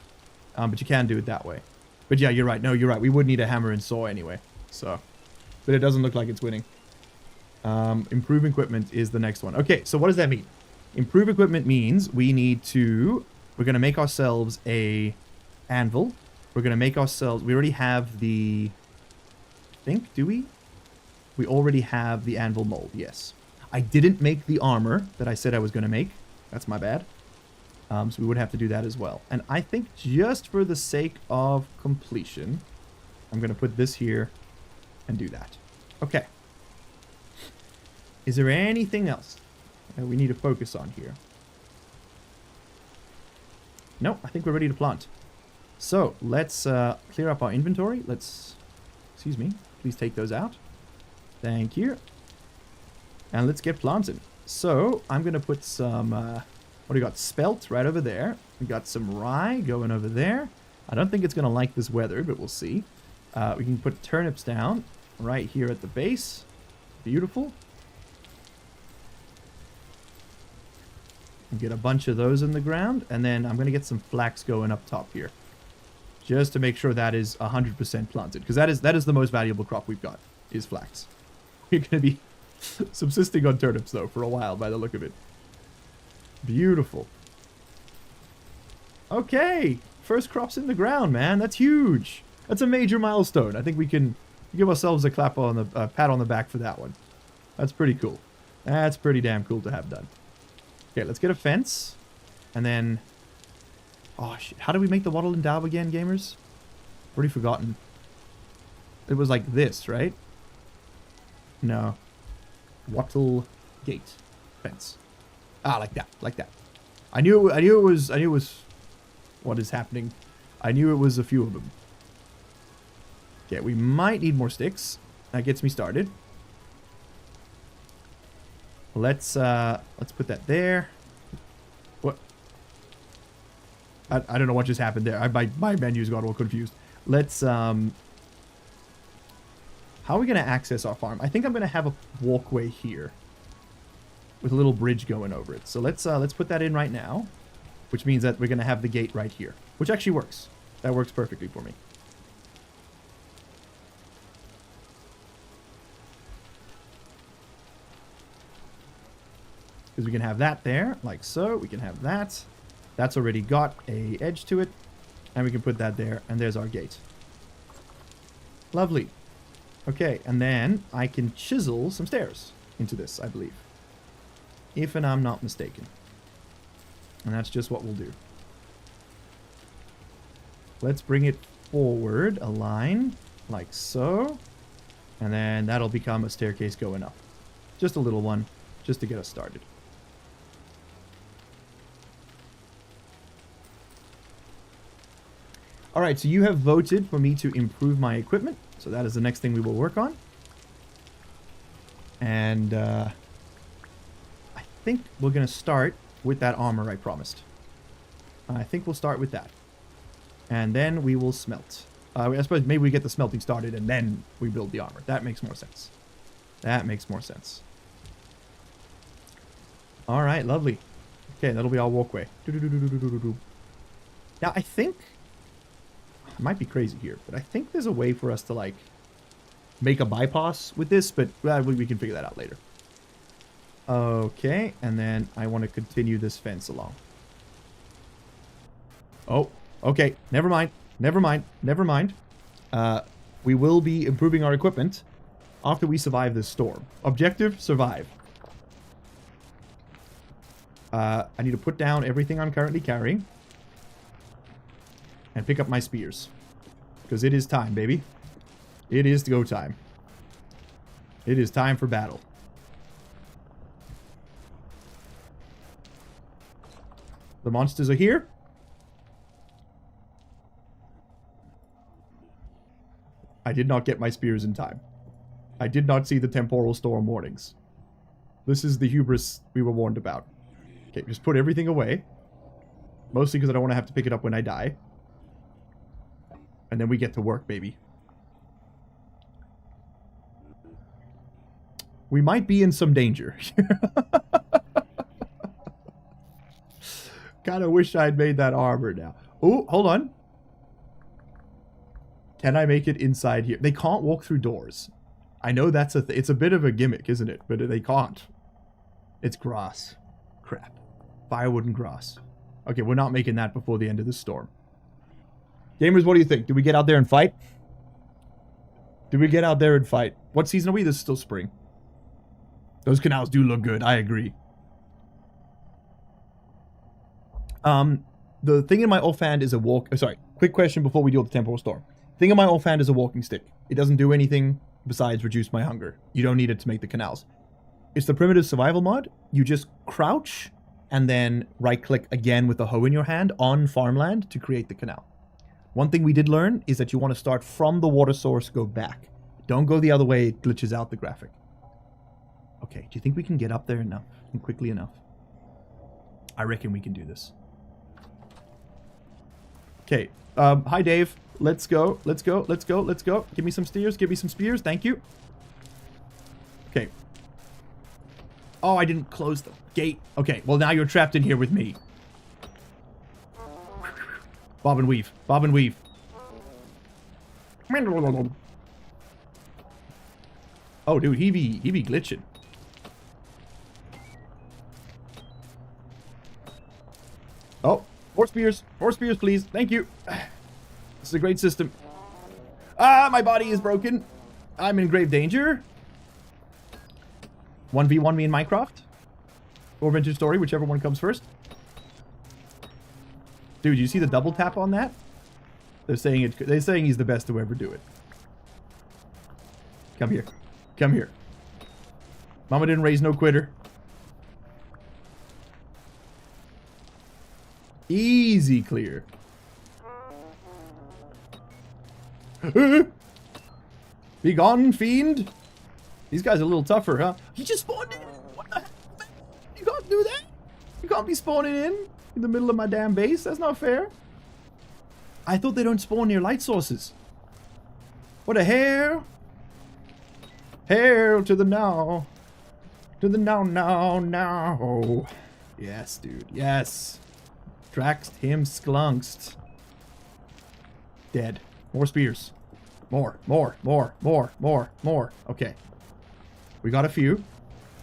S1: But you can do it that way. But yeah, you're right. No, you're right. We would need a hammer and saw anyway. So, but it doesn't look like it's winning. Improve equipment is the next one. Okay, so what does that mean? Improve equipment means we need to... We're going to make ourselves a anvil. We're going to make ourselves... We already have the... I think, do we? We already have the anvil mold, yes. I didn't make the armor that I said I was going to make. That's my bad. So we would have to do that as well. And I think just for the sake of completion, I'm going to put this here and do that. Okay. Is there anything else that we need to focus on here? No, I think we're ready to plant. So let's clear up our inventory. Let's, excuse me, please take those out. Thank you. And let's get planted. So I'm going to put some, what do we got? Spelt right over there. We got some rye going over there. I don't think it's going to like this weather, but we'll see. We can put turnips down right here at the base. Beautiful. And get a bunch of those in the ground. And then I'm going to get some flax going up top here. Just to make sure that is 100% planted. Because that is the most valuable crop we've got, is flax. We're going to be subsisting on turnips, though, for a while, by the look of it. Beautiful. Okay. First crops in the ground, man. That's huge. That's a major milestone. I think we can give ourselves a clap on the pat on the back for that one. That's pretty cool. That's pretty damn cool to have done. Okay, let's get a fence. And then... Oh, shit. How do we make the wattle and daub again, gamers? Already forgotten. It was like this, right? No. Wattle gate. Fence. Ah, like that. Like that. I knew it was... What is happening? I knew it was a few of them. Okay, we might need more sticks. That gets me started. Let's put that there. What? I don't know what just happened there. My menus got all confused. Let's how are we gonna access our farm? I think I'm gonna have a walkway here with a little bridge going over it. So let's put that in right now, which means that we're gonna have the gate right here, which actually works. That works perfectly for me. Because we can have that there, like so. We can have that. That's already got a edge to it. And we can put that there, and there's our gate. Lovely. Okay, and then I can chisel some stairs into this, I believe. If and I'm not mistaken. And that's just what we'll do. Let's bring it forward a line, like so. And then that'll become a staircase going up. Just a little one, just to get us started. Alright, so you have voted for me to improve my equipment. So that is the next thing we will work on. And I think we're going to start with that armor I promised. I think we'll start with that. And then we will smelt. I suppose maybe we get the smelting started and then we build the armor. That makes more sense. That makes more sense. Alright, lovely. Okay, that'll be our walkway. Now, I think... I might be crazy here, but I think there's a way for us to, like, make a bypass with this, but we can figure that out later. Okay, and then I want to continue this fence along. Oh, okay, never mind, never mind, never mind. We will be improving our equipment after we survive this storm. Objective, survive. I need to put down everything I'm currently carrying. And pick up my spears. Because it is time, baby. It is go time. It is time for battle. The monsters are here. I did not get my spears in time. I did not see the temporal storm warnings. This is the hubris we were warned about. Okay, just put everything away. Mostly because I don't want to have to pick it up when I die. And then we get to work, baby. We might be in some danger. Kind of wish I'd made that armor now. Oh, hold on. Can I make it inside here? They can't walk through doors. I know that's it's a bit of a gimmick, isn't it? But they can't. It's grass. Crap. Firewood and grass. Okay, we're not making that before the end of the storm. Gamers, what do you think? Do we get out there and fight? Do we get out there and fight? What season are we? This is still spring. Those canals do look good. I agree. The thing in my offhand is a walk... sorry, quick question before we deal with the temporal storm. The thing in my offhand is a walking stick. It doesn't do anything besides reduce my hunger. You don't need it to make the canals. It's the primitive survival mod. You just crouch and then right-click again with the hoe in your hand on farmland to create the canal. One thing we did learn is that you want to start from the water source, go back. Don't go the other way, it glitches out the graphic. Okay, do you think we can get up there enough and quickly enough? I reckon we can do this. Okay, hi Dave. Let's go, let's go, let's go, let's go. Give me some steers, give me some spears, thank you. Okay. Oh, I didn't close the gate. Okay, well now you're trapped in here with me. Bob and weave. Bob and weave. Oh, dude, he be glitching. Oh, more spears, please. Thank you. This is a great system. Ah, my body is broken. I'm in grave danger. 1v1 me in Minecraft? Or Vintage Story, whichever one comes first. Dude, you see the double tap on that? They're saying he's the best to ever do it. Come here. Come here. Mama didn't raise no quitter. Easy clear. Be gone, fiend. These guys are a little tougher, huh? He just spawned in. What the heck? You can't do that. You can't be spawning in the middle of my damn base. That's not fair. I thought they don't spawn near light sources. What a hair. Hair to the now. To the now. Yes, dude. Yes. Traxed him sklunkst. Dead. More spears. More. Okay. We got a few.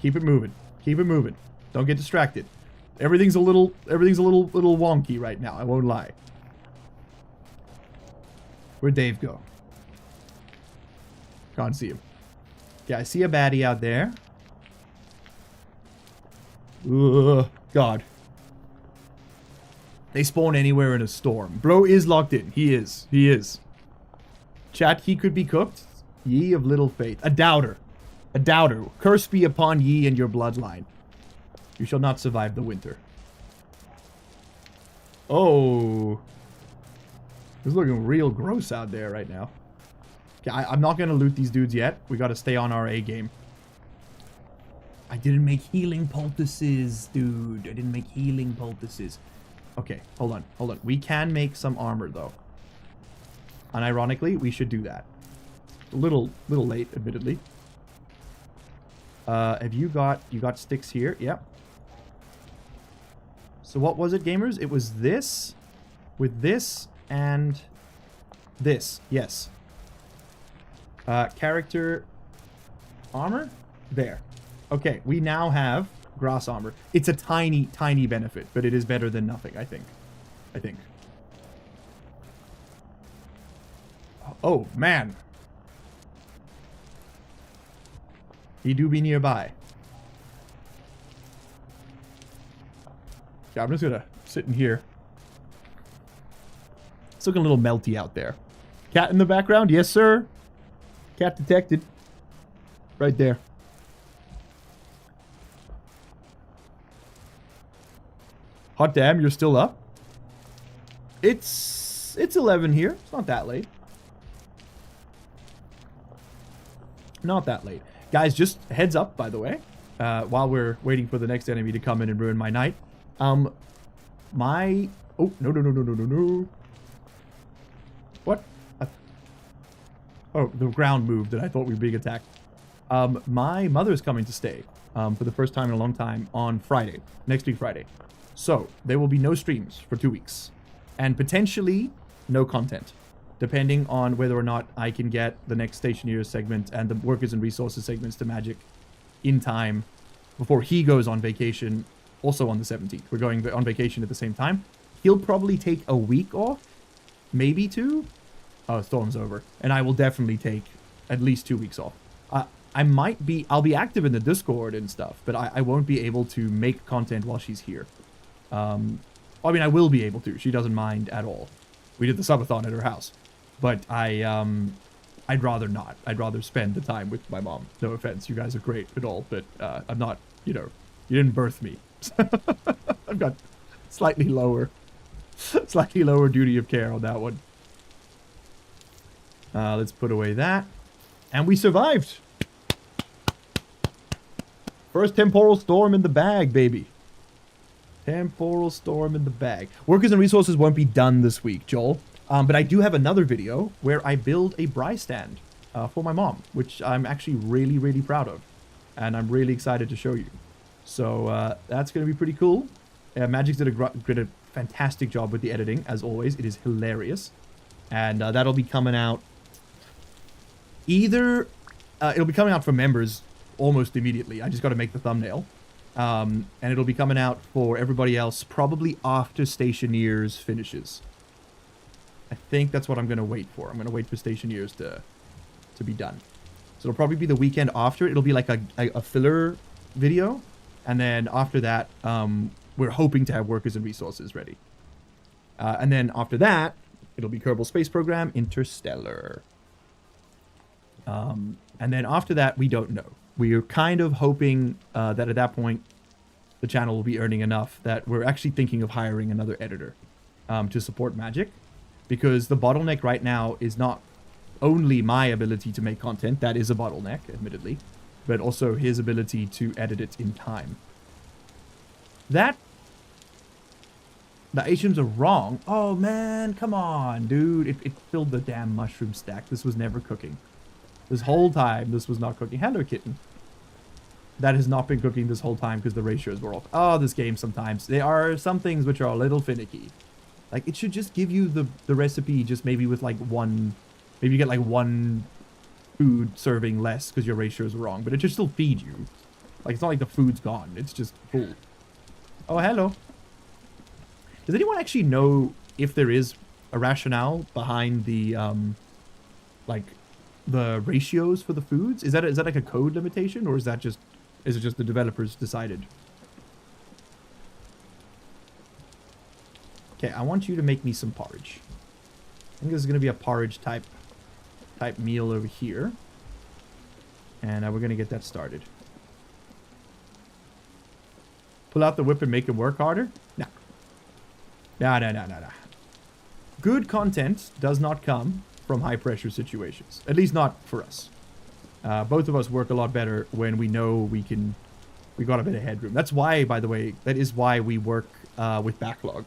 S1: Keep it moving. Keep it moving. Don't get distracted. Everything's a little wonky right now. I won't lie. Where'd Dave go? Can't see him. Yeah, I see a baddie out there. Ugh, God. They spawn anywhere in a storm. Bro is locked in. He is. He is. Chat, he could be cooked. Ye of little faith. A doubter. A doubter. Curse be upon ye and your bloodline. You shall not survive the winter. Oh. It's looking real gross out there right now. Okay, I'm not going to loot these dudes yet. We got to stay on our A game. I didn't make healing poultices, dude. I didn't make healing poultices. Okay, hold on. Hold on. We can make some armor, though. Unironically, we should do that. A little late, admittedly. Have you got sticks here? Yep. So what was it, gamers? It was this with this and this. Yes. Character armor? There. Okay, we now have grass armor. It's a tiny, tiny benefit, but it is better than nothing, I think. Oh, man. He do be nearby. Yeah, I'm just gonna sit in here. It's looking a little melty out there. Cat in the background? Yes, sir. Cat detected. Right there. Hot damn, you're still up? It's 11 here. It's not that late. Not that late. Guys, just heads up, by the way, while we're waiting for the next enemy to come in and ruin my night. Oh, no. What? Oh, the ground moved and I thought we were being attacked. My mother's coming to stay for the first time in a long time on Friday. Next week, Friday. So, there will be no streams for 2 weeks. And potentially, no content. Depending on whether or not I can get the next Stationeers segment and the Workers and Resources segments to Magic in time before he goes on vacation, also on the 17th. We're going on vacation at the same time. He'll probably take a week off, maybe 2. Oh, storm's over. And I will definitely take at least 2 weeks off. I'll be active in the Discord and stuff, but I won't be able to make content while she's here. I mean, I will be able to. She doesn't mind at all. We did the subathon at her house. But I'd rather not. I'd rather spend the time with my mom. No offense, you guys are great and all, but I'm not, you didn't birth me. I've got slightly lower duty of care on that one. Let's put away that. And we survived. First temporal storm in the bag, baby. Temporal storm in the bag. Workers and Resources won't be done this week, Joel. But I do have another video where I build a braai stand for my mom, which I'm actually really, really proud of. And I'm really excited to show you. So that's going to be pretty cool. Magic's did a fantastic job with the editing, as always. It is hilarious. And that'll be coming out either... it'll be coming out for members almost immediately. I just got to make the thumbnail. And it'll be coming out for everybody else probably after Stationeers finishes. I think that's what I'm going to wait for. I'm going to wait for Stationeers to be done. So it'll probably be the weekend after. It'll be like a filler video. And then after that, we're hoping to have workers and resources ready. And then after that, it'll be Kerbal Space Program Interstellar. And then after that, we don't know. We are kind of hoping that at that point, the channel will be earning enough that we're actually thinking of hiring another editor to support Magic. Because the bottleneck right now is not only my ability to make content. That is a bottleneck, admittedly. But also his ability to edit it in time. The Asians are wrong. Oh, man, come on, dude. It filled the damn mushroom stack. This was never cooking. This whole time, this was not cooking. Hello, kitten. That has not been cooking this whole time because the ratios were off. Oh, this game sometimes. There are some things which are a little finicky. Like, it should just give you the recipe just maybe with, like, one... Maybe you get, like, one food serving less because your ratios are wrong. But it should still feed you. Like, it's not like the food's gone. It's just full. Oh, hello. Does anyone actually know if there is a rationale behind the, like, the ratios for the foods? Is that like a code limitation, or is it just the developers decided? Okay, I want you to make me some porridge. I think this is going to be a porridge type meal over here. And we're going to get that started. Pull out the whip and make it work harder? No. No. Good content does not come from high pressure situations. At least not for us. Both of us work a lot better when we know we got a bit of headroom. That's why, by the way, that is why we work with backlog.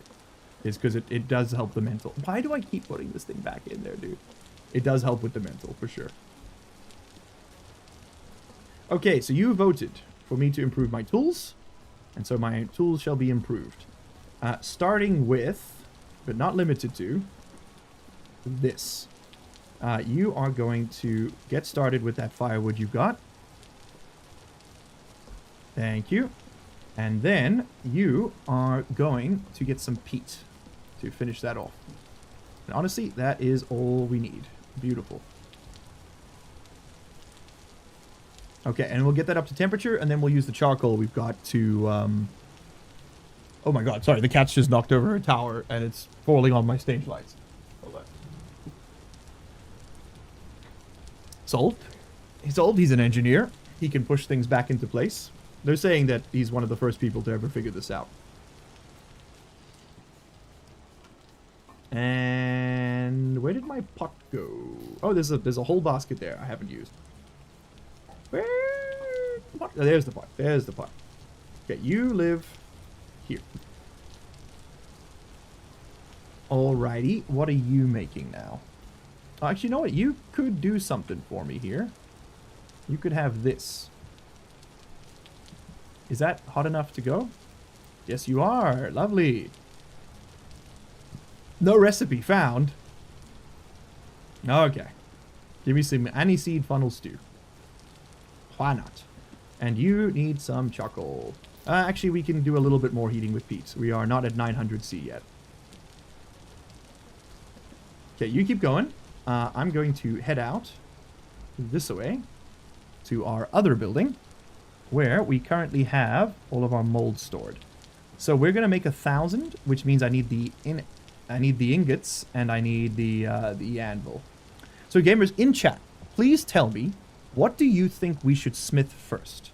S1: Is because it does help the mental. Why do I keep putting this thing back in there, dude? It does help with the mental, for sure. Okay, so you voted for me to improve my tools. And so my tools shall be improved. Starting with, but not limited to, this. You are going to get started with that firewood you've got. Thank you. And then you are going to get some peat to finish that off. And honestly, that is all we need. Beautiful. Okay, and we'll get that up to temperature, and then we'll use the charcoal we've got to... Oh my god, sorry, the cat's just knocked over a tower, and it's falling on my stage lights. Hold on. Solved. He's solved. He's an engineer. He can push things back into place. They're saying that he's one of the first people to ever figure this out. And where did my pot go? Oh, there's a whole basket there I haven't used. Where? Oh, there's the pot. There's the pot. Okay, you live here. Alrighty, what are you making now? Actually, you know what? You could do something for me here. You could have this. Is that hot enough to go? Yes, you are. Lovely. No recipe found. Okay. Give me some aniseed funnel stew. Why not? And you need some charcoal. Actually, we can do a little bit more heating with peat. We are not at 900 C yet. Okay, you keep going. I'm going to head out this way to our other building, where we currently have all of our mold stored. So we're gonna make 1,000, which means I need the ingots and I need the anvil. So gamers in chat, please tell me, what do you think we should smith first?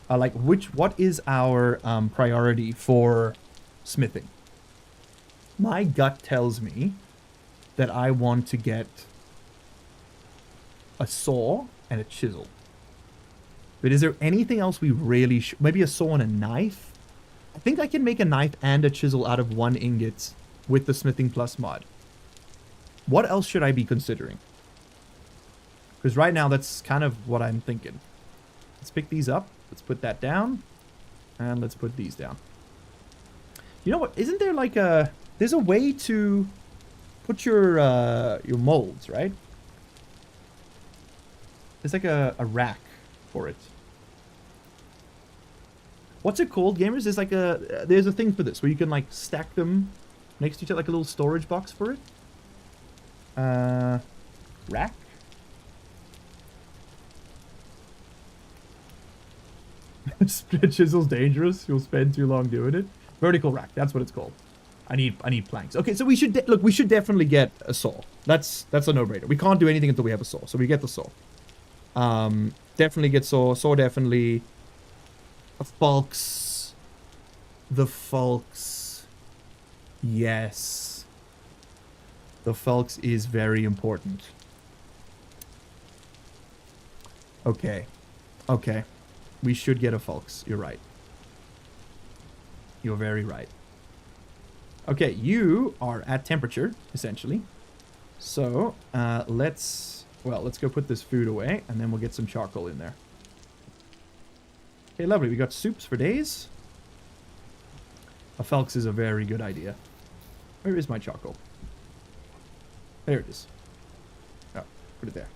S1: What is our priority for smithing? My gut tells me that I want to get a saw and a chisel. But is there anything else we really maybe a saw and a knife? I think I can make a knife and a chisel out of 1 ingot with the Smithing Plus mod. What else should I be considering? Because right now that's kind of what I'm thinking. Let's pick these up. Let's put that down. And let's put these down. You know what? Isn't there like a... There's a way to put your molds, right? There's like a rack for it. What's it called, gamers? There's like there's a thing for this where you can like stack them next to each other, like a little storage box for it. Rack? Chisel's dangerous. You'll spend too long doing it. Vertical rack. That's what it's called. I need planks. Okay, so we should look. We should definitely get a saw. That's a no-brainer. We can't do anything until we have a saw. So we get the saw. Definitely get saw. Saw definitely. Fulks. The Fulks. Yes. The Fulks is very important. Okay. Okay. We should get a Fulks. You're right. You're very right. Okay, you are at temperature, essentially. So, let's go put this food away, and then we'll get some charcoal in there. Okay, lovely. We got soups for days. A Fulks is a very good idea. Where is my charcoal? There it is. Oh, put it there.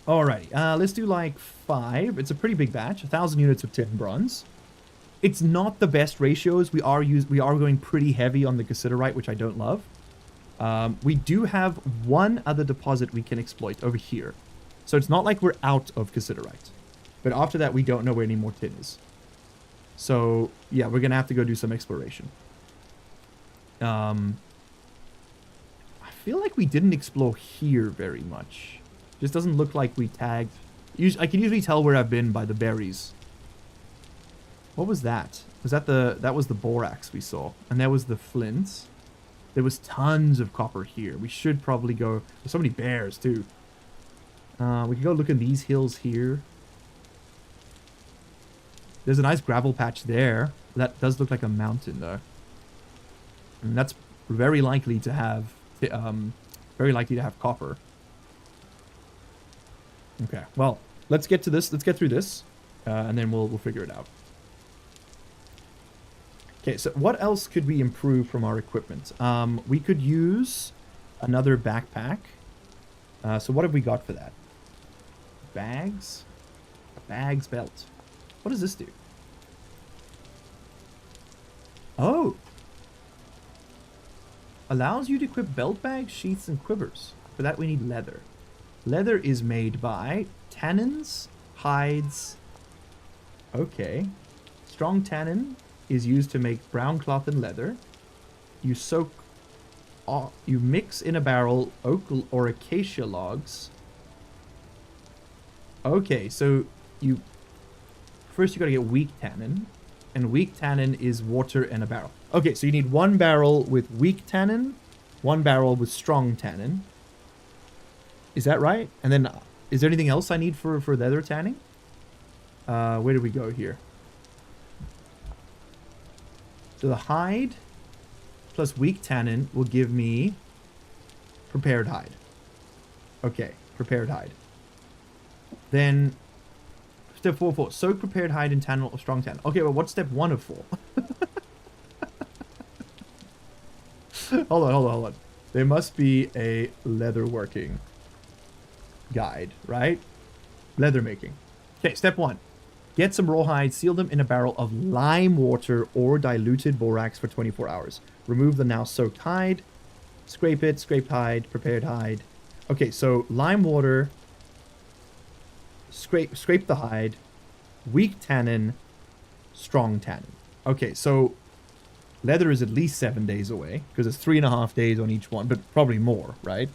S1: Alrighty, let's do like 5. It's a pretty big batch. 1,000 units of tin bronze. It's not the best ratios. We are going pretty heavy on the cassiterite, which I don't love. We do have one other deposit we can exploit over here. So it's not like we're out of cassiterite. But after that, we don't know where any more tin is. So, yeah, we're going to have to go do some exploration. I feel like we didn't explore here very much. Just doesn't look like we tagged. I can usually tell where I've been by the berries. What was that? That was the borax we saw. And there was the flint. There was tons of copper here. We should probably go. There's so many bears too. We can go look in these hills here. There's a nice gravel patch there. That does look like a mountain though. And that's very likely to have copper. Okay, well, let's get to this. Let's get through this, and then we'll figure it out. Okay, so what else could we improve from our equipment? We could use another backpack. So what have we got for that? Bags? A bag's belt. What does this do? Oh! Allows you to equip belt bags, sheaths, and quivers. For that we need leather. Leather is made by tannins, hides. Okay. Strong tannin is used to make brown cloth and leather. You mix in a barrel oak or acacia logs. Okay, so first you gotta get weak tannin, and weak tannin is water in a barrel. Okay, so you need 1 barrel with weak tannin, 1 barrel with strong tannin. Is that right? And then, is there anything else I need for leather tanning? Where do we go here? So the hide plus weak tannin will give me prepared hide. Okay, prepared hide. Then, step 4. Soak prepared hide in tannin or strong tannin. Okay, well, what's step 1 of 4? Hold on. There must be a leather working guide, right? Leather making. Okay, step 1. Get some rawhide, seal them in a barrel of lime water or diluted borax for 24 hours. Remove the now soaked hide. Scrape it, scraped hide, prepared hide. Okay, so lime water, scrape the hide, weak tannin, strong tannin. Okay, so leather is at least 7 days away because it's 3.5 days on each one, but probably more, right?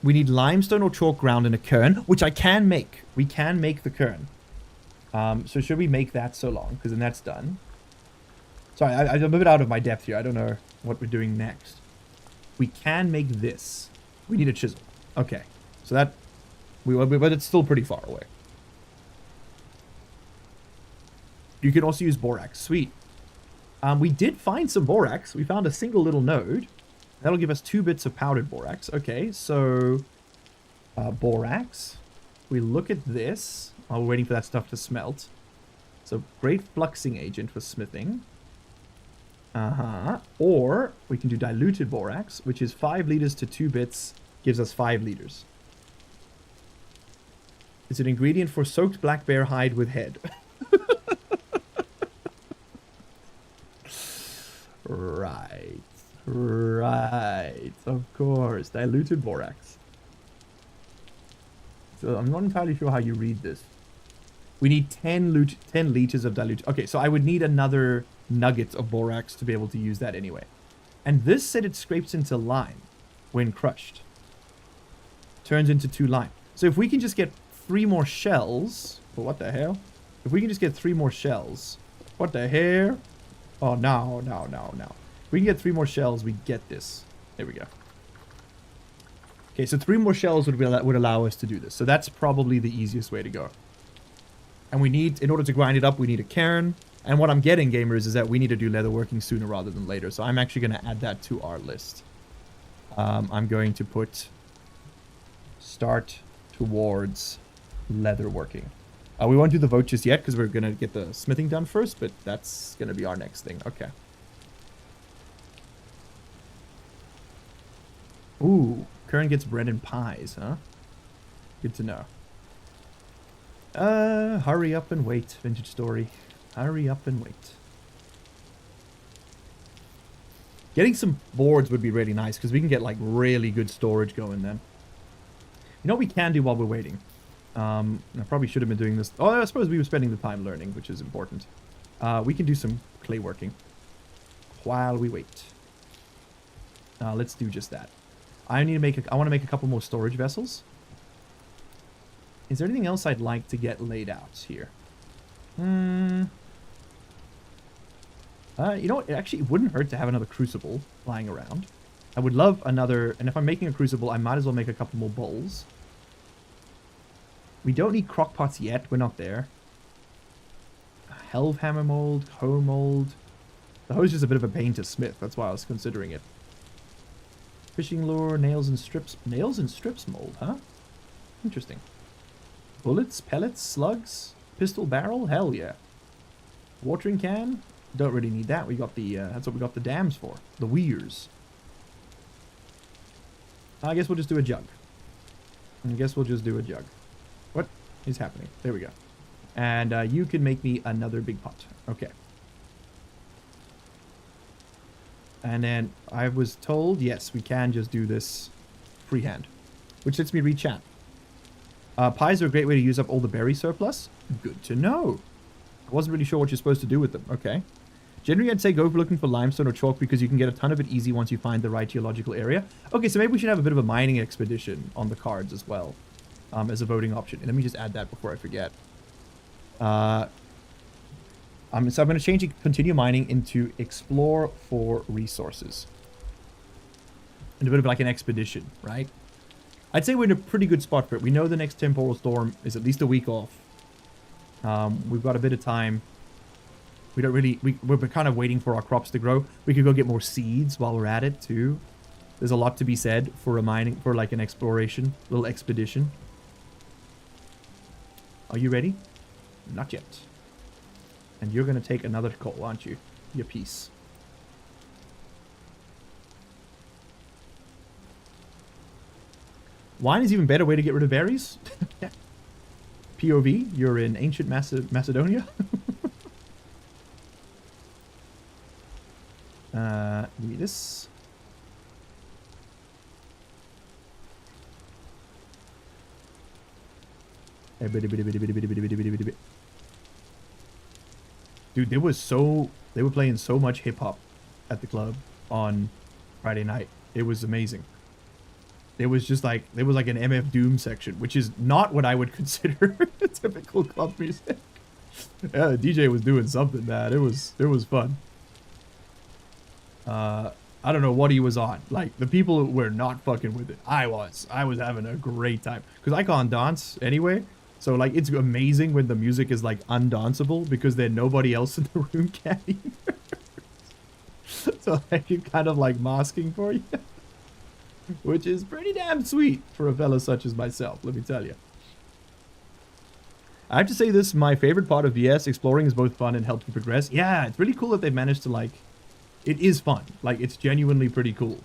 S1: We need limestone or chalk ground in a cairn, which I can make. We can make the cairn. So should we make that so long? Because then that's done. Sorry, I'm a bit out of my depth here. I don't know what we're doing next. We can make this. We need a chisel. Okay. So that... but it's still pretty far away. You can also use borax. Sweet. We did find some borax. We found a single little node. That'll give us 2 bits of powdered borax. Okay, so... borax. We look at this while we're waiting for that stuff to smelt. So, great fluxing agent for smithing. Or, we can do diluted borax, which is 5 liters to 2 bits, gives us 5 liters. It's an ingredient for soaked black bear hide with head. Right. Right, of course. Diluted borax. So I'm not entirely sure how you read this. We need 10 liters of dilute. Okay, so I would need another nugget of borax to be able to use that anyway. And this said it scrapes into lime when crushed. Turns into 2 lime. So if we can just get 3 more shells... Oh, what the hell? If we can just get 3 more shells... What the hell? Oh, no. If we can get 3 more shells, we get this. There we go. Okay, so 3 more shells would allow us to do this. So that's probably the easiest way to go. And we need, in order to grind it up, we need a cairn. And what I'm getting, gamers, is that we need to do leatherworking sooner rather than later. So I'm actually going to add that to our list. I'm going to put start towards leatherworking. We won't do the vote just yet because we're going to get the smithing done first, but that's going to be our next thing. Okay. Ooh, Kern gets bread and pies, huh? Good to know. Hurry up and wait, Vintage Story. Hurry up and wait. Getting some boards would be really nice because we can get like really good storage going then. You know what we can do while we're waiting? I probably should have been doing this. Oh, I suppose we were spending the time learning, which is important. We can do some clay working while we wait. Let's do just that. I want to make a couple more storage vessels. Is there anything else I'd like to get laid out here? You know what? It actually wouldn't hurt to have another crucible lying around. I would love another... And if I'm making a crucible, I might as well make a couple more bowls. We don't need crock pots yet. We're not there. Helvhammer mold, hoe mold. The hoe is just a bit of a pain to smith. That's why I was considering it. Fishing lure, nails and strips. Nails and strips mold, huh? Interesting. Bullets, pellets, slugs, pistol barrel. Hell yeah. Watering can. Don't really need that. We got the. That's what we got the dams for. The weirs. I guess we'll just do a jug. What is happening? There we go. And you can make me another big pot. Okay. And then I was told, yes, we can just do this freehand. Which lets me read chat. Pies are a great way to use up all the berry surplus. Good to know. I wasn't really sure what you're supposed to do with them. Okay. Generally, I'd say go for looking for limestone or chalk because you can get a ton of it easy once you find the right geological area. Okay, so maybe we should have a bit of a mining expedition on the cards as well. As a voting option. And let me just add that before I forget. So I'm going to change continue mining into explore for resources. And a bit of like an expedition, right? I'd say we're in a pretty good spot for it. We know the next temporal storm is at least a week off. We've got a bit of time. We don't really... We're kind of waiting for our crops to grow. We could go get more seeds while we're at it, too. There's a lot to be said for a mining... For like an exploration. Little expedition. Are you ready? Not yet. And you're going to take another coal, aren't you? Your piece. Wine is even better way to get rid of berries. POV, you're in ancient Macedonia. Give me this. Dude, they were playing so much hip hop at the club on Friday night. It was amazing. There was like an MF Doom section, which is not what I would consider typical club music. Yeah, the DJ was doing something, man. It was fun. I don't know what he was on. Like, the people were not fucking with it. I was having a great time. Because I can't dance anyway. So, like, it's amazing when the music is, like, undanceable. Because then nobody else in the room can either. So, like, you're kind of, like, masking for you. Which is pretty damn sweet for a fella such as myself, let me tell you. I have to say this, my favorite part of VS, exploring is both fun and helps you progress. Yeah, it's really cool that they've managed to, like... It is fun. Like, it's genuinely pretty cool.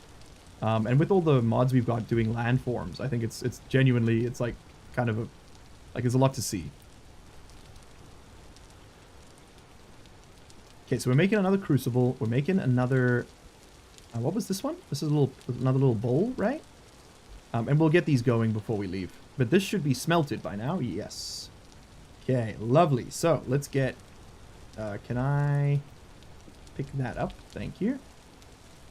S1: And with all the mods we've got doing landforms, I think it's genuinely, it's like, kind of a... Like, there's a lot to see. Okay, so we're making another crucible. We're making another What was this one? This is another little bowl, right? And we'll get these going before we leave. But this should be smelted by now. Yes. Okay, lovely. So let's get... can I pick that up? Thank you.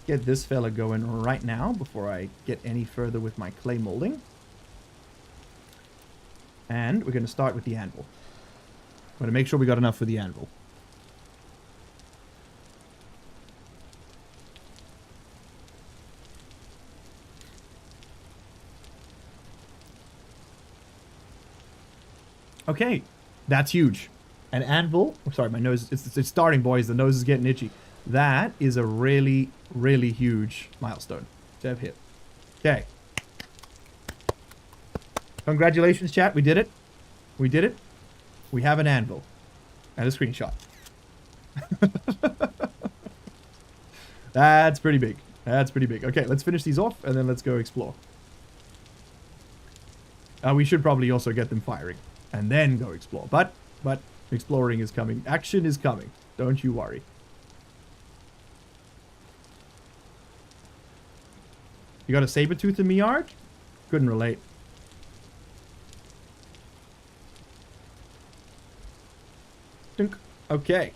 S1: Get this fella going right now before I get any further with my clay molding. And we're going to start with the anvil. I'm going to make sure we got enough for the anvil. Okay, that's huge. An anvil. Oh, sorry, my nose. It's starting, boys. The nose is getting itchy. That is a really, really huge milestone to have hit. Okay. Congratulations, chat. We did it. We did it. We have an anvil. And a screenshot. That's pretty big. That's pretty big. Okay, let's finish these off, and then let's go explore. We should probably also get them firing, and then go explore. But exploring is coming. Action is coming. Don't you worry. You got a saber tooth in me yard? Couldn't relate. Okay.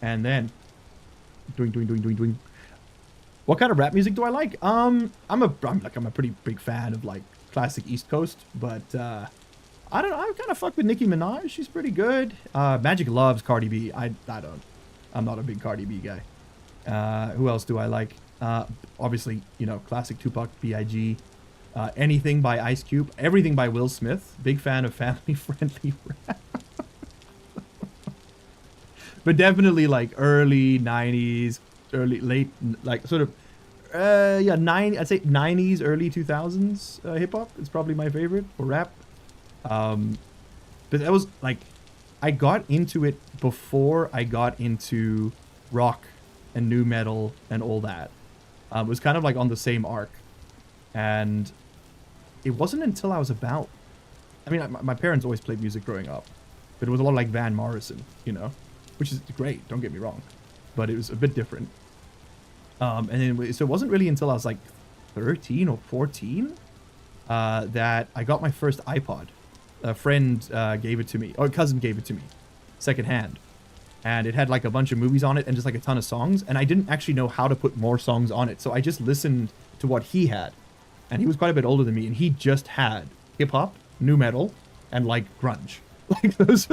S1: And then doing. What kind of rap music do I like? I'm a pretty big fan of like classic East Coast, but I don't know, I kind of fuck with Nicki Minaj. She's pretty good. Magic loves Cardi B. I don't. I'm not a big Cardi B guy. Who else do I like? Obviously, you know, classic Tupac, B.I.G. Anything by Ice Cube. Everything by Will Smith. Big fan of family-friendly rap. But definitely like early 90s, late, like sort of, yeah, I'd say 90s, early 2000s hip-hop is probably my favorite for rap. But that was like, I got into it before I got into rock and nu metal and all that. It was kind of like on the same arc. And it wasn't until I was about, I mean, my parents always played music growing up, but it was a lot like Van Morrison, you know, which is great, don't get me wrong, but it was a bit different. And then, so it wasn't really until I was like 13 or 14 that I got my first iPod. A friend gave it to me, or a cousin gave it to me, secondhand. And it had like a bunch of movies on it and just like a ton of songs. And I didn't actually know how to put more songs on it. So I just listened to what he had. And he was quite a bit older than me. And he just had hip hop, nu metal, and like grunge. Like those.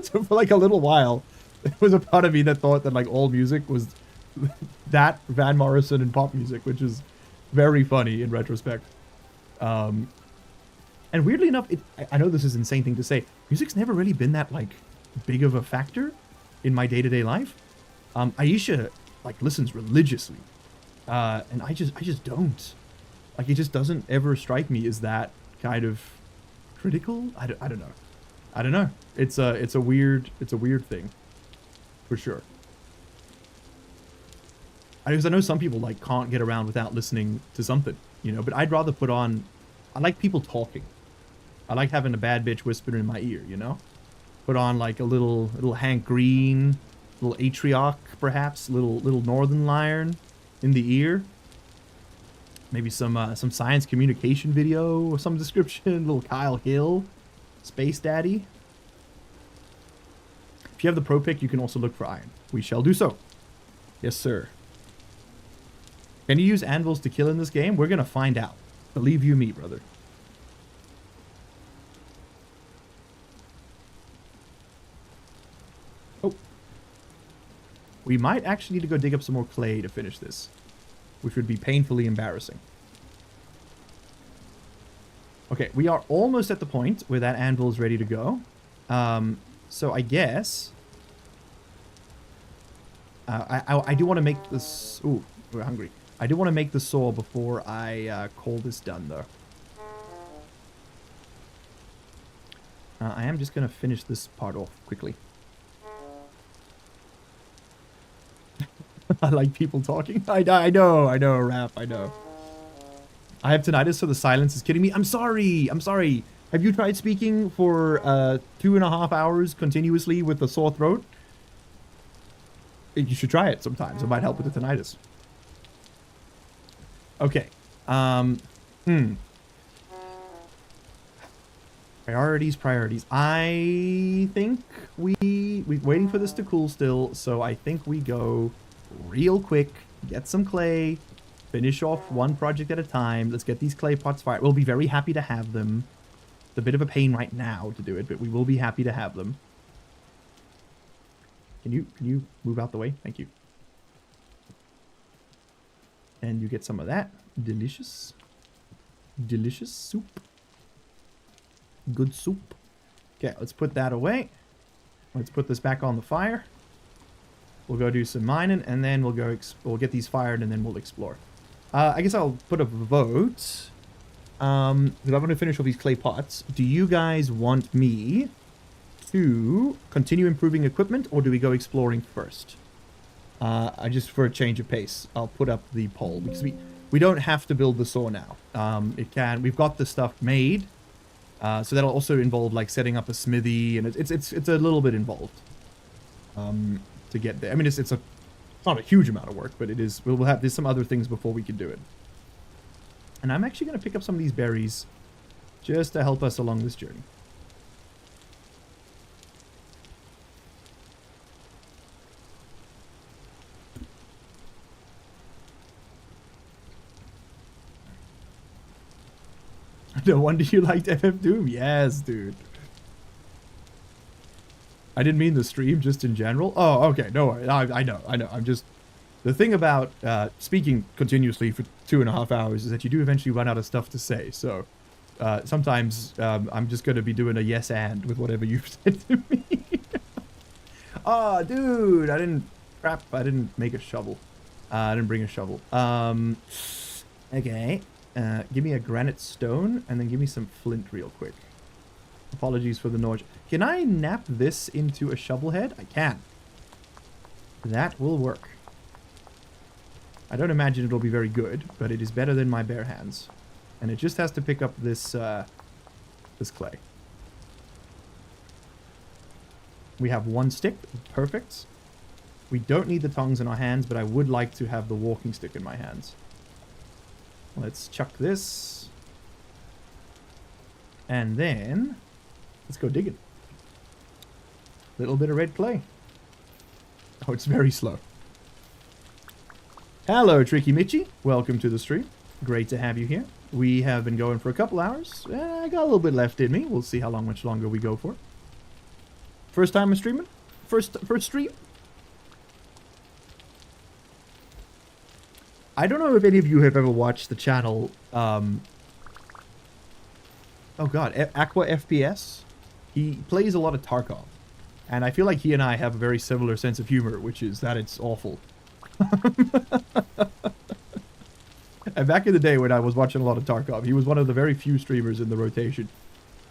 S1: So for like a little while, there was a part of me that thought that like all music was that Van Morrison and pop music, which is very funny in retrospect. And weirdly enough, I know this is an insane thing to say, music's never really been that like big of a factor in my day-to-day life. Aisha like listens religiously, and I just don't. Like, it just doesn't ever strike me as that kind of critical. I don't know. It's a weird thing, for sure. Because I know some people like can't get around without listening to something, you know. But I'd rather put on. I like people talking. I like having a bad bitch whisper in my ear, you know. Put on like a little Hank Green, little Atrioc perhaps, little Northern Lion in the ear. Maybe some science communication video of some description. Little Kyle Hill, Space Daddy. If you have the pro pick, you can also look for iron. We shall do so. Yes, sir. Can you use anvils to kill in this game? We're gonna find out. Believe you me, brother. Oh. We might actually need to go dig up some more clay to finish this, which would be painfully embarrassing. Okay, we are almost at the point where that anvil is ready to go. So I guess... I do want to make this... Ooh, we're hungry. I do want to make the saw before I call this done, though. I am just going to finish this part off quickly. I like people talking. I know, rap, I know. I have tinnitus, so the silence is kidding me. I'm sorry. Have you tried speaking for 2.5 hours continuously with a sore throat? You should try it sometimes. It might help with the tinnitus. Okay. Priorities. I think we're waiting for this to cool still, so I think we go real quick, get some clay, finish off one project at a time. Let's get these clay pots fired. We'll be very happy to have them. It's a bit of a pain right now to do it, but we will be happy to have them. Can you move out the way? Thank you. And you get some of that. Delicious. Delicious soup. Good soup. Okay, let's put that away. Let's put this back on the fire. We'll go do some mining, and then we'll get these fired, and then we'll explore. I guess I'll put a vote. Because I'm going to finish all these clay pots. Do you guys want me to continue improving equipment, or do we go exploring first? I just, for a change of pace, I'll put up the poll, because we don't have to build the saw now. We've got the stuff made, so that'll also involve like setting up a smithy, and it's a little bit involved to get there. I mean, it's not a huge amount of work, but it is. There's some other things before we can do it. And I'm actually going to pick up some of these berries just to help us along this journey. No wonder you liked FF Doom. Yes, dude. I didn't mean the stream, just in general. Oh, okay. No worries. I know. I'm just... The thing about speaking continuously for 2.5 hours is that you do eventually run out of stuff to say. So sometimes I'm just going to be doing a yes and with whatever you've said to me. Oh, dude. I didn't make a shovel. I didn't bring a shovel. Okay. Give me a granite stone, and then give me some flint real quick. Apologies for the noise. Can I nap this into a shovel head? I can. That will work. I don't imagine it'll be very good, but it is better than my bare hands. And it just has to pick up this, this clay. We have one stick. Perfect. We don't need the tongs in our hands, but I would like to have the walking stick in my hands. Let's chuck this. And then, let's go digging. Little bit of red clay. Oh, it's very slow. Hello, Tricky Mitchy. Welcome to the stream. Great to have you here. We have been going for a couple hours. I got a little bit left in me. We'll see how much longer we go for. First time I'm streaming? First stream? I don't know if any of you have ever watched the channel, oh god, Aqua FPS. He plays a lot of Tarkov. And I feel like he and I have a very similar sense of humor, which is that it's awful. And back in the day when I was watching a lot of Tarkov, he was one of the very few streamers in the rotation.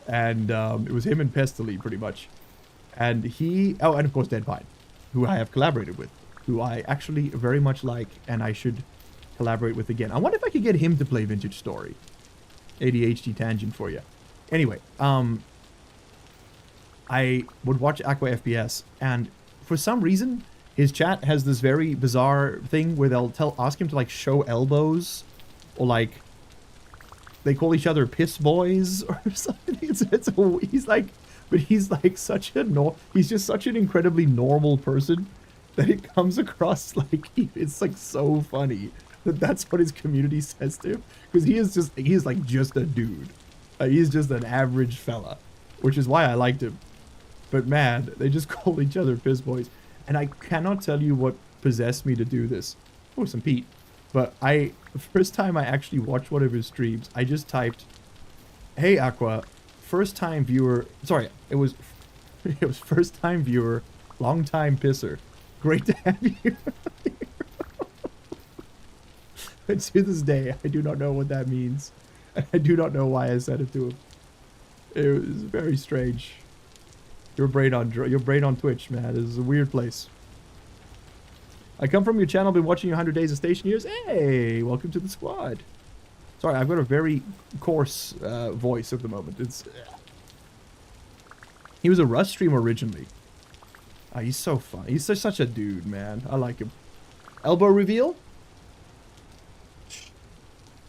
S1: And it was him and Pestily, pretty much. And and of course Dead Pine, who I have collaborated with, who I actually very much like, and I should collaborate with again. I wonder if I could get him to play Vintage Story. ADHD tangent for you. Anyway, I would watch Aqua FPS, and for some reason, his chat has this very bizarre thing where they'll ask him to like show elbows, or like they call each other piss boys or something. He's like he's just such an incredibly normal person that it comes across like it's like so funny. That's what his community says to him, because he is just a dude. He's just an average fella, which is why I liked him. But man, they just call each other piss boys, and I cannot tell you what possessed me to do this. Oh, some peat. But the first time I actually watched one of his streams, I just typed, "Hey Aqua, first time viewer." Sorry, it was first time viewer, long time pisser. Great to have you. And to this day, I do not know what that means. I do not know why I said it to him. It was very strange. Your brain on Twitch, man, is a weird place. I come from your channel, been watching you 100 Days of Station Years. Hey, welcome to the squad. Sorry, I've got a very coarse voice at the moment. He was a Rust streamer originally. Oh, he's so fun. He's such a dude, man. I like him. Elbow reveal.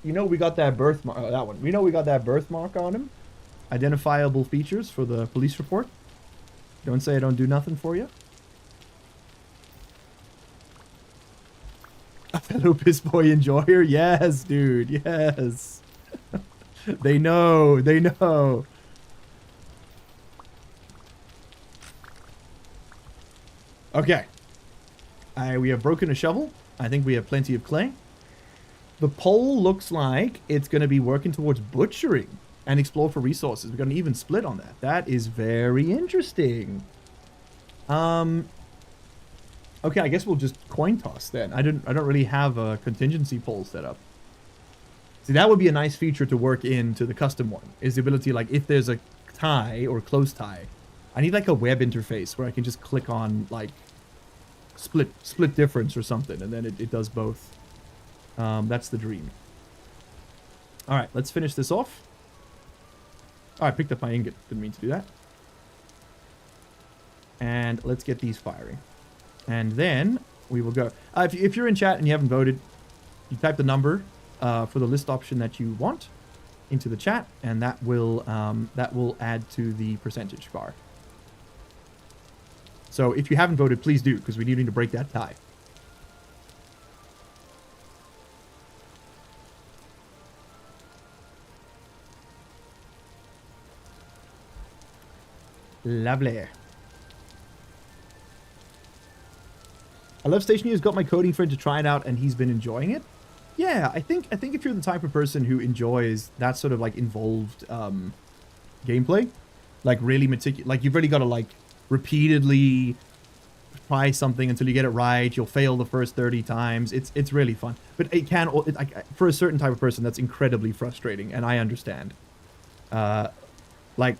S1: You know we got that birthmark. That one. We know we got that birthmark on him. Identifiable features for the police report. Don't say I don't do nothing for you. A fellow piss boy enjoyer? Yes, dude. Yes. They know. They know. Okay. We have broken a shovel. I think we have plenty of clay. The pole looks like it's going to be working towards butchering and explore for resources. We've got an even split on that. That is very interesting. Okay, I guess we'll just coin toss then. I don't really have a contingency pole set up. See, that would be a nice feature to work into the custom one. Is the ability, like, if there's a tie or close tie, I need like a web interface where I can just click on like split difference or something, and then it does both. That's the dream. All right, let's finish this off. Oh, I picked up my ingot. Didn't mean to do that. And let's get these firing. And then we will go. If you're in chat and you haven't voted, you type the number for the list option that you want into the chat, and that will add to the percentage bar. So if you haven't voted, please do, because we need to break that tie. Lovely. I love Station U's got my coding friend to try it out, and he's been enjoying it. Yeah, I think if you're the type of person who enjoys that sort of like involved gameplay, like really meticulous, like you've really got to like repeatedly try something until you get it right. You'll fail the first 30 times. It's really fun, but it can for a certain type of person that's incredibly frustrating, and I understand. Like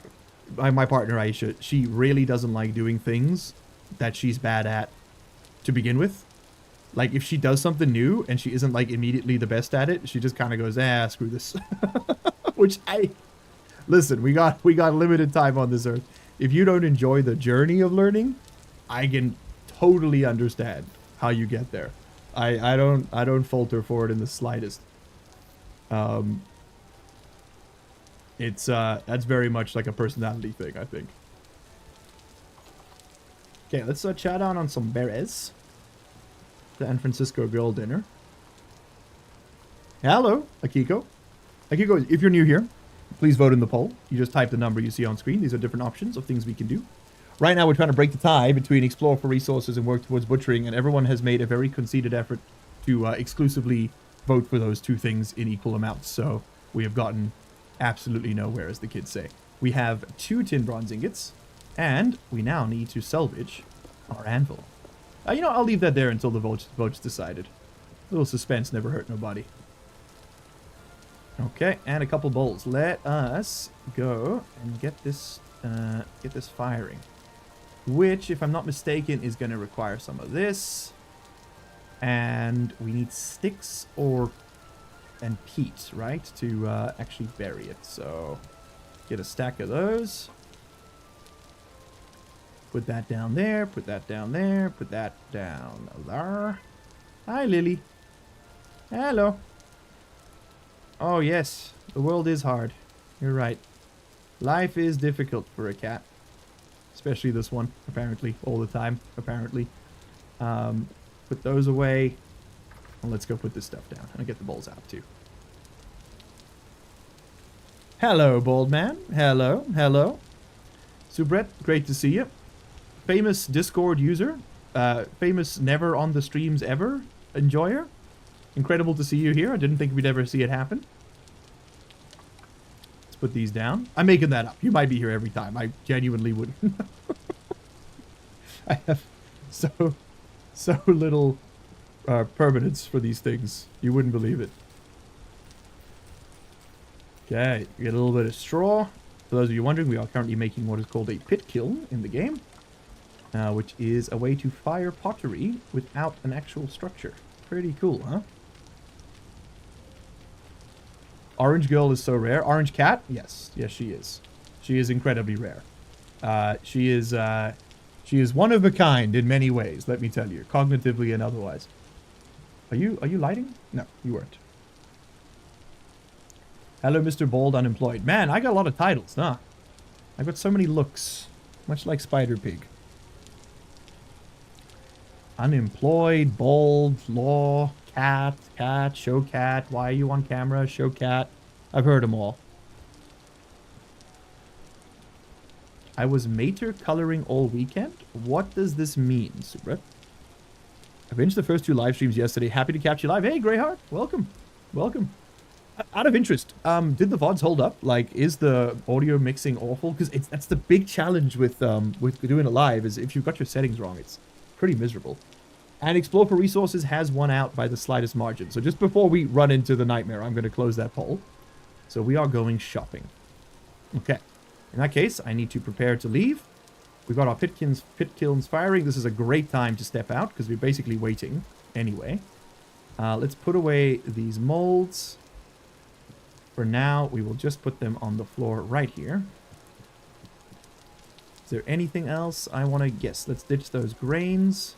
S1: my partner Aisha, she really doesn't like doing things that she's bad at to begin with. Like if she does something new and she isn't like immediately the best at it, she just kind of goes, screw this. Which listen, we got limited time on this earth. If you don't enjoy the journey of learning, I can totally understand how you get there. I don't falter for it in the slightest. That's very much like a personality thing, I think. Okay, let's chat on some berries. The San Francisco girl dinner. Hello, Akiko. Akiko, if you're new here, please vote in the poll. You just type the number you see on screen. These are different options of things we can do. Right now, we're trying to break the tie between explore for resources and work towards butchering, and everyone has made a very conceited effort to exclusively vote for those two things in equal amounts. So we have gotten absolutely nowhere, as the kids say. We have 2 tin bronze ingots, and we now need to salvage our anvil. You know, I'll leave that there until the vote's decided. A little suspense never hurt nobody. Okay, and a couple bowls. Let us go and get this firing. Which, if I'm not mistaken, is going to require some of this. And we need sticks and peat, right? To actually bury it. So, get a stack of those. Put that down there, put that down there, put that down there. Hi, Lily. Hello. Oh, yes. The world is hard. You're right. Life is difficult for a cat. Especially this one, apparently. All the time, apparently. Put those away. And let's go put this stuff down. And get the bowls out, too. Hello, Bald Man. Hello. Hello. Subret, great to see you. Famous Discord user. Famous never on the streams ever enjoyer. Incredible to see you here. I didn't think we'd ever see it happen. Let's put these down. I'm making that up. You might be here every time. I genuinely wouldn't. I have so little permanence for these things. You wouldn't believe it. Okay, we get a little bit of straw. For those of you wondering, we are currently making what is called a pit kiln in the game. Which is a way to fire pottery without an actual structure. Pretty cool, huh? Orange girl is so rare. Orange cat? Yes. Yes, she is. She is incredibly rare. She She is one of a kind in many ways, let me tell you, cognitively and otherwise. Are you lighting? No, you weren't. Hello, Mr. Bold, Unemployed. Man, I got a lot of titles, huh? I've got so many looks, much like Spider Pig. Unemployed, Bold, Law, Cat, Show Cat. Why are you on camera? Show Cat. I've heard them all. I was mater coloring all weekend? What does this mean, Subra? I finished the first 2 live streams yesterday. Happy to catch you live. Hey, Greyheart. Welcome. Welcome. Out of interest, did the VODs hold up? Like, is the audio mixing awful? Because that's the big challenge with doing a live, is if you've got your settings wrong, it's pretty miserable. And Explore for Resources has won out by the slightest margin. So just before we run into the nightmare, I'm going to close that poll. So we are going shopping. Okay. In that case, I need to prepare to leave. We've got our pit kilns firing. This is a great time to step out because we're basically waiting anyway. Let's put away these molds. For now, we will just put them on the floor right here. Is there anything else I want to guess? Let's ditch those grains.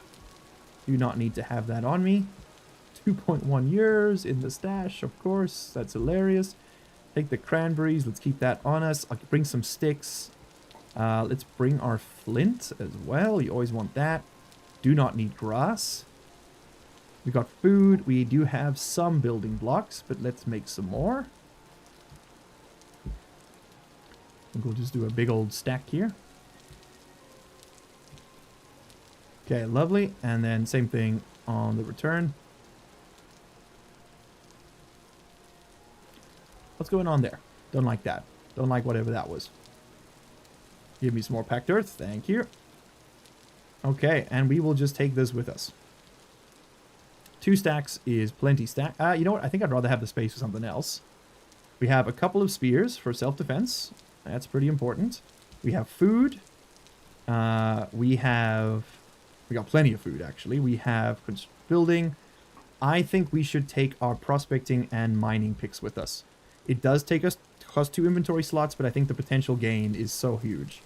S1: Do not need to have that on me. 2.1 years in the stash, of course. That's hilarious. Take the cranberries. Let's keep that on us. I'll bring some sticks. Let's bring our flint as well. You always want that. Do not need grass. We got food. We do have some building blocks, but let's make some more. I think we'll just do a big old stack here. Okay, lovely. And then same thing on the return. What's going on there? Don't like that. Don't like whatever that was. Give me some more packed earth. Thank you. Okay, and we will just take this with us. 2 stacks is plenty stack. You know what? I think I'd rather have the space for something else. We have a couple of spears for self-defense. That's pretty important. We have food. We got plenty of food, actually. We have building. I think we should take our prospecting and mining picks with us. It does cost 2 inventory slots, but I think the potential gain is so huge.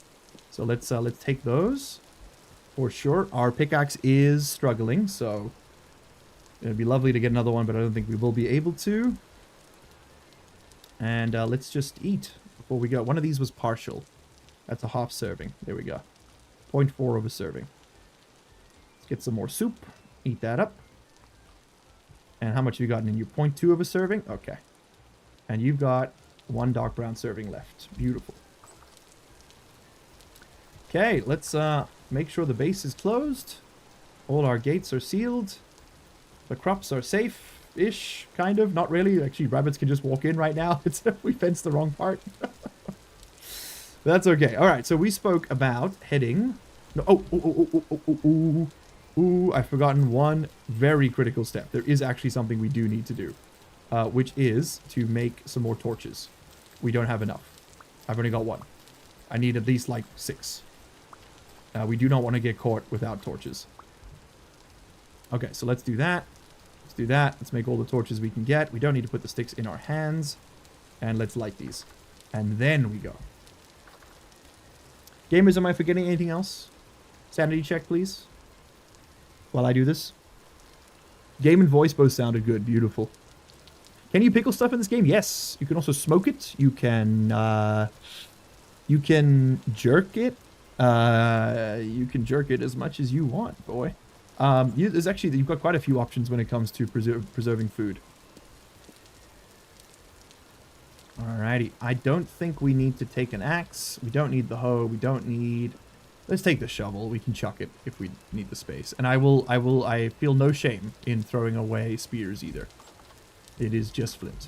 S1: So let's take those for sure. Our pickaxe is struggling, so it'd be lovely to get another one, but I don't think we will be able to. And let's just eat before we go. One of these was partial. That's a half serving. There we go. 0.4 of a serving. Let's get some more soup. Eat that up. And how much have you gotten in you? 0.2 of a serving? Okay. And you've got 1 dark brown serving left. Beautiful. Okay, let's make sure the base is closed. All our gates are sealed. The crops are safe-ish, kind of. Not really. Actually, rabbits can just walk in right now. We fenced the wrong part. That's okay. All right, so we spoke about heading... No, I've forgotten one very critical step. There is actually something we do need to do, which is to make some more torches. We don't have enough. I've only got 1. I need at least like 6. We do not want to get caught without torches. Okay, so let's do that. Let's do that. Let's make all the torches we can get. We don't need to put the sticks in our hands. And let's light these. And then we go. Gamers, am I forgetting anything else? Sanity check, please. While I do this. Game and voice both sounded good. Beautiful. Can you pickle stuff in this game? Yes. You can also smoke it. You can jerk it. You can jerk it as much as you want, boy. There's actually, you've got quite a few options when it comes to preserving food. Alrighty. I don't think we need to take an axe. We don't need the hoe. We don't need... Let's take the shovel. We can chuck it if we need the space. And I feel no shame in throwing away spears either. It is just flint.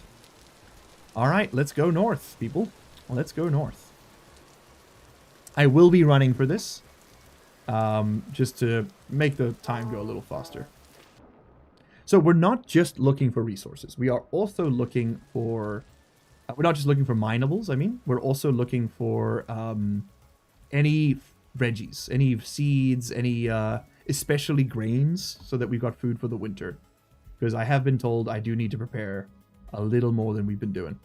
S1: Alright, let's go north, people. Let's go north. I will be running for this. Just to make the time go a little faster. So we're not just looking for resources. We are also looking for... we're not just looking for minables, I mean. We're also looking for any veggies, any seeds, any especially grains, so that we've got food for the winter. Because I have been told I do need to prepare a little more than we've been doing.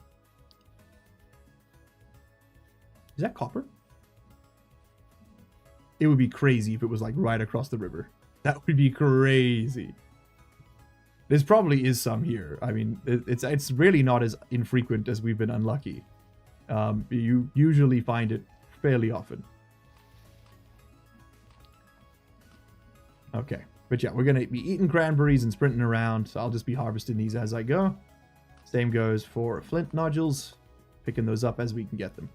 S1: Is that copper? It would be crazy if it was like right across the river. That would be crazy. There probably is some here. I mean, it's really not as infrequent as we've been unlucky. You usually find it fairly often. Okay. But yeah, we're going to be eating cranberries and sprinting around. So I'll just be harvesting these as I go. Same goes for flint nodules. Picking those up as we can get them.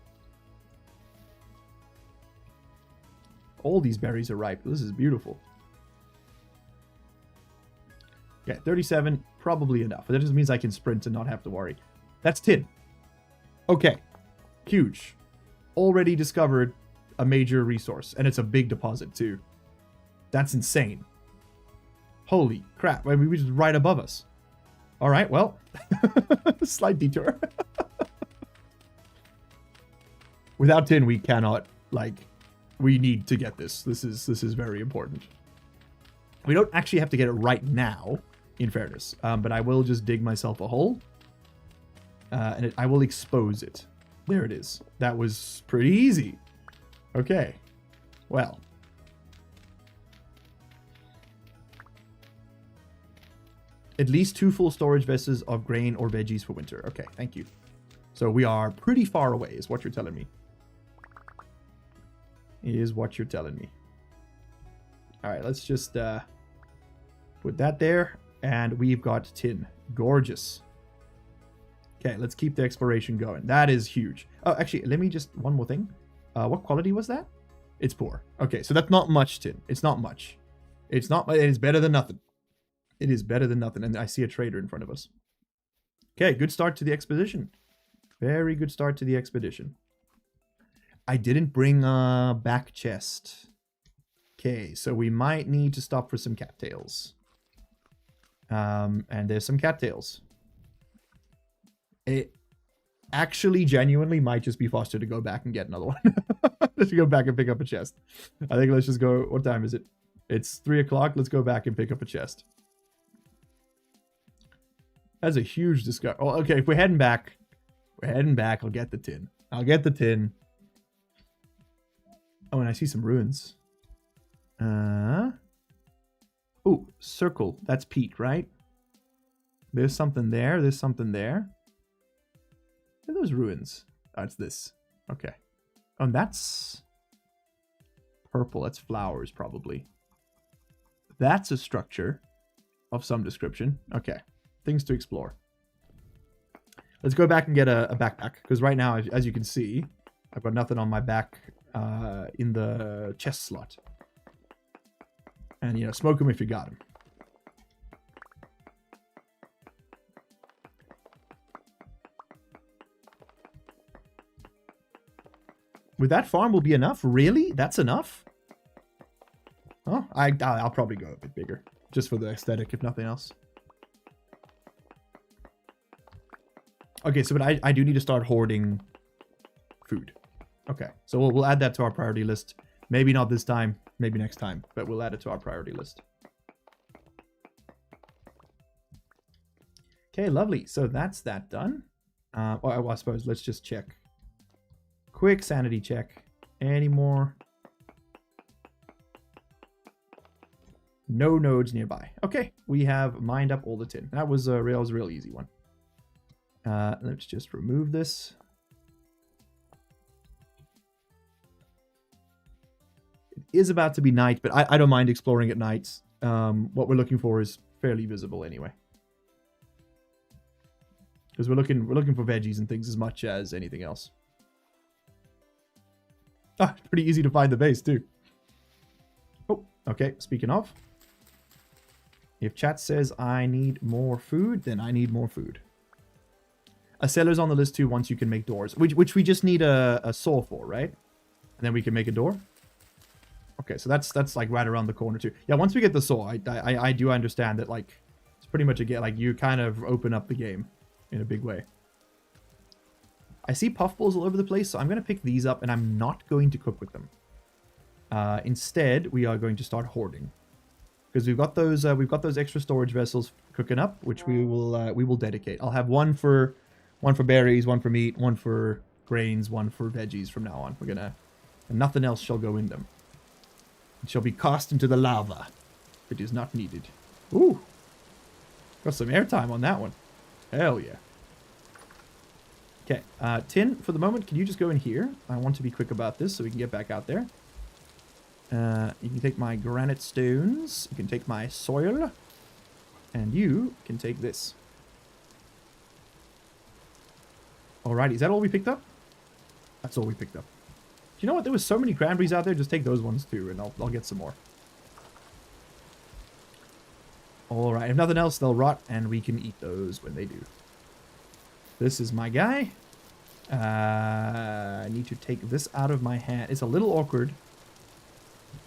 S1: All these berries are ripe. This is beautiful. Yeah, 37, probably enough. That just means I can sprint and not have to worry. That's tin. Okay. Huge. Already discovered a major resource. And it's a big deposit, too. That's insane. Holy crap. I mean, we're just right above us. Alright, well. Slight detour. Without tin, we cannot, like... We need to get this. This is very important. We don't actually have to get it right now, in fairness. But I will just dig myself a hole. And I will expose it. There it is. That was pretty easy. Okay. Well. At least 2 full storage vessels of grain or veggies for winter. Okay, thank you. So we are pretty far away, is what you're telling me. Is what you're telling me. Alright, let's just put that there. And we've got tin. Gorgeous. Okay, let's keep the exploration going. That is huge. Oh, actually, let me just... One more thing. What quality was that? It's poor. Okay, so that's not much tin. It's not much. It's not... It is better than nothing. It is better than nothing. And I see a trader in front of us. Okay, good start to the expedition. Very good start to the expedition. I didn't bring a back chest. Okay, so we might need to stop for some cattails. And there's some cattails. It actually genuinely might just be faster to go back and get another one. Let's go back and pick up a chest. I think let's just go... What time is it? It's 3 o'clock. Let's go back and pick up a chest. That's a huge discovery. Oh, okay, if we're heading back, I'll get the tin. I'll get the tin. Oh, and I see some ruins. Oh, circle. That's peat, right? There's something there. There's something there. What are those ruins? Oh, it's this. Okay. Oh, and that's purple. That's flowers, probably. That's a structure of some description. Okay. Things to explore. Let's go back and get a backpack. Because right now, as you can see, I've got nothing on my back in the chest slot. And, you know, smoke them if you got them. With that farm will be enough? Really? That's enough? Oh, I'll probably go a bit bigger. Just for the aesthetic, if nothing else. Okay, so but I do need to start hoarding food. Okay, so we'll add that to our priority list. Maybe not this time, maybe next time, but we'll add it to our priority list. Okay, lovely. So that's that done. Well, I suppose let's just check. Quick sanity check. Any more? No nodes nearby. Okay, we have mined up all the tin. That was a real easy one. Let's just remove this. It is about to be night, but I don't mind exploring at night. What we're looking for is fairly visible anyway. Because we're looking for veggies and things as much as anything else. Ah, pretty easy to find the base too. Oh, okay. Speaking of, if chat says I need more food, then I need more food. A cellar's on the list too. Once you can make doors, which we just need a saw for, right? And then we can make a door. Okay, so that's like right around the corner too. Yeah, once we get the saw, I do understand that, like, it's pretty much like you kind of open up the game in a big way. I see puffballs all over the place, so I'm going to pick these up, and I'm not going to cook with them. Instead, we are going to start hoarding, because we've got those extra storage vessels cooking up, which we will dedicate. I'll have one for berries, one for meat, one for grains, one for veggies from now on. And nothing else shall go in them. It shall be cast into the lava. If it is not needed. Ooh. Got some airtime on that one. Hell yeah. Okay, Tin, for the moment, can you just go in here? I want to be quick about this so we can get back out there. You can take my granite stones. You can take my soil. And you can take this. Alrighty, is that all we picked up? That's all we picked up. Do you know what? There was so many cranberries out there. Just take those ones too, and I'll get some more. Alright, if nothing else, they'll rot, and we can eat those when they do. This is my guy. I need to take this out of my hand. It's a little awkward.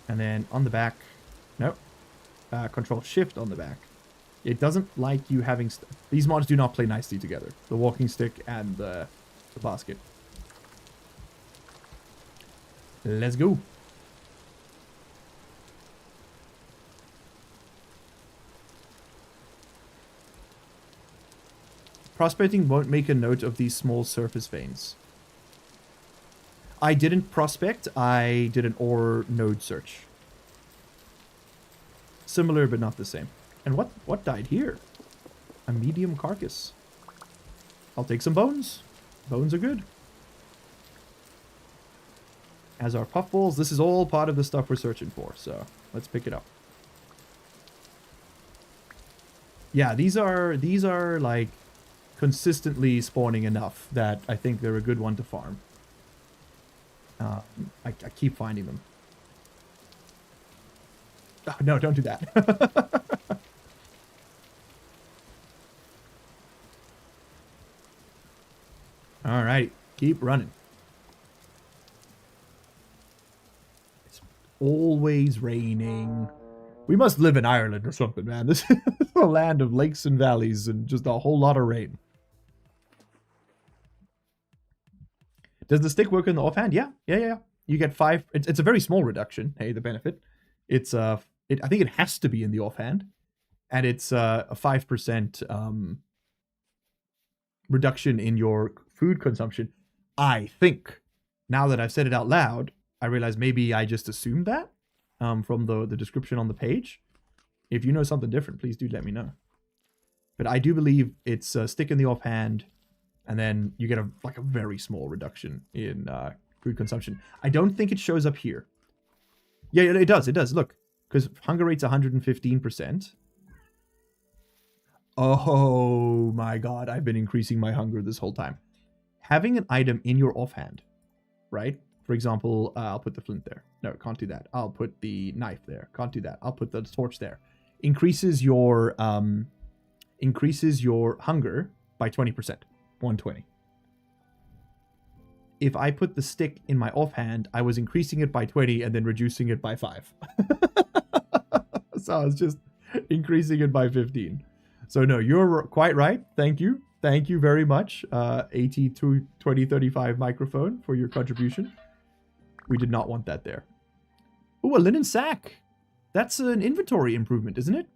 S1: And then on the back. Nope. Control Shift on the back. It doesn't like you having... These mods do not play nicely together. The walking stick and the basket. Let's go. Prospecting won't make a note of these small surface veins. I didn't prospect. I did an ore node search. Similar, but not the same. And what died here? A medium carcass. I'll take some bones. Bones are good. As our puffballs. This is all part of the stuff we're searching for. So let's pick it up. Yeah, these are like consistently spawning enough that I think they're a good one to farm. I keep finding them. Oh, no, don't do that. Alright, keep running. It's always raining. We must live in Ireland or something, man. This is a land of lakes and valleys and just a whole lot of rain. Does the stick work in the offhand? Yeah. You get 5. It's a very small reduction. Hey, the benefit. It's I think it has to be in the offhand, and it's a 5% reduction in your food consumption. I think. Now that I've said it out loud, I realize maybe I just assumed that from the description on the page. If you know something different, please do let me know. But I do believe it's a stick in the offhand. And then you get a very small reduction in food consumption. I don't think it shows up here. Yeah, it does. It does. Look, because hunger rate's 115%. Oh my god, I've been increasing my hunger this whole time. Having an item in your offhand, right? For example, I'll put the flint there. No, can't do that. I'll put the knife there. Can't do that. I'll put the torch there. Increases your hunger by 20%. 120. If I put the stick in my offhand, I was increasing it by 20 and then reducing it by 5. So I was just increasing it by 15. So no, you're quite right. Thank you. Thank you very much, AT2035 microphone, for your contribution. We did not want that there. Ooh, a linen sack. That's an inventory improvement, isn't it?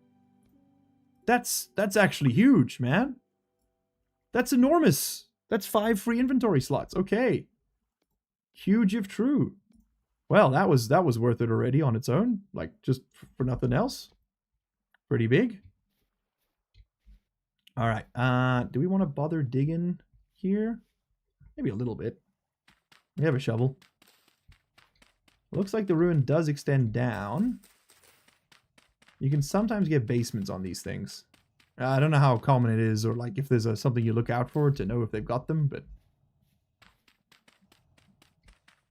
S1: That's actually huge, man. That's enormous. That's 5 free inventory slots. Okay. Huge if true. Well, that was worth it already on its own. Like, just for nothing else. Pretty big. Alright. Do we want to bother digging here? Maybe a little bit. We have a shovel. Looks like the ruin does extend down. You can sometimes get basements on these things. I don't know how common it is, or like if there's something you look out for to know if they've got them, but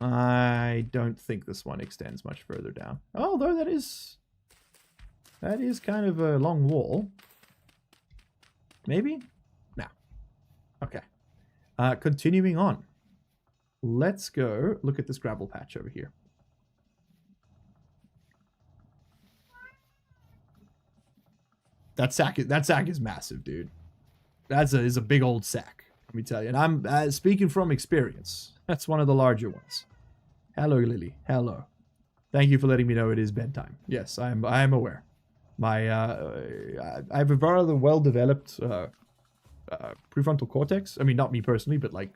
S1: I don't think this one extends much further down. Although that is kind of a long wall. Maybe? No. Okay. Continuing on. Let's go look at this gravel patch over here. That sack is massive, dude. That is a big old sack, let me tell you. And I'm speaking from experience. That's one of the larger ones. Hello, Lily. Hello. Thank you for letting me know it is bedtime. Yes, I am aware. My I have a rather well-developed prefrontal cortex. I mean, not me personally, but like,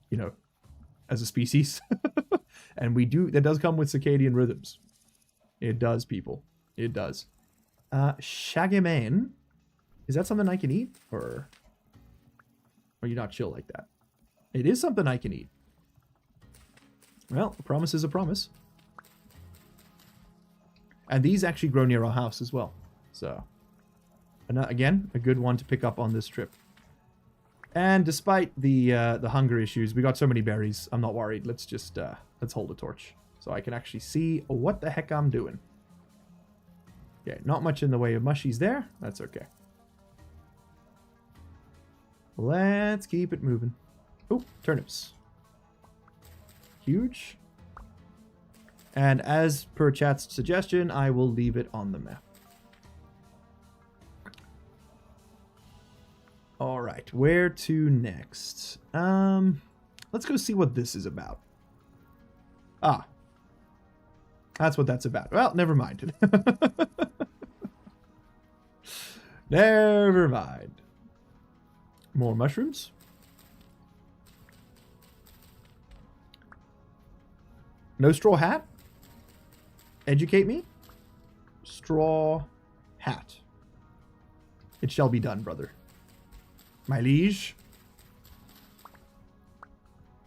S1: you know, as a species. And that does come with circadian rhythms. It does, people. It does. Shagaman. Is that something I can eat? Or are you not chill like that? It is something I can eat. Well, a promise is a promise. And these actually grow near our house as well. So, again, a good one to pick up on this trip. And despite the hunger issues, we got so many berries. I'm not worried. Let's just let's hold a torch so I can actually see what the heck I'm doing. Okay, not much in the way of mushies there. That's okay. Let's keep it moving. Oh, turnips. Huge. And as per chat's suggestion, I will leave it on the map. All right, where to next? Let's go see what this is about. Ah, that's what that's about. Well, never mind. Never mind. More mushrooms. No straw hat? Educate me? Straw hat. It shall be done, brother. My liege.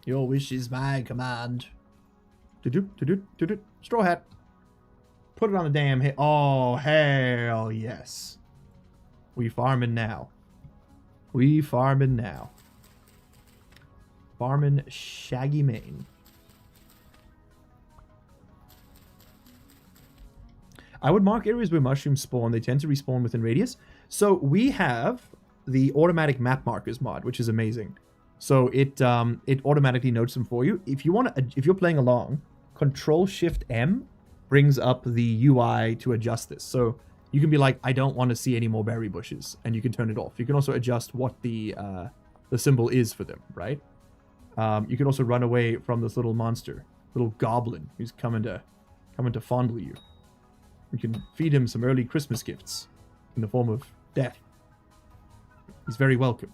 S1: Your wish is my command. Do-do. Straw hat. Put it on the damn head. Oh, hell yes. We farming now. We farming now. Farming shaggy mane. I would mark areas where mushrooms spawn. They tend to respawn within radius. So we have the automatic map markers mod, which is amazing. So it automatically notes them for you. If you're playing along, Control-Shift-M brings up the UI to adjust this. So you can be like, I don't want to see any more berry bushes, and you can turn it off. You can also adjust what the symbol is for them, right? You can also run away from this little monster, little goblin who's coming to fondle you. You can feed him some early Christmas gifts in the form of death. He's very welcome.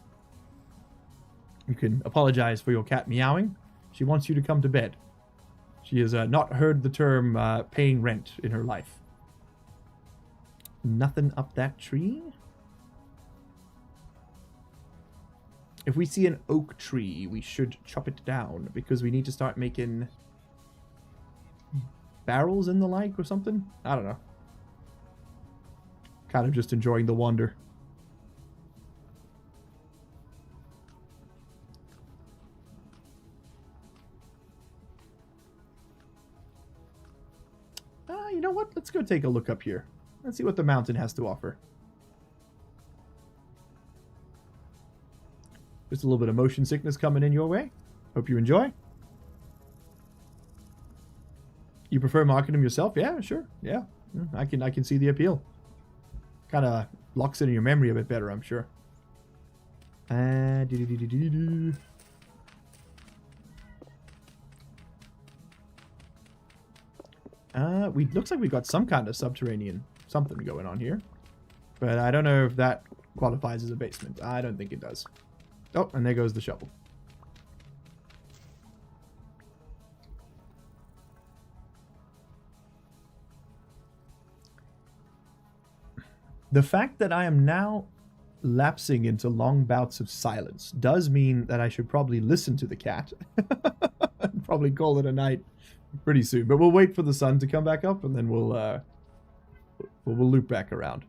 S1: You can apologize for your cat meowing. She wants you to come to bed. She has not heard the term paying rent in her life. Nothing up that tree. If we see an oak tree, we should chop it down because we need to start making barrels and the like or something. I don't know. Kind of just enjoying the wander. You know what? Let's go take a look up here. Let's see what the mountain has to offer. Just a little bit of motion sickness coming in your way. Hope you enjoy. You prefer marking them yourself? Yeah, sure. Yeah, I can see the appeal. Kind of locks it in your memory a bit better, I'm sure. Looks like we got some kind of subterranean something going on here. But I don't know if that qualifies as a basement. I don't think it does. Oh, and there goes the shovel. The fact that I am now lapsing into long bouts of silence does mean that I should probably listen to the cat. And probably call it a night pretty soon. But we'll wait for the sun to come back up and then we'll loop back around.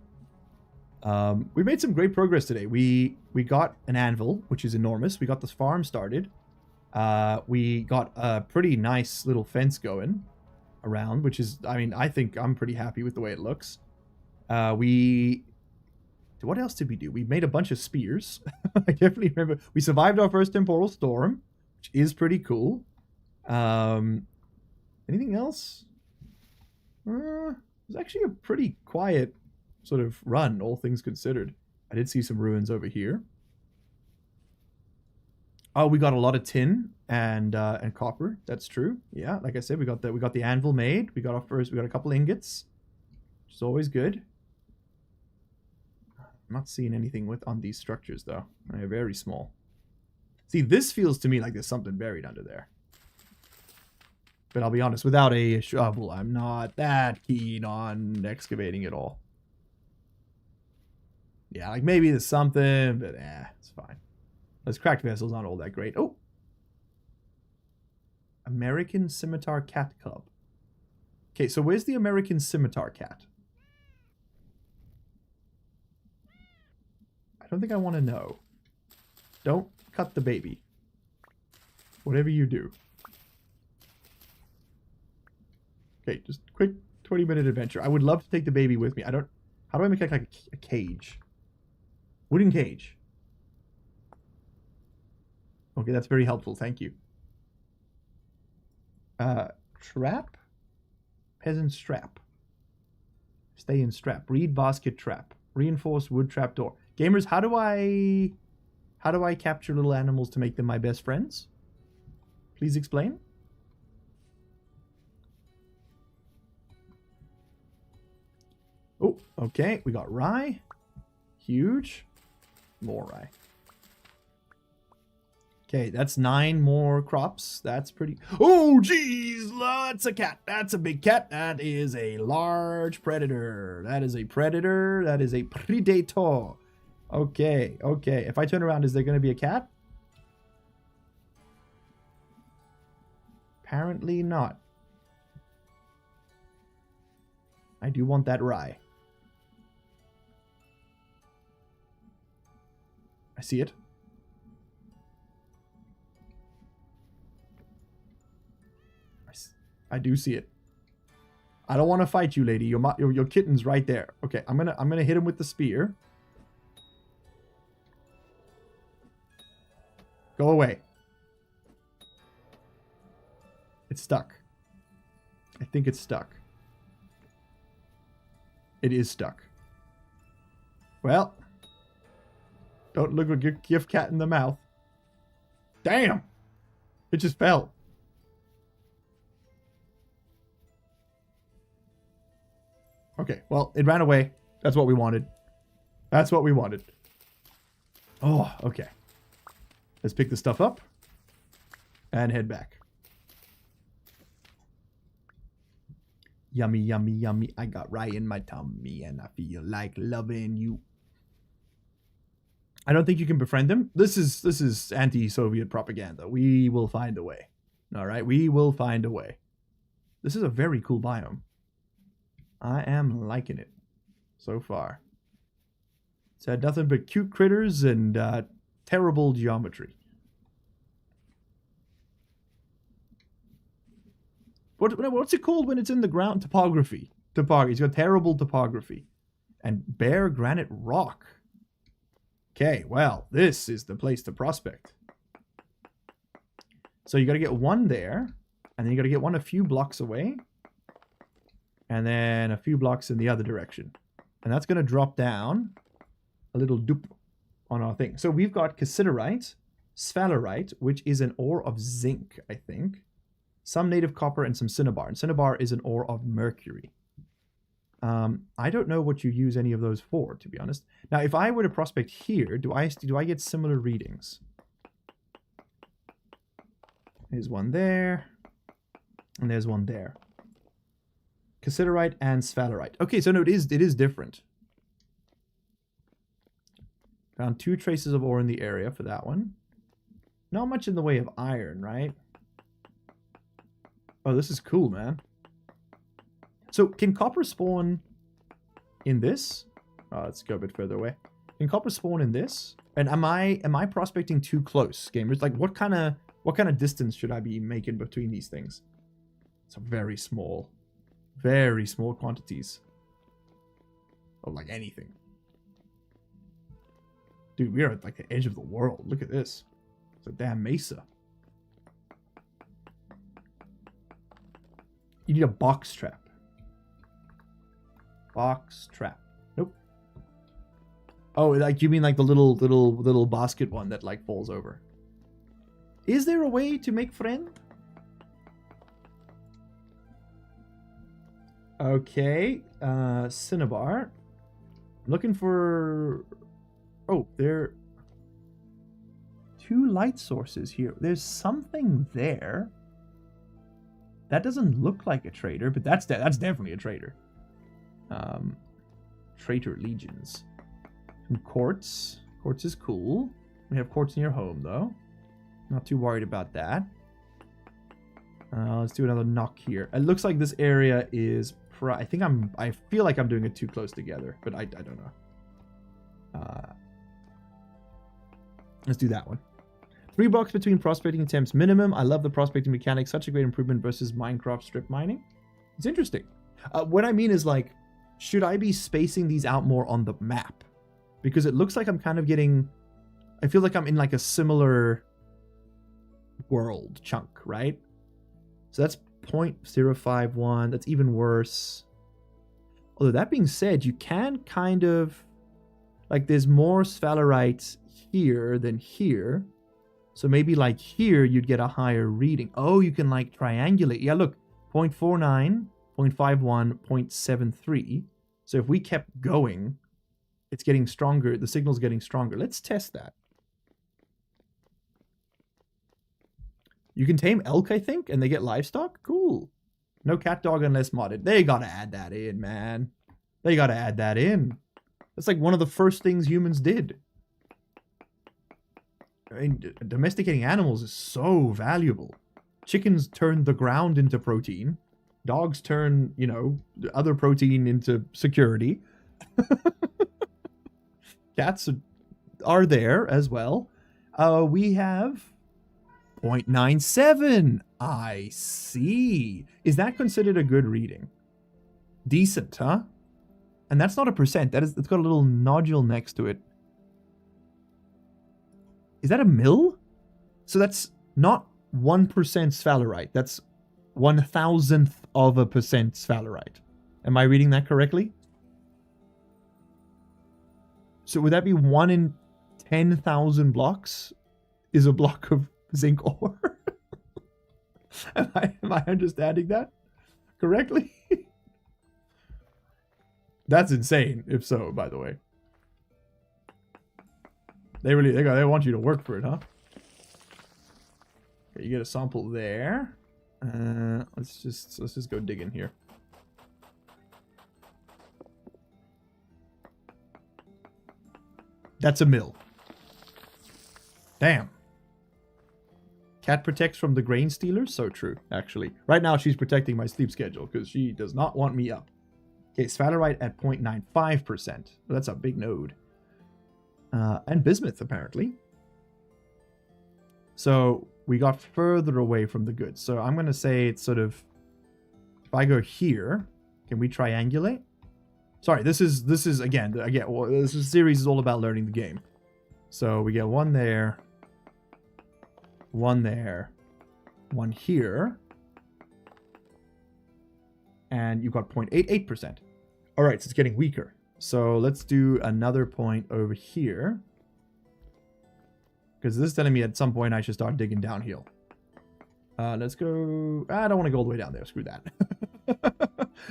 S1: We made some great progress today. We got an anvil, which is enormous. We got this farm started. We got a pretty nice little fence going around, which is, I mean, I think I'm pretty happy with the way it looks. What else did we do? We made a bunch of spears. I definitely remember. We survived our first temporal storm, which is pretty cool. Anything else? It was actually a pretty quiet sort of run, all things considered. I did see some ruins over here. Oh, we got a lot of tin and copper. That's true. Yeah, like I said, we got the anvil made. We got a couple ingots, which is always good. I'm not seeing anything on these structures though. They're very small. See, this feels to me like there's something buried under there. But I'll be honest, without a shovel, I'm not that keen on excavating at all. Yeah, like maybe there's something, but it's fine. Those cracked vessels aren't all that great. Oh! American Scimitar Cat Club. Okay, so where's the American Scimitar Cat? I don't think I want to know. Don't cut the baby. Whatever you do. Okay, just quick 20-minute adventure. I would love to take the baby with me. I don't... How do I make like a cage? Wooden cage. Okay, that's very helpful. Thank you. Trap? Peasant strap. Stay in strap. Reed basket trap. Reinforced wood trap door. Gamers, how do I capture little animals to make them my best friends? Please explain. Oh, okay. We got rye. Huge. More rye. Okay, that's 9 more crops. That's pretty... Oh, jeez! That's a cat. That's a big cat. That is a large predator. That is a predator. That is a predator. Okay, okay. If I turn around, is there going to be a cat? Apparently not. I do want that rye. I see it. I do see it. I don't want to fight you, lady. Your kitten's right there. Okay, I'm gonna hit him with the spear. Go away. It's stuck. I think it's stuck. It is stuck. Well, don't look a gift cat in the mouth. Damn! It just fell. Okay, well, it ran away. That's what we wanted. That's what we wanted. Oh, okay. Let's pick the stuff up and head back. Yummy, yummy, yummy. I got rye in my tummy and I feel like loving you. I don't think you can befriend him. This is anti-Soviet propaganda. We will find a way. All right, we will find a way. This is a very cool biome. I am liking it so far. It's had nothing but cute critters and terrible geometry. What's it called when it's in the ground? Topography. Topography. It's got terrible topography. And bare granite rock. Okay, well, this is the place to prospect. So you got to get one there, and then you got to get one a few blocks away, and then a few blocks in the other direction. And that's going to drop down a little doop on our thing. So we've got cassiterite, sphalerite, which is an ore of zinc, I think, some native copper, and some cinnabar. And cinnabar is an ore of mercury. I don't know what you use any of those for, to be honest. Now, if I were to prospect here, do I get similar readings? There's one there, and there's one there. Cassiterite and sphalerite. Okay, so no, it is different. Found 2 traces of ore in the area for that one. Not much in the way of iron, right? Oh, this is cool, man. So, can copper spawn in this? Oh, let's go a bit further away. Can copper spawn in this? And am I prospecting too close, gamers? Like, what kind of distance should I be making between these things? It's very small quantities. Oh, like anything. Dude, we are at like the edge of the world. Look at this. It's a damn mesa. You need a box trap. Box trap. Nope. Oh, like you mean like the little basket one that like falls over. Is there a way to make friend? Okay. Cinnabar. Looking for... Oh, there are 2 light sources here. There's something there. That doesn't look like a trader, but that's definitely a trader. Traitor legions. Some quartz. Quartz is cool. We have quartz in your home, though. Not too worried about that. Let's do another knock here. It looks like this area is... I feel like I'm doing it too close together, but I don't know. Let's do that one. 3 blocks between prospecting attempts minimum. I love the prospecting mechanic. Such a great improvement versus Minecraft strip mining. It's interesting. What I mean is, like, should I be spacing these out more on the map? Because it looks like I'm kind of getting... I feel like I'm in like a similar world chunk, right? So that's 0.051. That's even worse. Although that being said, you can kind of... Like, there's more sphalerite here than here. So maybe like here, you'd get a higher reading. Oh, you can like triangulate. Yeah, look. 0.49, 0.51, 0.73. So if we kept going, it's getting stronger. The signal's getting stronger. Let's test that. You can tame elk, I think, and they get livestock? Cool. No cat dog unless modded. They gotta add that in, man. They gotta add that in. That's like one of the first things humans did. I mean, domesticating animals is so valuable. Chickens turn the ground into protein. Dogs turn, you know, other protein into security. Cats are there as well. We have 0.97. I see. Is that considered a good reading? Decent, huh? And that's not a percent. It's got a little nodule next to it. Is that a mil? So that's not 1% sphalerite. That's 1,000th of a percent sphalerite. Am I reading that correctly? So would that be 1 in 10,000 blocks is a block of zinc ore? am I understanding that correctly? That's insane, if so, by the way. They want you to work for it, huh? Okay, you get a sample there. Let's just go dig in here. That's a mill. Damn. Cat protects from the grain stealers? So true, actually. Right now, she's protecting my sleep schedule because she does not want me up. Okay, sphalerite at 0.95%. Well, that's a big node. And bismuth, apparently. So we got further away from the goods. So I'm going to say it's sort of... If I go here, can we triangulate? Sorry, this is again, well, this series is all about learning the game. So we get one there, one there, one here, and you've got 0.88%. All right, so it's getting weaker. So let's do another point over here, because this is telling me at some point I should start digging downhill. Let's go... I don't want to go all the way down there. Screw that.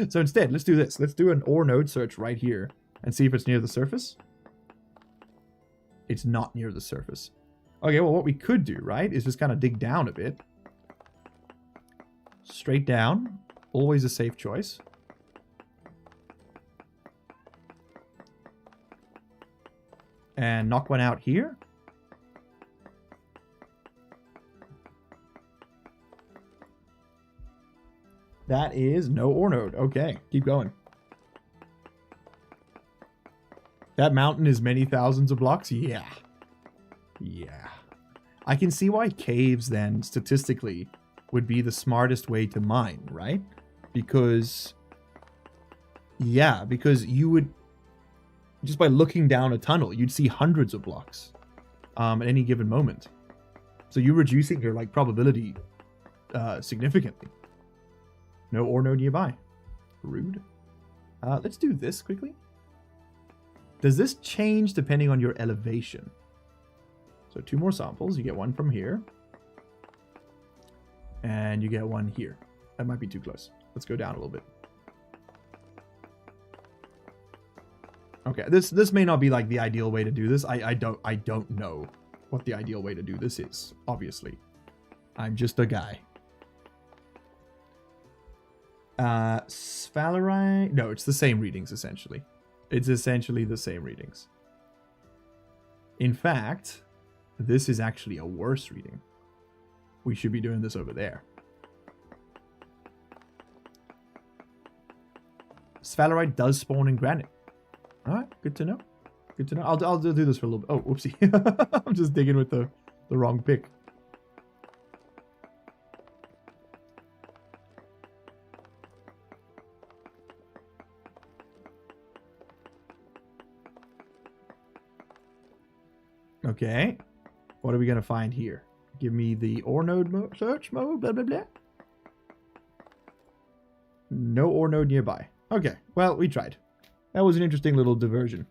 S1: So instead, let's do this. Let's do an ore node search right here and see if it's near the surface. It's not near the surface. Okay, well, what we could do, right, is just kind of dig down a bit. Straight down. Always a safe choice. And knock one out here. That is no ore node. Okay, keep going. That mountain is many thousands of blocks? Yeah. Yeah. I can see why caves then, statistically, would be the smartest way to mine, right? Because... Yeah, because you would... Just by looking down a tunnel, you'd see hundreds of blocks at any given moment. So you're reducing your like probability significantly. No ore node nearby. Rude. Let's do this quickly. Does this change depending on your elevation? So 2 more samples. You get one from here. And you get one here. That might be too close. Let's go down a little bit. Okay, this may not be like the ideal way to do this. I don't know what the ideal way to do this is, obviously. I'm just a guy. Sphalerite. No, it's the same readings, essentially. It's essentially the same readings. In fact, this is actually a worse reading. We should be doing this over there. Sphalerite does spawn in granite. Alright, good to know. Good to know. I'll do this for a little bit. Oh, whoopsie. I'm just digging with the wrong pick. Okay. What are we going to find here? Give me the ore node search mode, blah, blah, blah. No ore node nearby. Okay, well, we tried. That was an interesting little diversion.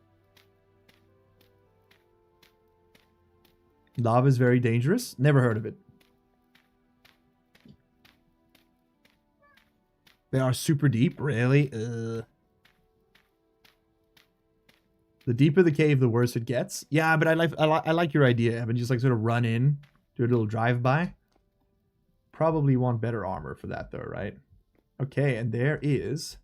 S1: Lava is very dangerous. Never heard of it. They are super deep, really? The deeper the cave, the worse it gets. Yeah, but I like your idea, Evan. Just like sort of run in, do a little drive-by. Probably want better armor for that, though, right? Okay, and there is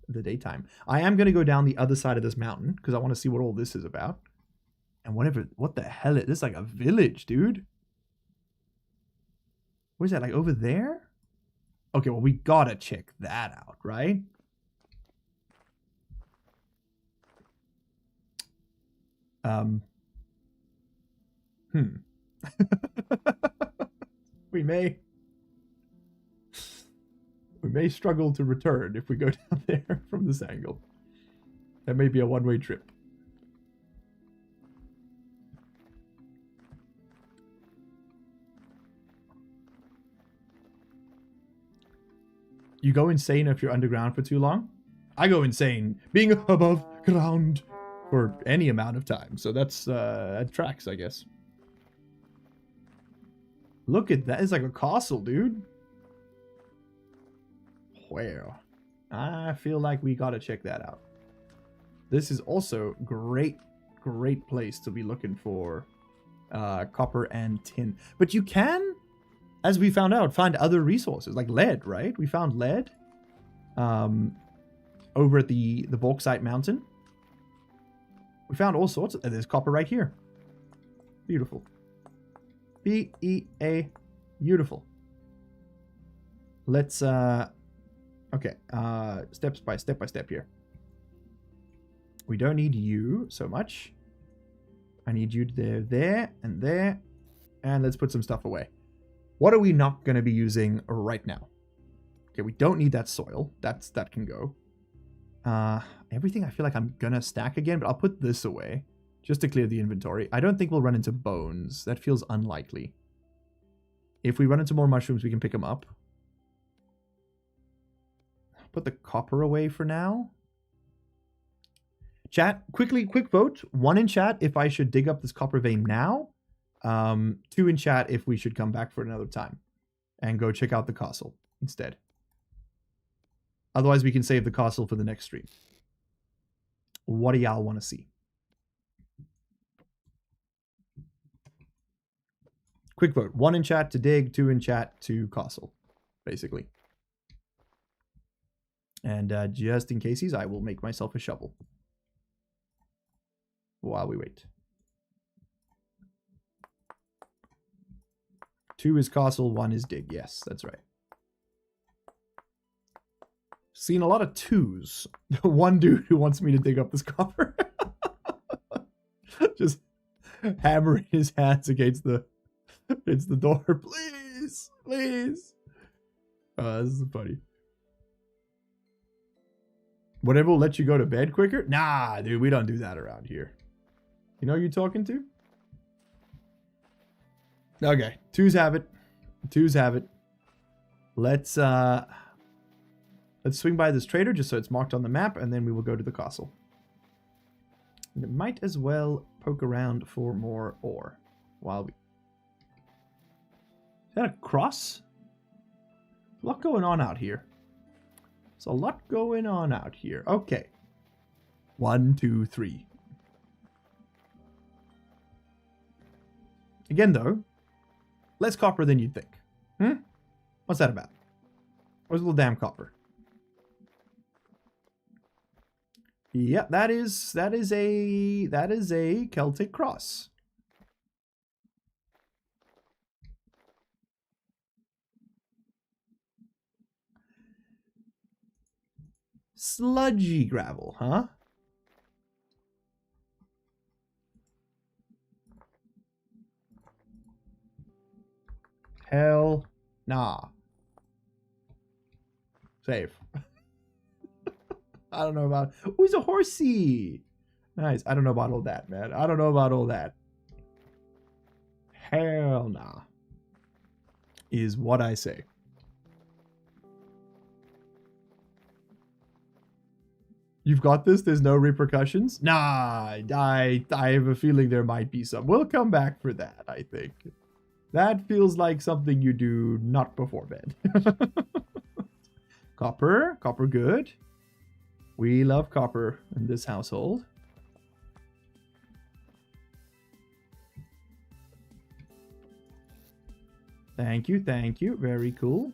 S1: the daytime. I am going to go down the other side of this mountain because I want to see what all this is about. And what the hell is this? Like a village, dude. Where's that? Like over there? Okay, well, we gotta check that out, right? We may struggle to return if we go down there from this angle. That may be a one-way trip. You go insane if you're underground for too long? I go insane being above ground for any amount of time. So that tracks, I guess. Look at that. It's like a castle, dude. Wow. I feel like we gotta check that out. This is also great place to be looking for copper and tin. But you can, as we found out, find other resources like lead, right? We found lead over at the bauxite mountain. We found all sorts of... There's copper right here. Beautiful. B-E-A. Beautiful. Let's... Okay. Step by step here. We don't need you so much. I need you there, and there. And let's put some stuff away. What are we not going to be using right now? Okay, we don't need that soil. That can go. Everything I feel like I'm going to stack again, but I'll put this away just to clear the inventory. I don't think we'll run into bones. That feels unlikely. If we run into more mushrooms, we can pick them up. Put the copper away for now. Chat, quick vote. 1 in chat if I should dig up this copper vein now. 2 in chat if we should come back for another time and go check out the castle instead. Otherwise, we can save the castle for the next stream. What do y'all want to see? Quick vote. 1 in chat to dig, 2 in chat to castle, basically. And just in cases, I will make myself a shovel while we wait. 2 is castle, 1 is dig. Yes, that's right. Seen a lot of 2s. One dude who wants me to dig up this copper. Just hammering his hands against the door. Please, please. This is funny. Whatever will let you go to bed quicker? Nah, dude, we don't do that around here. You know who you're talking to? Okay, 2s have it. 2s have it. Let's swing by this trader just so it's marked on the map, and then we will go to the castle. And it might as well poke around for more ore while we... Is that a cross? A lot going on out here. There's a lot going on out here. Okay. 1, 2, 3. Again, though, less copper than you'd think. What's that about? Where's a little damn copper? Yeah, that is a Celtic cross. Sludgy gravel, huh? Hell nah. Safe. I don't know about. Who's a horsey? Nice. I don't know about all that, man. I don't know about all that. Hell nah. Is what I say. You've got this? There's no repercussions? Nah, I have a feeling there might be some. We'll come back for that, I think. That feels like something you do not before bed. Copper. Copper good. We love copper in this household. Thank you, thank you. Very cool.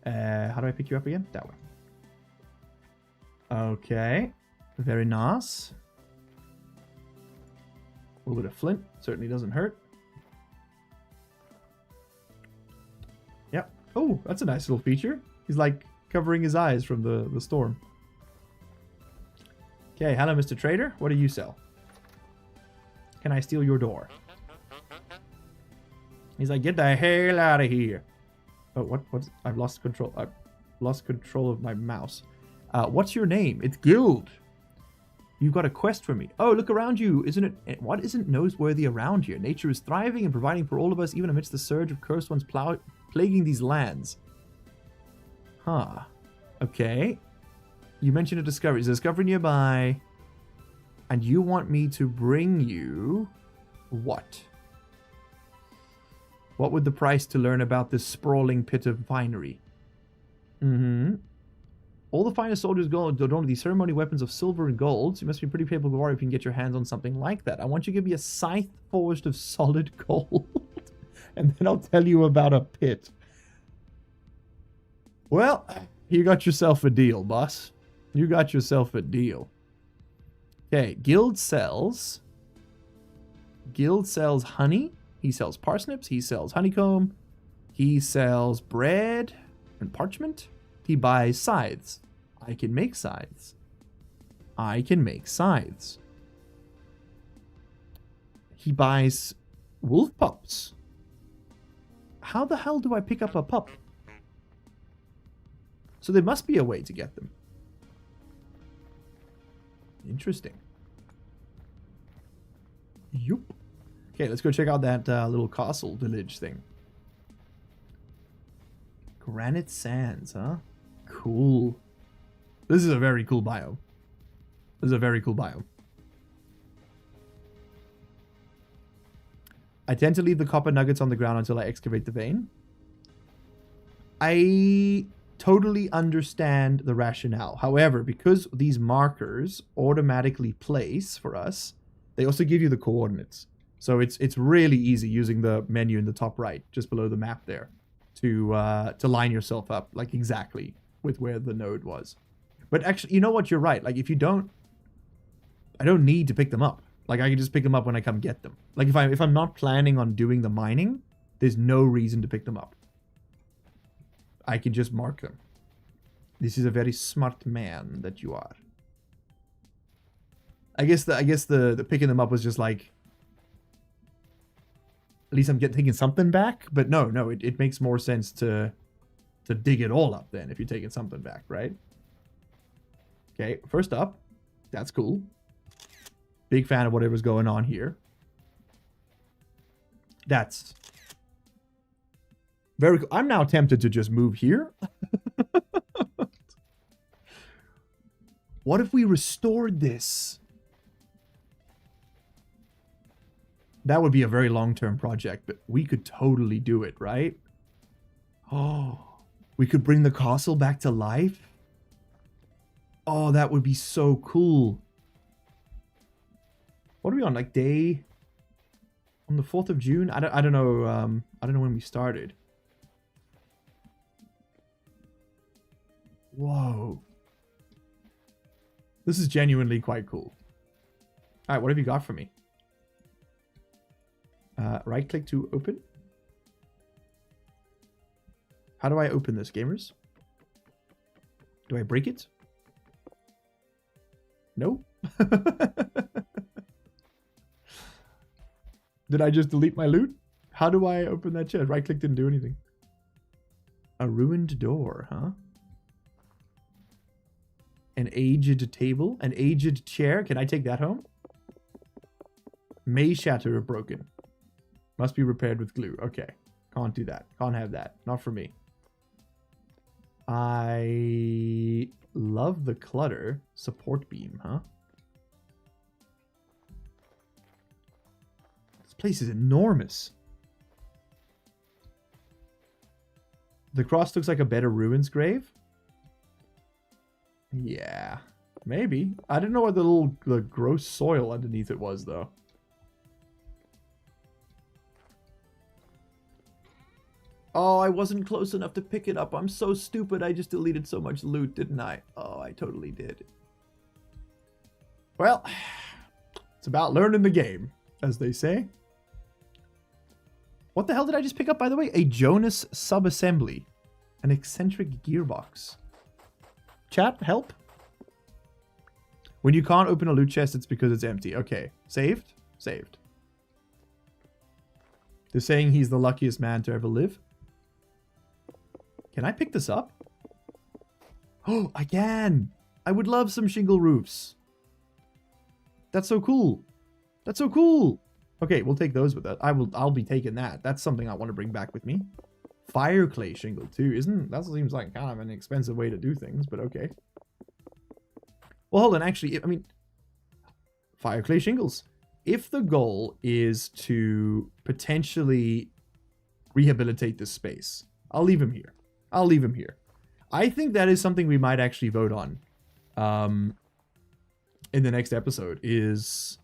S1: How do I pick you up again? That way. Okay. Very nice. A little bit of flint. Certainly doesn't hurt. Yep. Oh, that's a nice little feature. He's like covering his eyes from the storm. Okay, hello, Mr. Trader. What do you sell? Can I steal your door? He's like, get the hell out of here. Oh, what's... I've lost control. I've lost control of my mouse. What's your name? It's Guild. You've got a quest for me. Oh, look around you. Isn't it... What isn't noseworthy around here? Nature is thriving and providing for all of us, even amidst the surge of cursed ones plaguing these lands. Huh. Okay. You mentioned a discovery. There's a discovery nearby. And you want me to bring you... What? What would the price to learn about this sprawling pit of finery? Mm-hmm. All the finest soldiers go adorned with these ceremony weapons of silver and gold. So you must be a pretty capable warrior if you can get your hands on something like that. I want you to give me a scythe forged of solid gold. And then I'll tell you about a pit. Well, you got yourself a deal, boss. You got yourself a deal. Okay, Guild sells honey. He sells parsnips. He sells honeycomb. He sells bread and parchment. He buys scythes. I can make scythes. I can make scythes. He buys wolf pups. How the hell do I pick up a pup? So there must be a way to get them. Interesting. Yup. Okay, let's go check out that little castle village thing. Granite sands, huh? Cool. This is a very cool biome. This is a very cool biome. I tend to leave the copper nuggets on the ground until I excavate the vein. I totally understand the rationale. However, because these markers automatically place for us, they also give you the coordinates. So it's really easy using the menu in the top right, just below the map there, to line yourself up like exactly with where the node was. But actually, you know what? You're right. Like if you don't, I don't need to pick them up. Like I can just pick them up when I come get them. Like if I'm not planning on doing the mining, there's no reason to pick them up. I can just mark them. This is a very smart man that you are. I guess the picking them up was just like, at least I'm taking something back. But no, it makes more sense to dig it all up then if you're taking something back, right? Okay, first up, that's cool. Big fan of whatever's going on here. That's very cool. I'm now tempted to just move here. What if we restored this? That would be a very long-term project, but we could totally do it, right? Oh, we could bring the castle back to life. Oh, that would be so cool. What are we on? Like day on the 4th of June? I don't know. I don't know when we started. Whoa. This is genuinely quite cool. All right, what have you got for me? Right click to open. How do I open this, gamers? Do I break it? No. Did I just delete my loot? How do I open that chest? Right click didn't do anything. A ruined door, huh? An aged table? An aged chair? Can I take that home? May shatter if broken. Must be repaired with glue. Okay. Can't do that. Can't have that. Not for me. I love the clutter. Support beam, huh? This place is enormous. The cross looks like a better ruins grave. Yeah, maybe. I didn't know what the gross soil underneath it was, though. Oh, I wasn't close enough to pick it up. I'm so stupid. I just deleted so much loot, didn't I? Oh, I totally did. Well, it's about learning the game, as they say. What the hell did I just pick up, by the way? A Jonas subassembly. An eccentric gearbox. Chat, help. When you can't open a loot chest, it's because it's empty. Okay. Saved? Saved. They're saying he's the luckiest man to ever live. Can I pick this up? Oh, I can! I would love some shingle roofs. That's so cool. That's so cool. Okay, we'll take those with us. I'll be taking that. That's something I want to bring back with me. Fire clay shingle too, that seems like kind of an expensive way to do things, but okay. Well, hold on, actually, I mean, fire clay shingles. If the goal is to potentially rehabilitate this space, I'll leave him here. I'll leave him here. I think that is something we might actually vote on in the next episode is...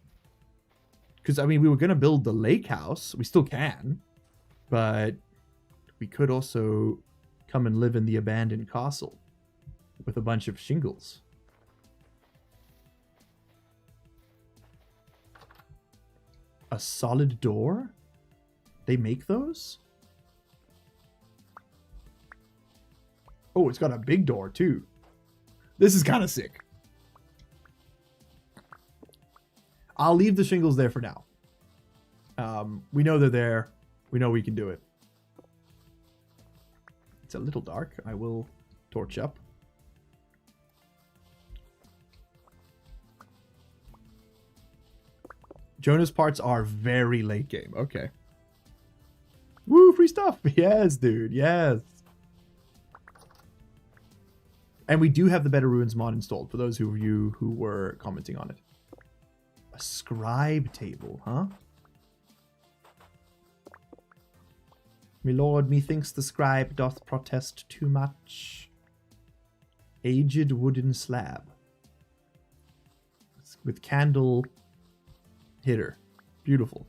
S1: Because, I mean, we were going to build the lake house. We still can. But we could also come and live in the abandoned castle with a bunch of shingles. A solid door? They make those? Oh, it's got a big door, too. This is kind of sick. I'll leave the shingles there for now. We know they're there. We know we can do it. It's a little dark. I will torch up. Jonas parts are very late game. Okay. Woo, free stuff. Yes, dude. Yes. And we do have the Better Ruins mod installed for those of you who were commenting on it. A scribe table, huh? My lord, methinks the scribe doth protest too much. Aged wooden slab. With candle hitter. Beautiful.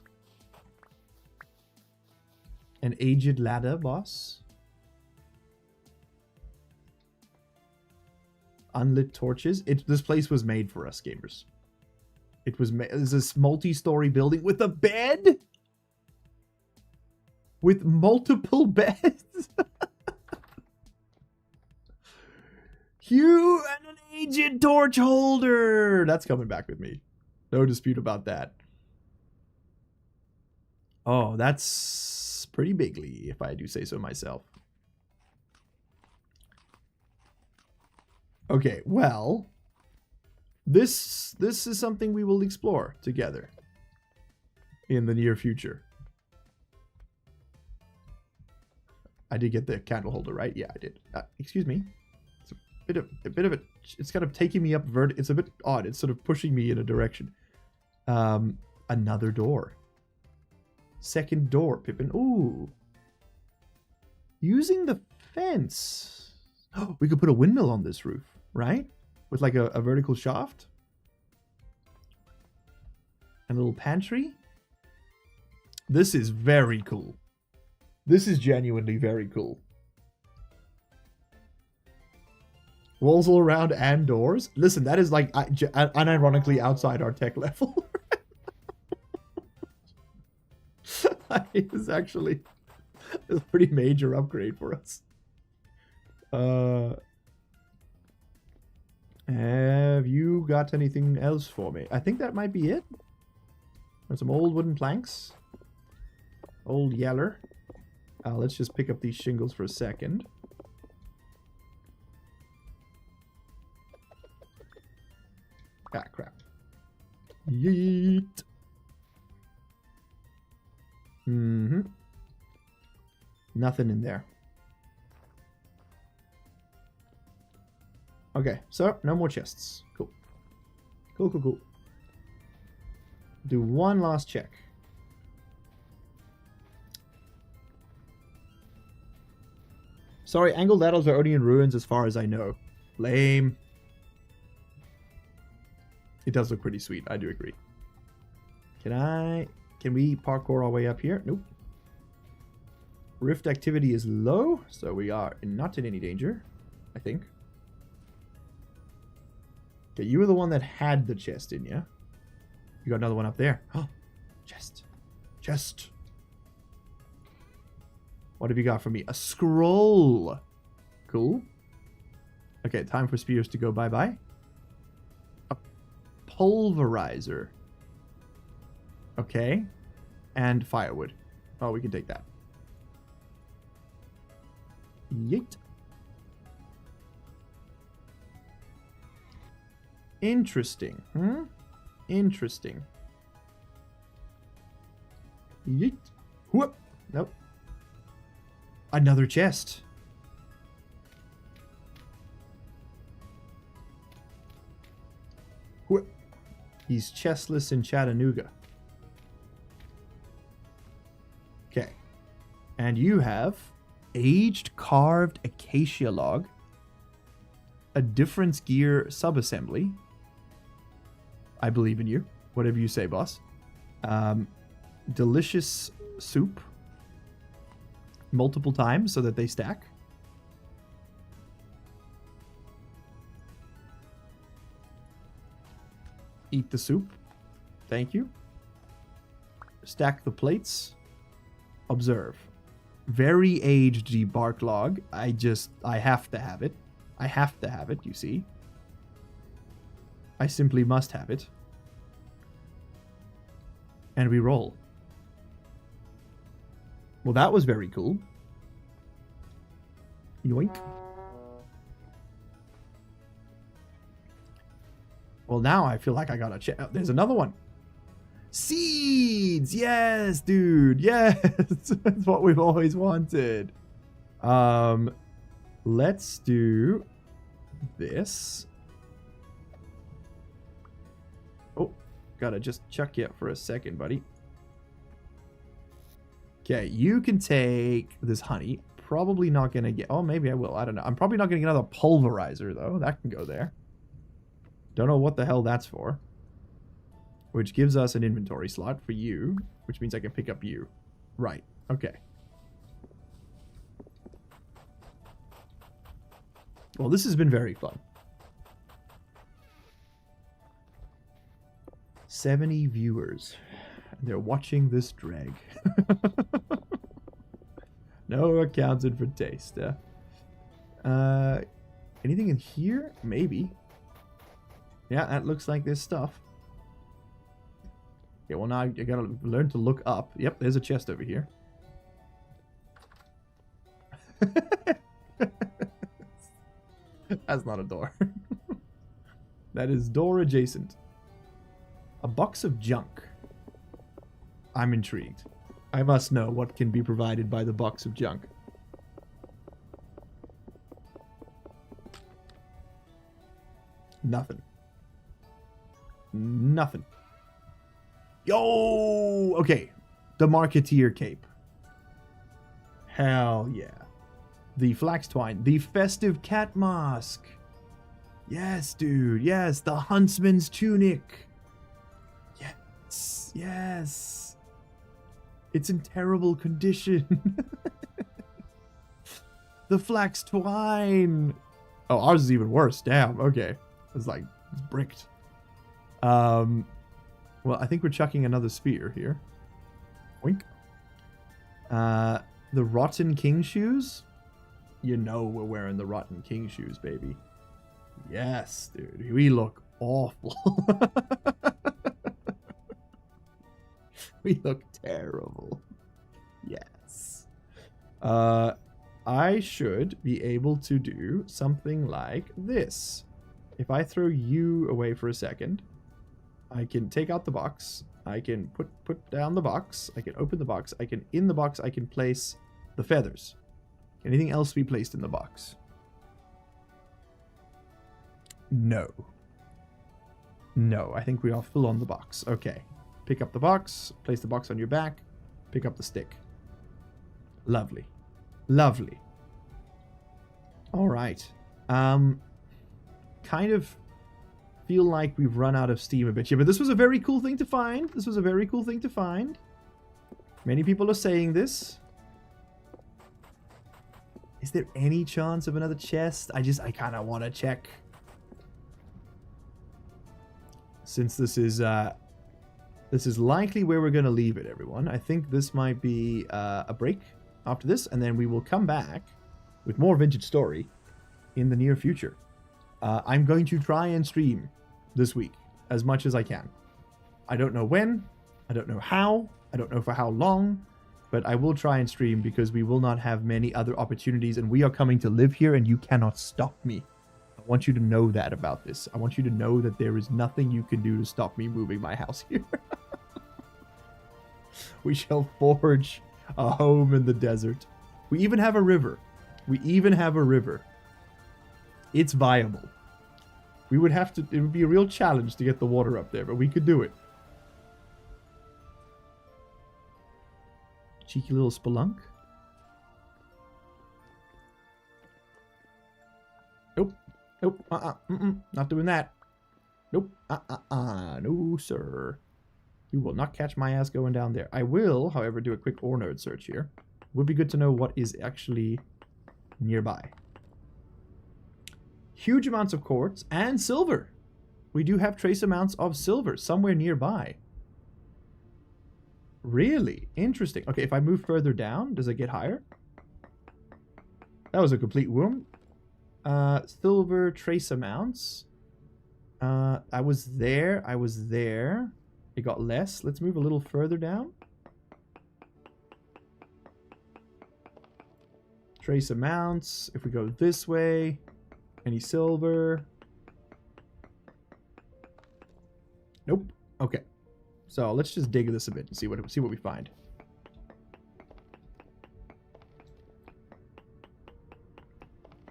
S1: An aged ladder, boss. Unlit torches. This place was made for us, gamers. It was made. There's this multi-story building with a bed? With multiple beds? Hugh and an aged torch holder! That's coming back with me. No dispute about that. Oh, that's pretty bigly, if I do say so myself. Okay, well, this is something we will explore together in the near future. I did get the candle holder, right? Yeah, I did. Excuse me. It's a bit of a. It's kind of taking me up It's a bit odd. It's sort of pushing me in a direction. Another door. Second door, Pippin. Ooh. Using the fence. Oh, we could put a windmill on this roof, right? With like a vertical shaft. And a little pantry. This is very cool. This is genuinely very cool. Walls all around and doors. Listen, that is like unironically outside our tech level. It's actually a pretty major upgrade for us. Have you got anything else for me? I think that might be it. There's some old wooden planks. Old yeller. Let's just pick up these shingles for a second. Ah, crap. Yeet. Mm-hmm. Nothing in there. Okay, so no more chests. Cool. Cool, cool, cool. Do one last check. Sorry, angled ladders are only in ruins as far as I know. Lame. It does look pretty sweet, I do agree. Can we parkour our way up here? Nope. Rift activity is low, so we are not in any danger, I think. Okay, you were the one that had the chest, didn't you? You got another one up there. Oh, chest. Chest. What have you got for me? A scroll. Cool. Okay, time for spears to go bye-bye. A pulverizer. Okay. And firewood. Oh, we can take that. Yeet. Interesting. Hmm? Interesting. Yeet. Whoop. Nope. Another chest. Whoop. He's chestless in Chattanooga. Okay. And you have aged carved acacia log, a difference gear subassembly. I believe in you. Whatever you say, boss. Delicious soup. Multiple times so that they stack. Eat the soup. Thank you. Stack the plates. Observe. Very aged debark log. I have to have it. I have to have it, you see. I simply must have it. And we roll. Well, that was very cool. Yoink. Well, now I feel like I gotta check. There's another one. Seeds! Yes, dude. Yes! That's what we've always wanted. Let's do this. Oh, gotta just chuck you up for a second, buddy. Okay, you can take this honey. Probably not gonna get... Oh, maybe I will. I don't know. I'm probably not gonna get another pulverizer, though. That can go there. Don't know what the hell that's for. Which gives us an inventory slot for you. Which means I can pick up you. Right. Okay. Well, this has been very fun. 70 viewers. They're watching this drag. No accounted for taste. Anything in here? Maybe. Yeah, that looks like there's stuff. Yeah, well now I gotta learn to look up. Yep, there's a chest over here. That's not a door. That is door adjacent. A box of junk. I'm intrigued. I must know what can be provided by the box of junk. Nothing. Nothing. Yo! Okay. The Marketeer Cape. Hell yeah. The Flax Twine. The Festive Cat Mask. Yes, dude. Yes. The Huntsman's Tunic. Yes. Yes. It's in terrible condition. The Flax Twine. Oh, ours is even worse. Damn. Okay. It's like, it's bricked. Well, I think we're chucking another spear here. Oink. The Rotten King shoes? You know we're wearing the Rotten King shoes, baby. Yes, dude. We look awful. We look terrible. Yes. I should be able to do something like this. If I throw you away for a second, I can take out the box. I can put down the box. I can open the box. In the box, I can place the feathers. Anything else be placed in the box? No. No, I think we are full on the box. Okay. Pick up the box. Place the box on your back. Pick up the stick. Lovely. Lovely. All right. Kind of feel like we've run out of steam a bit here, but this was a very cool thing to find. This was a very cool thing to find. Many people are saying this. Is there any chance of another chest? I kind of want to check. Since this is likely where we're going to leave it, everyone. I think this might be a break after this, and then we will come back with more Vintage Story in the near future. I'm going to try and stream this week as much as I can. I don't know when, I don't know how, I don't know for how long, but I will try and stream because we will not have many other opportunities, and we are coming to live here and you cannot stop me. I want you to know that about this. I want you to know that there is nothing you can do to stop me moving my house here. We shall forge a home in the desert. We even have a river. It's viable. We would have to, it would be a real challenge to get the water up there, but we could do it. Cheeky little spelunk. Nope. Nope. Not doing that. Nope. No, sir. You will not catch my ass going down there. I will, however, do a quick ore node search here. Would be good to know what is actually nearby. Huge amounts of quartz and silver. We do have trace amounts of silver somewhere nearby. Really? Interesting. Okay, if I move further down, does it get higher? That was a complete womb. Silver trace amounts. I was there. It got less. Let's move a little further down. Trace amounts. If we go this way, any silver? Nope. Okay. So let's just dig this a bit and see what we find.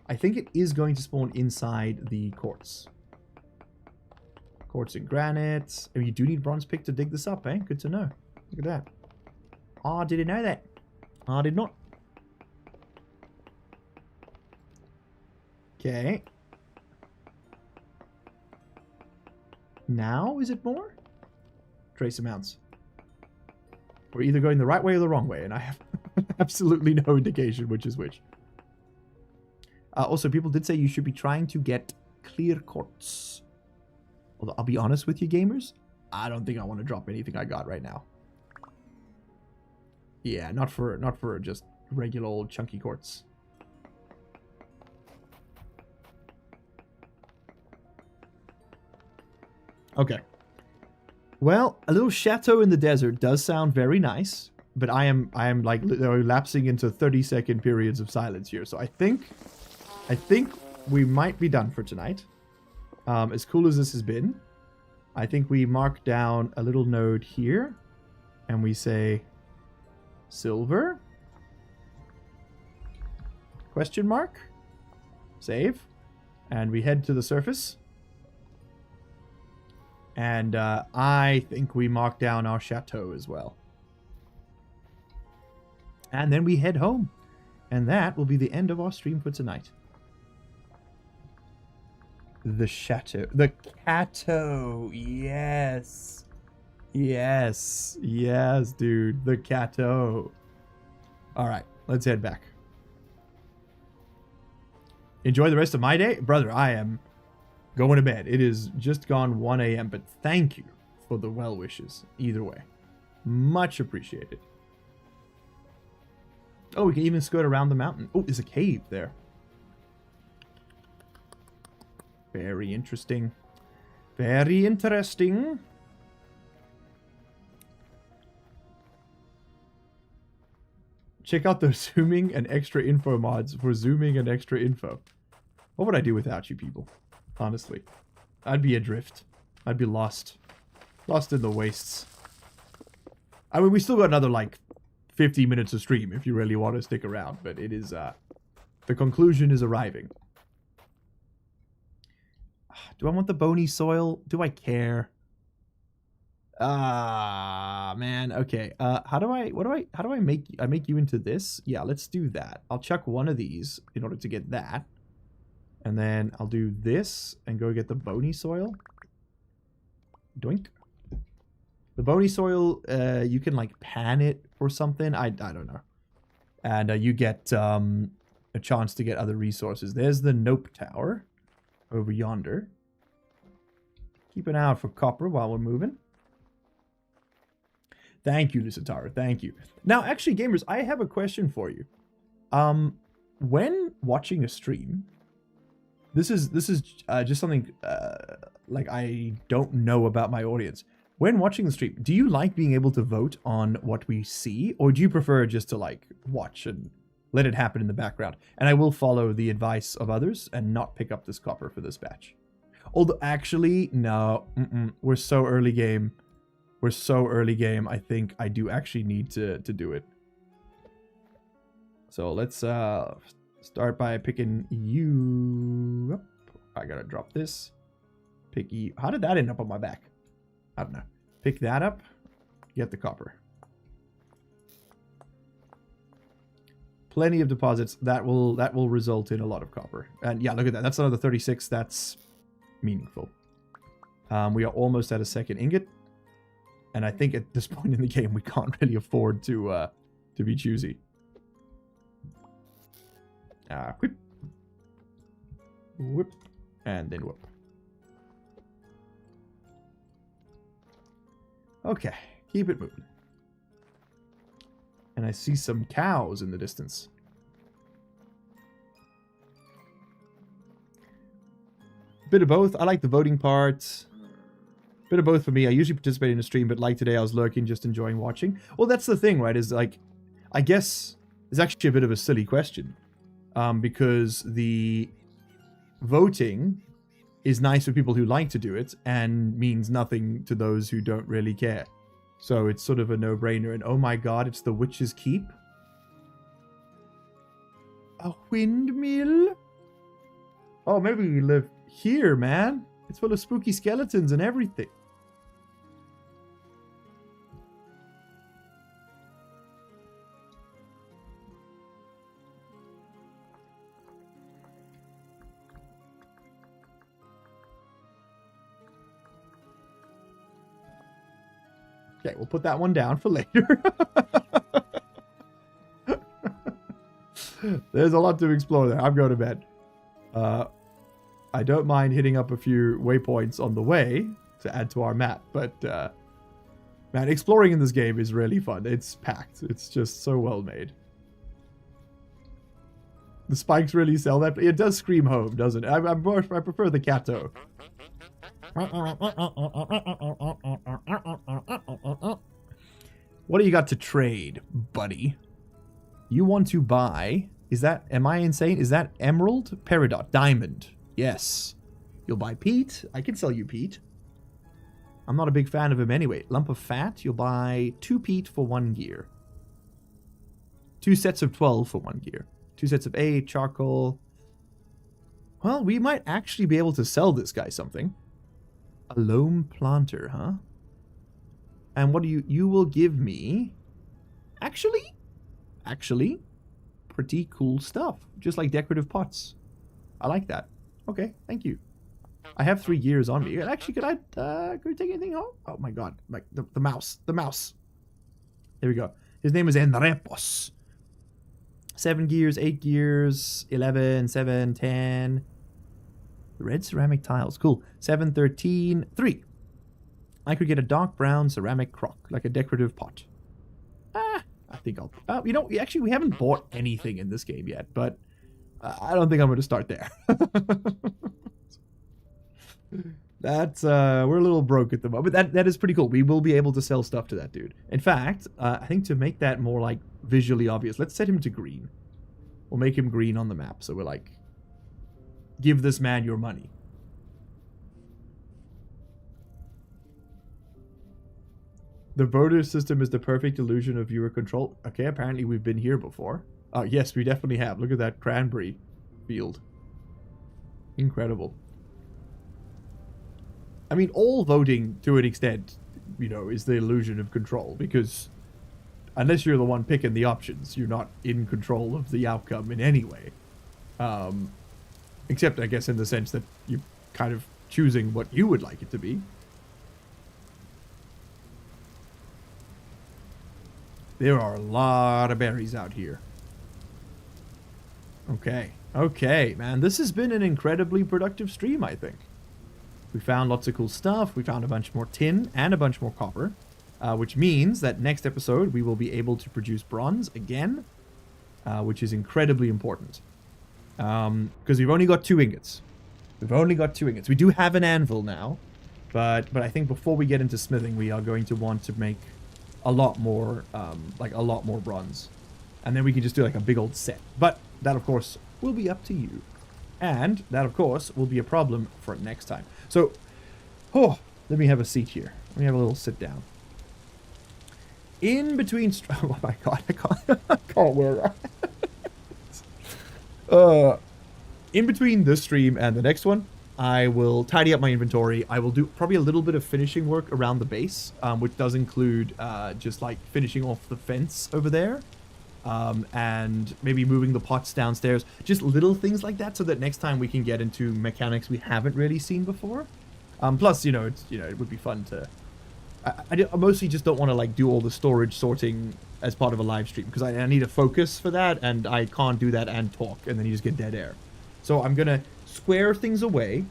S1: I think it is going to spawn inside the quartz. Quartz and granite. I mean, you do need bronze pick to dig this up, eh? Good to know. Look at that. Oh, didn't know that. I did not. Okay. Now, is it more? Trace amounts. We're either going the right way or the wrong way, and I have absolutely no indication which is which. Also, people did say you should be trying to get clear quartz. Although, I'll be honest with you, gamers, I don't think I want to drop anything I got right now. Yeah, not for just regular old chunky quartz. Okay. Well, a little chateau in the desert does sound very nice, but I am like lapsing into 30-second periods of silence here. So I think we might be done for tonight. As cool as this has been, I think we mark down a little node here, and we say silver? Question mark? Save. And we head to the surface. And I think we mark down our chateau as well. And then we head home. And that will be the end of our stream for tonight. The chateau. The cateau. Yes. Yes. Yes, dude. The cateau. Alright, let's head back. enjoy the rest of my day. Brother, I am going to bed. It is just gone 1 a.m., but thank you for the well wishes. Either way. Much appreciated. Oh, we can even skirt around the mountain. Oh, there's a cave there. Very interesting. Very interesting. Check out the zooming and extra info mods for zooming and extra info. What would I do without you people? Honestly. I'd be adrift. I'd be lost. Lost in the wastes. I mean, we still got another, like, 50 minutes of stream if you really want to stick around. But it is, the conclusion is arriving. Do I want the bony soil? Do I care? Man. Okay. How do I make you into this? Yeah, let's do that. I'll chuck one of these in order to get that. And then I'll do this and go get the bony soil. Doink. The bony soil, you can like pan it or something. I don't know. And you get a chance to get other resources. There's the Nope Tower over yonder. Keep an eye out for copper while we're moving. Thank you, Lusatara. Thank you. Now, actually, gamers, I have a question for you. When watching a stream, this is just something like I don't know about my audience. When watching the stream, do you like being able to vote on what we see, or do you prefer just to like watch and let it happen in the background? And I will follow the advice of others and not pick up this copper for this batch. Although, actually, no. We're so early game. We're so early game. I think I do actually need to do it. So let's start by picking you up. I gotta drop this. Pick you. How did that end up on my back? I don't know. Pick that up. Get the copper. Plenty of deposits. That will result in a lot of copper. And yeah, look at that. That's another 36. That's meaningful. We are almost at a second ingot. And I think at this point in the game, we can't really afford to be choosy. Whip. Whip. And then whip. Okay. Keep it moving. And I see some cows in the distance. Bit of both. I like the voting part. Bit of both for me. I usually participate in a stream, but like today I was lurking, just enjoying watching. Well, that's the thing, right? Is like, I guess it's actually a bit of a silly question. Because the voting is nice for people who like to do it and means nothing to those who don't really care. So it's sort of a no-brainer. And oh my god, it's the Witch's Keep. A windmill? Oh, maybe we live here, man. It's full of spooky skeletons and everything. Okay, we'll put that one down for later. There's a lot to explore there. I'm going to bed. I don't mind hitting up a few waypoints on the way to add to our map, but man, exploring in this game is really fun. It's packed. It's just so well made. The spikes really sell that. It does scream home, doesn't it? I prefer the Cato. What do you got to trade, buddy? You want to buy... Is that... Am I insane? Is that emerald? Peridot. Diamond. Yes. You'll buy peat. I can sell you peat. I'm not a big fan of him anyway. Lump of fat. You'll buy 2 peat for 1 gear. 2 sets of 12 for 1 gear. 2 sets of 8. Charcoal. Well, we might actually be able to sell this guy something. A loam planter, huh? And what do you will give me? Actually, pretty cool stuff. Just like decorative pots. I like that. Okay, thank you. I have 3 gears on me. Actually, could I take anything home? Oh my god, like the mouse. There we go. His name is Enrepos. 7 gears, 8 gears, 11, 7, 10. Red ceramic tiles. Cool. 7, 13, 3. I could get a dark brown ceramic crock, like a decorative pot. I think I'll... you know, actually, we haven't bought anything in this game yet, but I don't think I'm going to start there. That's, we're a little broke at the moment. That is pretty cool. We will be able to sell stuff to that dude. In fact, I think to make that more, like, visually obvious, let's set him to green. We'll make him green on the map, so we're like, give this man your money. The voter system is the perfect illusion of viewer control. Okay, apparently we've been here before. Yes, we definitely have. Look at that cranberry field. Incredible. I mean, all voting, to an extent, you know, is the illusion of control, because unless you're the one picking the options, you're not in control of the outcome in any way. Except, I guess, in the sense that you're kind of choosing what you would like it to be. There are a lot of berries out here. Okay. Okay, man. This has been an incredibly productive stream, I think. We found lots of cool stuff. We found a bunch more tin and a bunch more copper. Which means that next episode we will be able to produce bronze again. Which is incredibly important. Because we've only got 2 ingots. We've only got 2 ingots. We do have an anvil now. But I think before we get into smithing, we are going to want to make a lot more, like a lot more bronze. And then we can just do like a big old set. But that, of course, will be up to you. And that, of course, will be a problem for next time. So, let me have a seat here. Let me have a little sit down. In between... Oh my god, I can't wear that. In between this stream and the next one, I will tidy up my inventory. I will do probably a little bit of finishing work around the base, which does include just like finishing off the fence over there. And maybe moving the pots downstairs. Just little things like that so that next time we can get into mechanics we haven't really seen before. Plus, you know, it would be fun to... I mostly just don't want to like do all the storage sorting as part of a live stream because I need a focus for that and I can't do that and talk and then you just get dead air. So I'm going to square things away.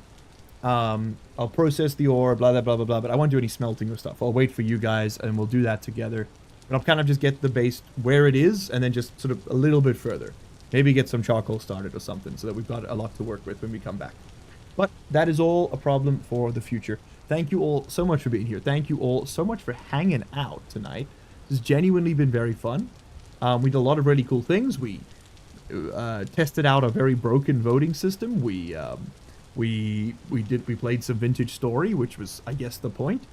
S1: I'll process the ore, blah, blah, blah, blah, blah, but I won't do any smelting or stuff. I'll wait for you guys and we'll do that together. But I'll kind of just get the base where it is and then just sort of a little bit further. Maybe get some charcoal started or something so that we've got a lot to work with when we come back. But that is all a problem for the future. Thank you all so much for being here. Thank you all so much for hanging out tonight. This has genuinely been very fun. We did a lot of really cool things. We tested out a very broken voting system. We played some vintage story, which was, I guess, the point.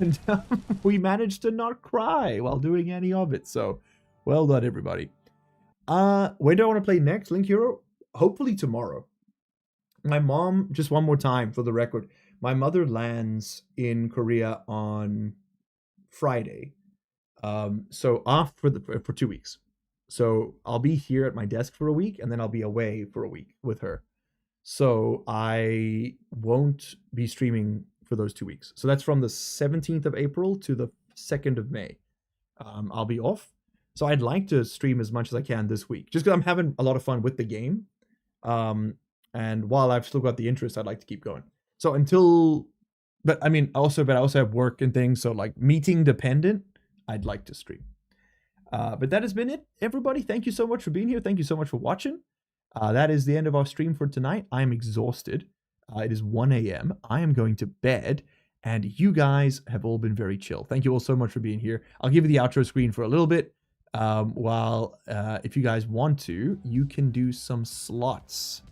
S1: And we managed to not cry while doing any of it. So, well done, everybody. When do I want to play next, Link Hero? Hopefully tomorrow. My mom, just one more time for the record, my mother lands in Korea on Friday. So off for 2 weeks. So I'll be here at my desk for a week, and then I'll be away for a week with her. So I won't be streaming for those 2 weeks. So that's from the 17th of April to the 2nd of May. I'll be off. So I'd like to stream as much as I can this week, just because I'm having a lot of fun with the game. And while I've still got the interest, I'd like to keep going. So until, but I also have work and things. So like meeting dependent, I'd like to stream. But that has been it, everybody. Thank you so much for being here. Thank you so much for watching. That is the end of our stream for tonight. I'm exhausted. It is 1 a.m. I am going to bed, and you guys have all been very chill. Thank you all so much for being here. I'll give you the outro screen for a little bit. While if you guys want to, you can do some slots.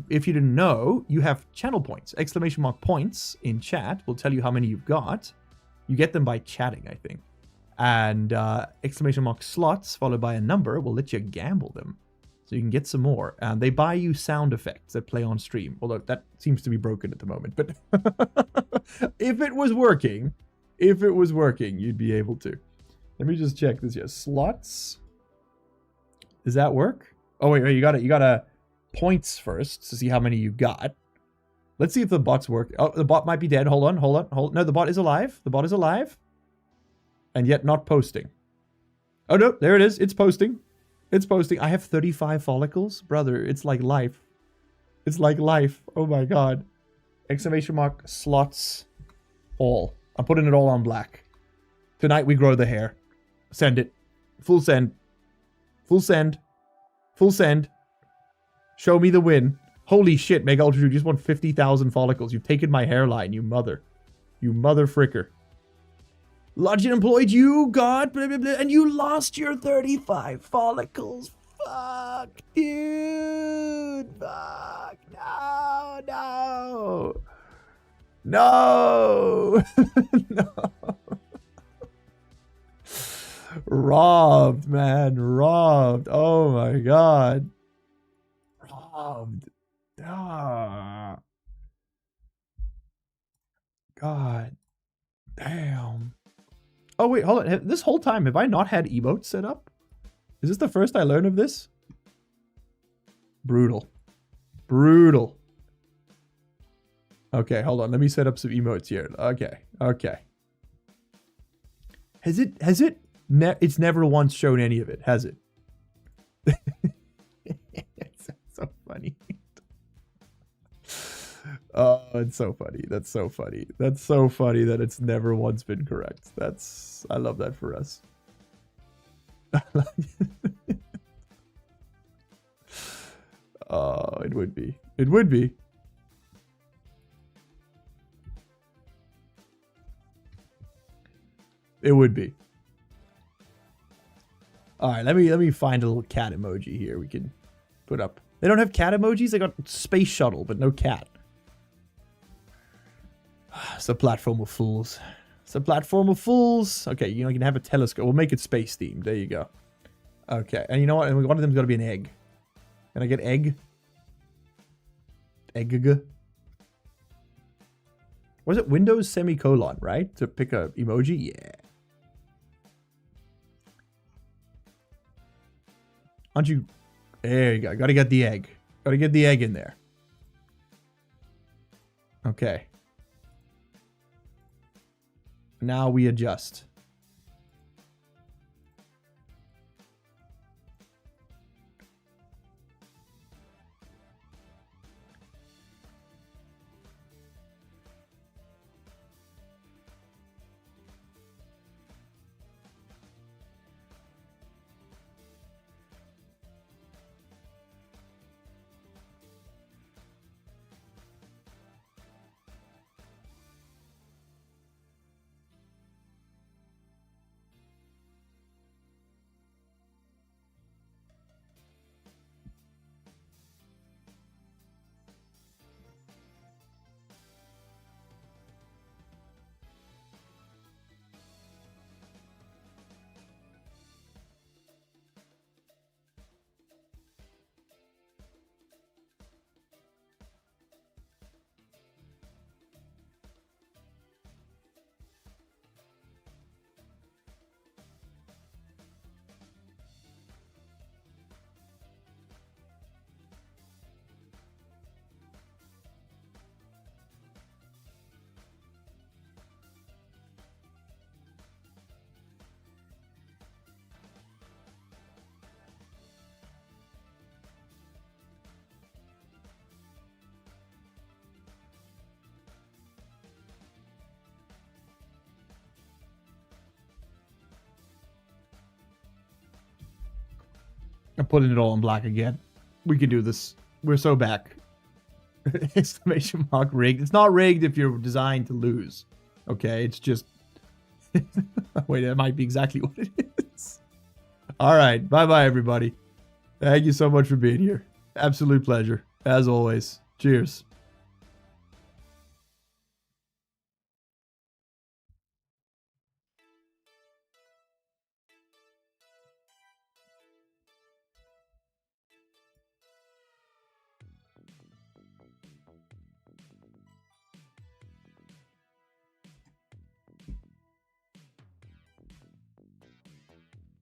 S1: If you didn't know, you have channel points. Exclamation mark points in chat will tell you how many you've got. You get them by chatting, I think. And exclamation mark slots followed by a number will let you gamble them. So you can get some more. They buy you sound effects that play on stream. Although that seems to be broken at the moment. But if it was working, you'd be able to. Let me just check this here. Slots. Does that work? Oh, wait, you got to points first to see how many you got. Let's see if the bots work. Oh, the bot might be dead. Hold on. No, the bot is alive. The bot is alive. And yet not posting. Oh, no, there it is. It's posting. It's posting. I have 35 follicles. Brother, it's like life. It's like life. Oh my god. Exclamation mark slots all. I'm putting it all on black. Tonight we grow the hair. Send it. Full send. Full send. Full send. Show me the win. Holy shit, Mega Ultra Dude, you just won 50,000 follicles. You've taken my hairline, you mother. You mother fricker. Lodging employed, you got blah, blah, blah, and you lost your 35 follicles. Fuck, dude. Fuck. No, no. No. No. Robbed, man. Robbed. Oh my god. Robbed. Ah. God. Damn. Oh wait, hold on. This whole time, have I not had emotes set up? Is this the first I learn of this? Brutal. Brutal. Okay, hold on. Let me set up some emotes here. Okay. Okay. Has it it's never once shown any of it, has it? It's so funny. Oh, it's so funny. That's so funny. That's so funny that it's never once been correct. I love that for us. Oh, it would be. It would be. It would be. All right, let me find a little cat emoji here we can put up. They don't have cat emojis. They got space shuttle, but no cat. It's a platform of fools. It's a platform of fools. Okay, you know, you can have a telescope. We'll make it space themed. There you go. Okay, and you know what? And one of them's got to be an egg. Can I get egg? Egg. Was it Windows semicolon, right? To pick a emoji? Yeah. Aren't you... There you go. Gotta get the egg. Gotta get the egg in there. Okay. Now we adjust. I'm putting it all in black again. We can do this. We're so back. Exclamation mark rigged. It's not rigged if you're designed to lose. Okay, it's just... Wait, that might be exactly what it is. Alright, bye-bye everybody. Thank you so much for being here. Absolute pleasure. As always. Cheers.